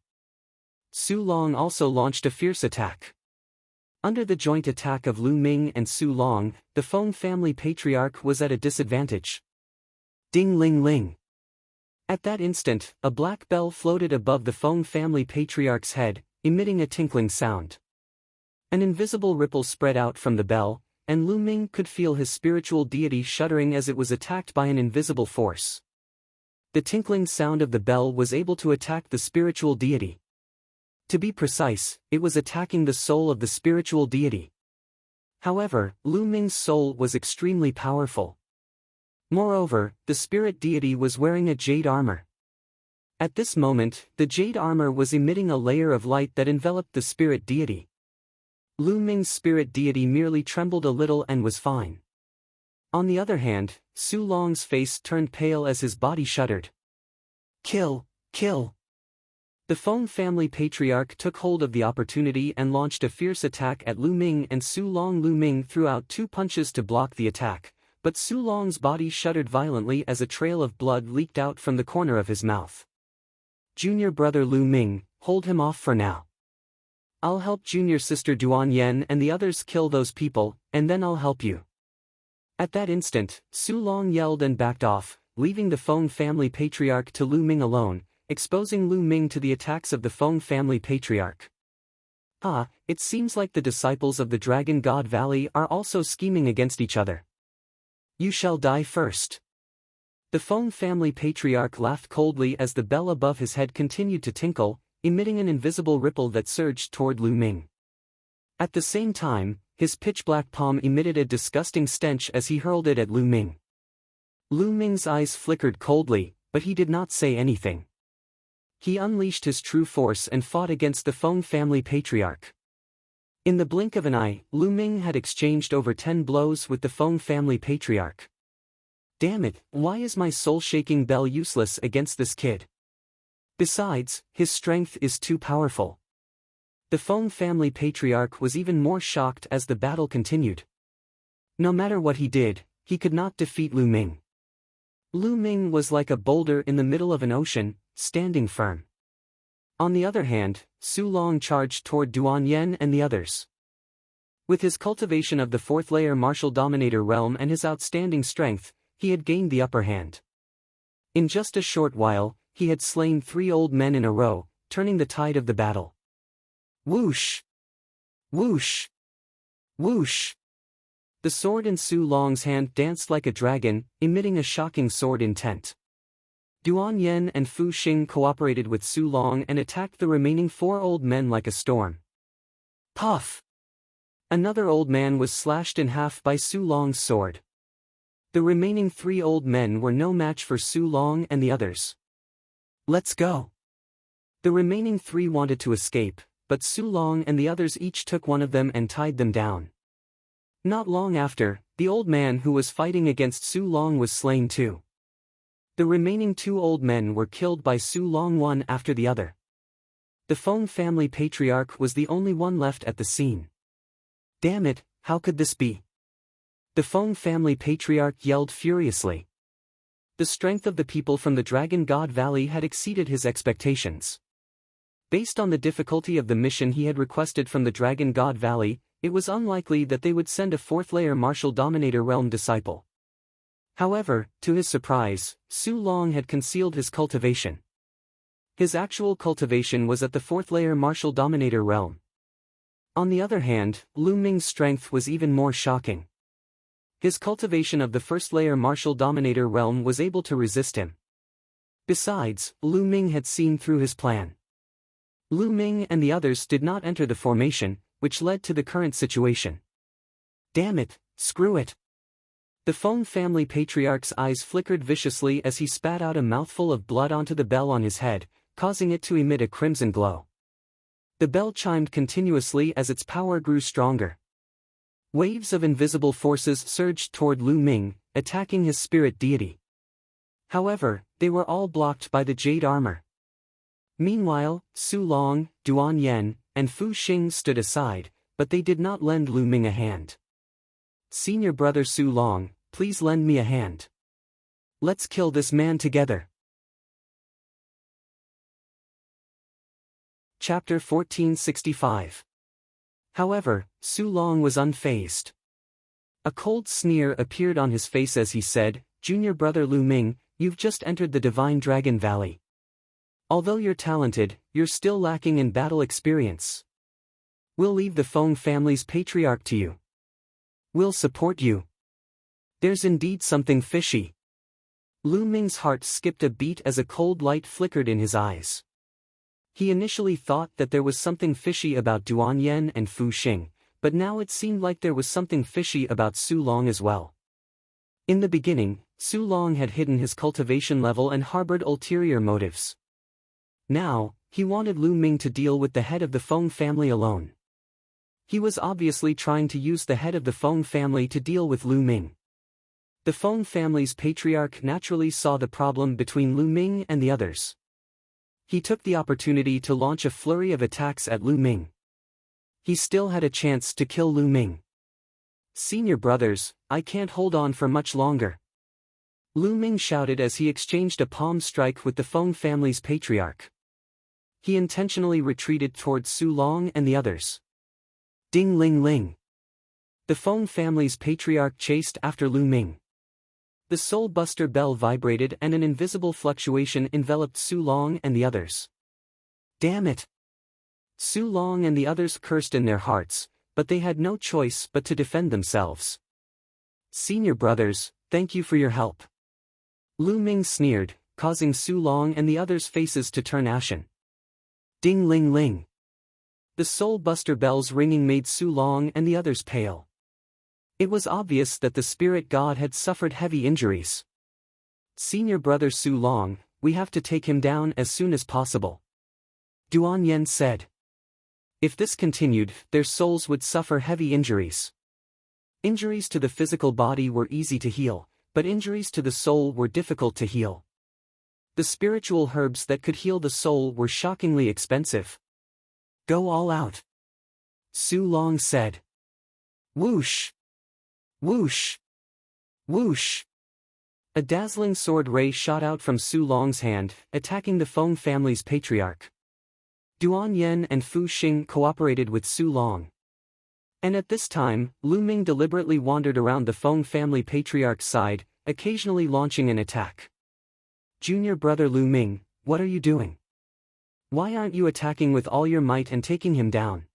Su Long also launched a fierce attack. Under the joint attack of Lu Ming and Su Long, the Feng family patriarch was at a disadvantage. Ding ling ling. At that instant, a black bell floated above the Feng family patriarch's head, emitting a tinkling sound. An invisible ripple spread out from the bell, and Lu Ming could feel his spiritual deity shuddering as it was attacked by an invisible force. The tinkling sound of the bell was able to attack the spiritual deity. To be precise, it was attacking the soul of the spiritual deity. However, Lu Ming's soul was extremely powerful. Moreover, the spirit deity was wearing a jade armor. At this moment, the jade armor was emitting a layer of light that enveloped the spirit deity. Lu Ming's spirit deity merely trembled a little and was fine. On the other hand, Su Long's face turned pale as his body shuddered. Kill, kill! The Feng family patriarch took hold of the opportunity and launched a fierce attack at Lu Ming and Su Long. Lu Ming threw out 2 punches to block the attack, but Su Long's body shuddered violently as a trail of blood leaked out from the corner of his mouth. Junior brother Lu Ming, hold him off for now. I'll help junior sister Duan Yen and the others kill those people, and then I'll help you. At that instant, Su Long yelled and backed off, leaving the Feng family patriarch to Lu Ming alone, exposing Lu Ming to the attacks of the Feng family patriarch. It seems like the disciples of the Dragon God Valley are also scheming against each other. You shall die first. The Feng family patriarch laughed coldly as the bell above his head continued to tinkle, emitting an invisible ripple that surged toward Lu Ming. At the same time, his pitch-black palm emitted a disgusting stench as he hurled it at Lu Ming. Lu Ming's eyes flickered coldly, but he did not say anything. He unleashed his true force and fought against the Feng family patriarch. In the blink of an eye, Lu Ming had exchanged over 10 blows with the Feng family patriarch. Damn it, why is my soul-shaking bell useless against this kid? Besides, his strength is too powerful. The Feng family patriarch was even more shocked as the battle continued. No matter what he did, he could not defeat Lu Ming. Lu Ming was like a boulder in the middle of an ocean, standing firm. On the other hand, Su Long charged toward Duan Yen and the others. With his cultivation of the 4th layer martial dominator realm and his outstanding strength, he had gained the upper hand. In just a short while, he had slain 3 old men in a row, turning the tide of the battle. Whoosh! Whoosh! Whoosh! The sword in Su Long's hand danced like a dragon, emitting a shocking sword intent. Duan Yen and Fu Xing cooperated with Su Long and attacked the remaining 4 old men like a storm. Puff! Another old man was slashed in half by Su Long's sword. The remaining 3 old men were no match for Su Long and the others. Let's go! The remaining 3 wanted to escape, but Su Long and the others each took one of them and tied them down. Not long after, the old man who was fighting against Su Long was slain too. The remaining 2 old men were killed by Su Long one after the other. The Feng family patriarch was the only one left at the scene. Damn it, how could this be? The Feng family patriarch yelled furiously. The strength of the people from the Dragon God Valley had exceeded his expectations. Based on the difficulty of the mission he had requested from the Dragon God Valley, it was unlikely that they would send a 4th-layer Martial Dominator Realm disciple. However, to his surprise, Su Long had concealed his cultivation. His actual cultivation was at the 4th-layer Martial Dominator Realm. On the other hand, Lu Ming's strength was even more shocking. His cultivation of the 1st-layer Martial Dominator Realm was able to resist him. Besides, Lu Ming had seen through his plan. Lu Ming and the others did not enter the formation, which led to the current situation. Damn it, screw it! The Feng family patriarch's eyes flickered viciously as he spat out a mouthful of blood onto the bell on his head, causing it to emit a crimson glow. The bell chimed continuously as its power grew stronger. Waves of invisible forces surged toward Lu Ming, attacking his spirit deity. However, they were all blocked by the jade armor. Meanwhile, Su Long, Duan Yen, and Fu Xing stood aside, but they did not lend Lu Ming a hand. Senior brother Su Long, please lend me a hand. Let's kill this man together. Chapter 1465. However, Su Long was unfazed. A cold sneer appeared on his face as he said, "Junior brother Lu Ming, you've just entered the Divine Dragon Valley. Although you're talented, you're still lacking in battle experience. We'll leave the Feng family's patriarch to you. We'll support you." There's indeed something fishy. Lu Ming's heart skipped a beat as a cold light flickered in his eyes. He initially thought that there was something fishy about Duan Yen and Fu Xing, but now it seemed like there was something fishy about Su Long as well. In the beginning, Su Long had hidden his cultivation level and harbored ulterior motives. Now, he wanted Lu Ming to deal with the head of the Feng family alone. He was obviously trying to use the head of the Feng family to deal with Lu Ming. The Feng family's patriarch naturally saw the problem between Lu Ming and the others. He took the opportunity to launch a flurry of attacks at Lu Ming. He still had a chance to kill Lu Ming. "Senior brothers, I can't hold on for much longer," Lu Ming shouted as he exchanged a palm strike with the Feng family's patriarch. He intentionally retreated towards Su Long and the others. Ding ling ling. The Feng family's patriarch chased after Lu Ming. The Soul Buster bell vibrated and an invisible fluctuation enveloped Su Long and the others. Damn it! Su Long and the others cursed in their hearts, but they had no choice but to defend themselves. "Senior brothers, thank you for your help." Lu Ming sneered, causing Su Long and the others' faces to turn ashen. Ding ling ling. The Soul Buster bells ringing made Su Long and the others pale. It was obvious that the spirit god had suffered heavy injuries. "Senior brother Su Long, we have to take him down as soon as possible," Duan Yen said. If this continued, their souls would suffer heavy injuries. Injuries to the physical body were easy to heal, but injuries to the soul were difficult to heal. The spiritual herbs that could heal the soul were shockingly expensive. "Go all out," Su Long said. Whoosh! Whoosh! Whoosh! A dazzling sword ray shot out from Su Long's hand, attacking the Feng family's patriarch. Duan Yen and Fu Xing cooperated with Su Long. And at this time, Lu Ming deliberately wandered around the Feng family patriarch's side, occasionally launching an attack. Junior brother Lu Ming, what are you doing? Why aren't you attacking with all your might and taking him down?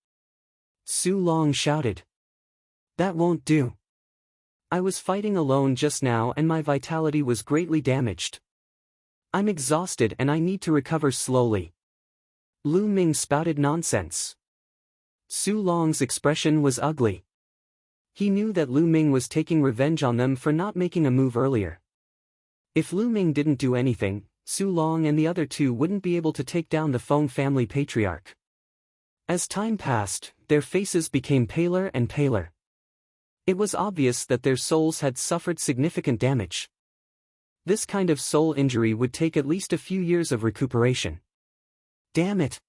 Su Long shouted. That won't do. I was fighting alone just now and my vitality was greatly damaged. I'm exhausted and I need to recover slowly. Lu Ming spouted nonsense. Su Long's expression was ugly. He knew that Lu Ming was taking revenge on them for not making a move earlier. If Lu Ming didn't do anything, Su Long and the other two wouldn't be able to take down the Feng family patriarch. As time passed, their faces became paler and paler. It was obvious that their souls had suffered significant damage. This kind of soul injury would take at least a few years of recuperation. Damn it!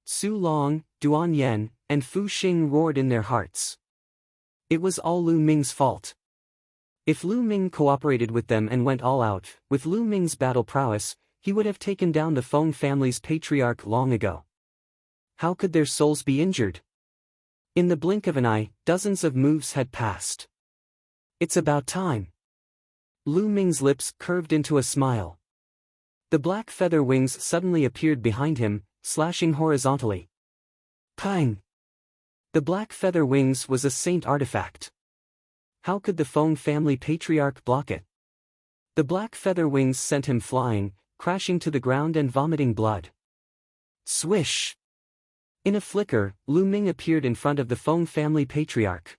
Su Long, Duan Yen, and Fu Xing roared in their hearts. It was all Lu Ming's fault. If Lu Ming cooperated with them and went all out, with Lu Ming's battle prowess, he would have taken down the Feng family's patriarch long ago. How could their souls be injured? In the blink of an eye, dozens of moves had passed. It's about time. Lu Ming's lips curved into a smile. The black feather wings suddenly appeared behind him, slashing horizontally. Pang! The black feather wings was a saint artifact. How could the Feng family patriarch block it? The black feather wings sent him flying, crashing to the ground and vomiting blood. Swish! In a flicker, Lu Ming appeared in front of the Feng family patriarch.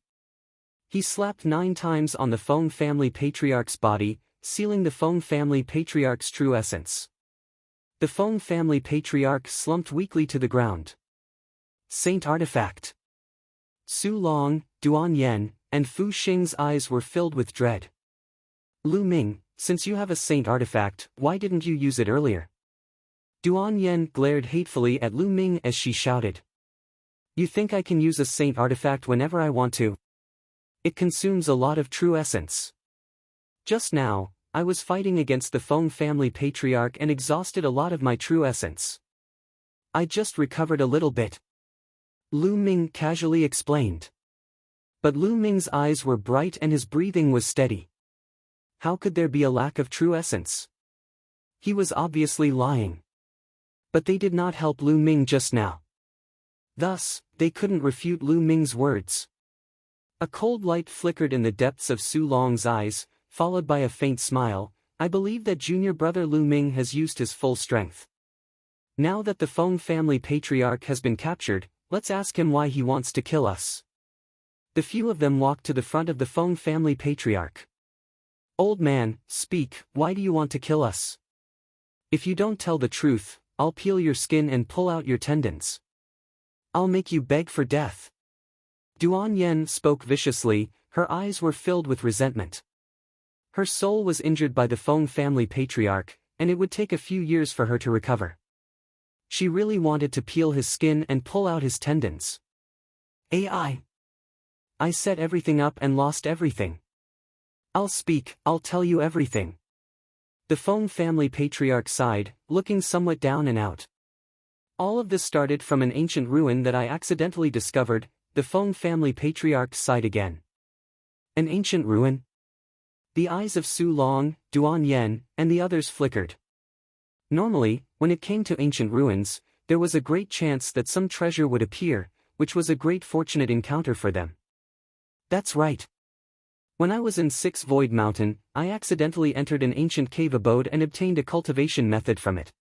He slapped 9 times on the Feng family patriarch's body, sealing the Feng family patriarch's true essence. The Feng family patriarch slumped weakly to the ground. Saint artifact. Su Long, Duan Yen, and Fu Xing's eyes were filled with dread. Lu Ming, since you have a saint artifact, why didn't you use it earlier? Duan Yen glared hatefully at Lu Ming as she shouted. You think I can use a saint artifact whenever I want to? It consumes a lot of true essence. Just now, I was fighting against the Feng family patriarch and exhausted a lot of my true essence. I just recovered a little bit. Lu Ming casually explained. But Lu Ming's eyes were bright and his breathing was steady. How could there be a lack of true essence? He was obviously lying. But they did not help Lu Ming just now. Thus, they couldn't refute Lu Ming's words. A cold light flickered in the depths of Su Long's eyes, followed by a faint smile. I believe that junior brother Lu Ming has used his full strength. Now that the Feng family patriarch has been captured, let's ask him why he wants to kill us. The few of them walked to the front of the Feng family patriarch. Old man, speak, why do you want to kill us? If you don't tell the truth, I'll peel your skin and pull out your tendons. I'll make you beg for death. Duan Yen spoke viciously, her eyes were filled with resentment. Her soul was injured by the Feng family patriarch, and it would take a few years for her to recover. She really wanted to peel his skin and pull out his tendons. I set everything up and lost everything. I'll speak, I'll tell you everything. The Feng family patriarch sighed, looking somewhat down and out. All of this started from an ancient ruin that I accidentally discovered. The Feng family patriarch sighed again. An ancient ruin? The eyes of Su Long, Duan Yen, and the others flickered. Normally, when it came to ancient ruins, there was a great chance that some treasure would appear, which was a great fortunate encounter for them. That's right. When I was in 6 Void Mountain, I accidentally entered an ancient cave abode and obtained a cultivation method from it.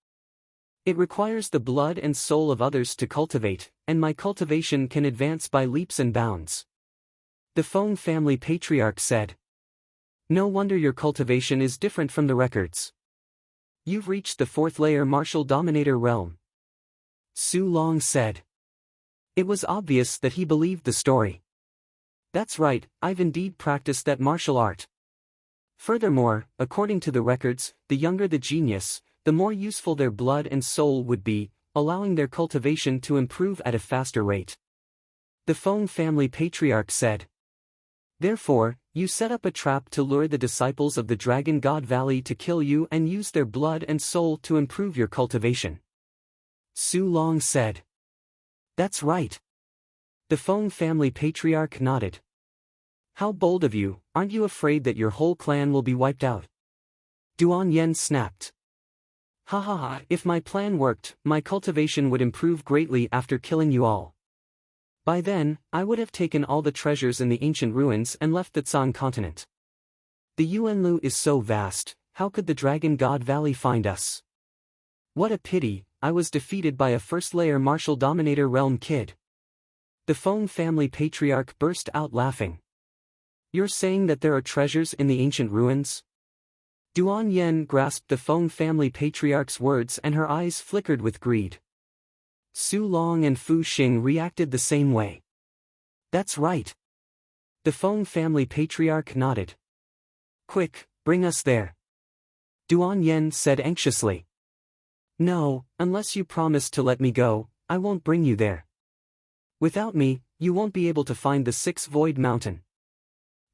It requires the blood and soul of others to cultivate, and my cultivation can advance by leaps and bounds. The Feng family patriarch said. No wonder your cultivation is different from the records. You've reached the 4th layer martial dominator realm. Su Long said. It was obvious that he believed the story. That's right, I've indeed practiced that martial art. Furthermore, according to the records, the younger the genius, the more useful their blood and soul would be, allowing their cultivation to improve at a faster rate. The Feng family patriarch said. Therefore, you set up a trap to lure the disciples of the Dragon God Valley to kill you and use their blood and soul to improve your cultivation. Su Long said. That's right. The Feng family patriarch nodded. How bold of you, aren't you afraid that your whole clan will be wiped out? Duan Yen snapped. Ha ha ha, if my plan worked, my cultivation would improve greatly after killing you all. By then, I would have taken all the treasures in the ancient ruins and left the Tsang continent. The Yuanlu is so vast, how could the Dragon God Valley find us? What a pity, I was defeated by a first-layer martial dominator realm kid. The Feng family patriarch burst out laughing. You're saying that there are treasures in the ancient ruins? Duan Yen grasped the Feng family patriarch's words and her eyes flickered with greed. Su Long and Fu Xing reacted the same way. That's right. The Feng family patriarch nodded. Quick, bring us there. Duan Yen said anxiously. No, unless you promise to let me go, I won't bring you there. Without me, you won't be able to find the Sixth Void Mountain.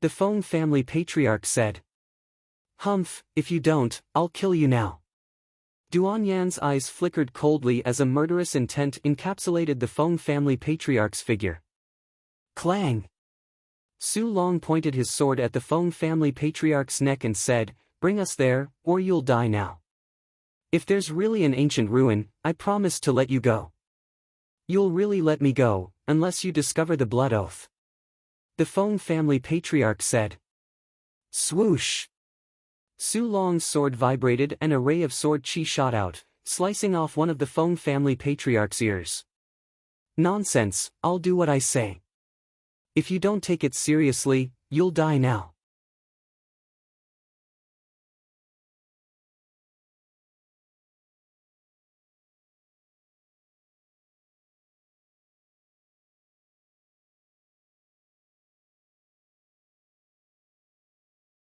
The Feng family patriarch said. Humph, if you don't, I'll kill you now. Duan Yan's eyes flickered coldly as a murderous intent encapsulated the Feng family patriarch's figure. Clang! Su Long pointed his sword at the Feng family patriarch's neck and said, Bring us there, or you'll die now. If there's really an ancient ruin, I promise to let you go. You'll really let me go, unless you discover the blood oath. The Feng family patriarch said. Swoosh! Su Long's sword vibrated and a ray of sword chi shot out, slicing off one of the Feng family patriarch's ears. Nonsense, I'll do what I say. If you don't take it seriously, you'll die now.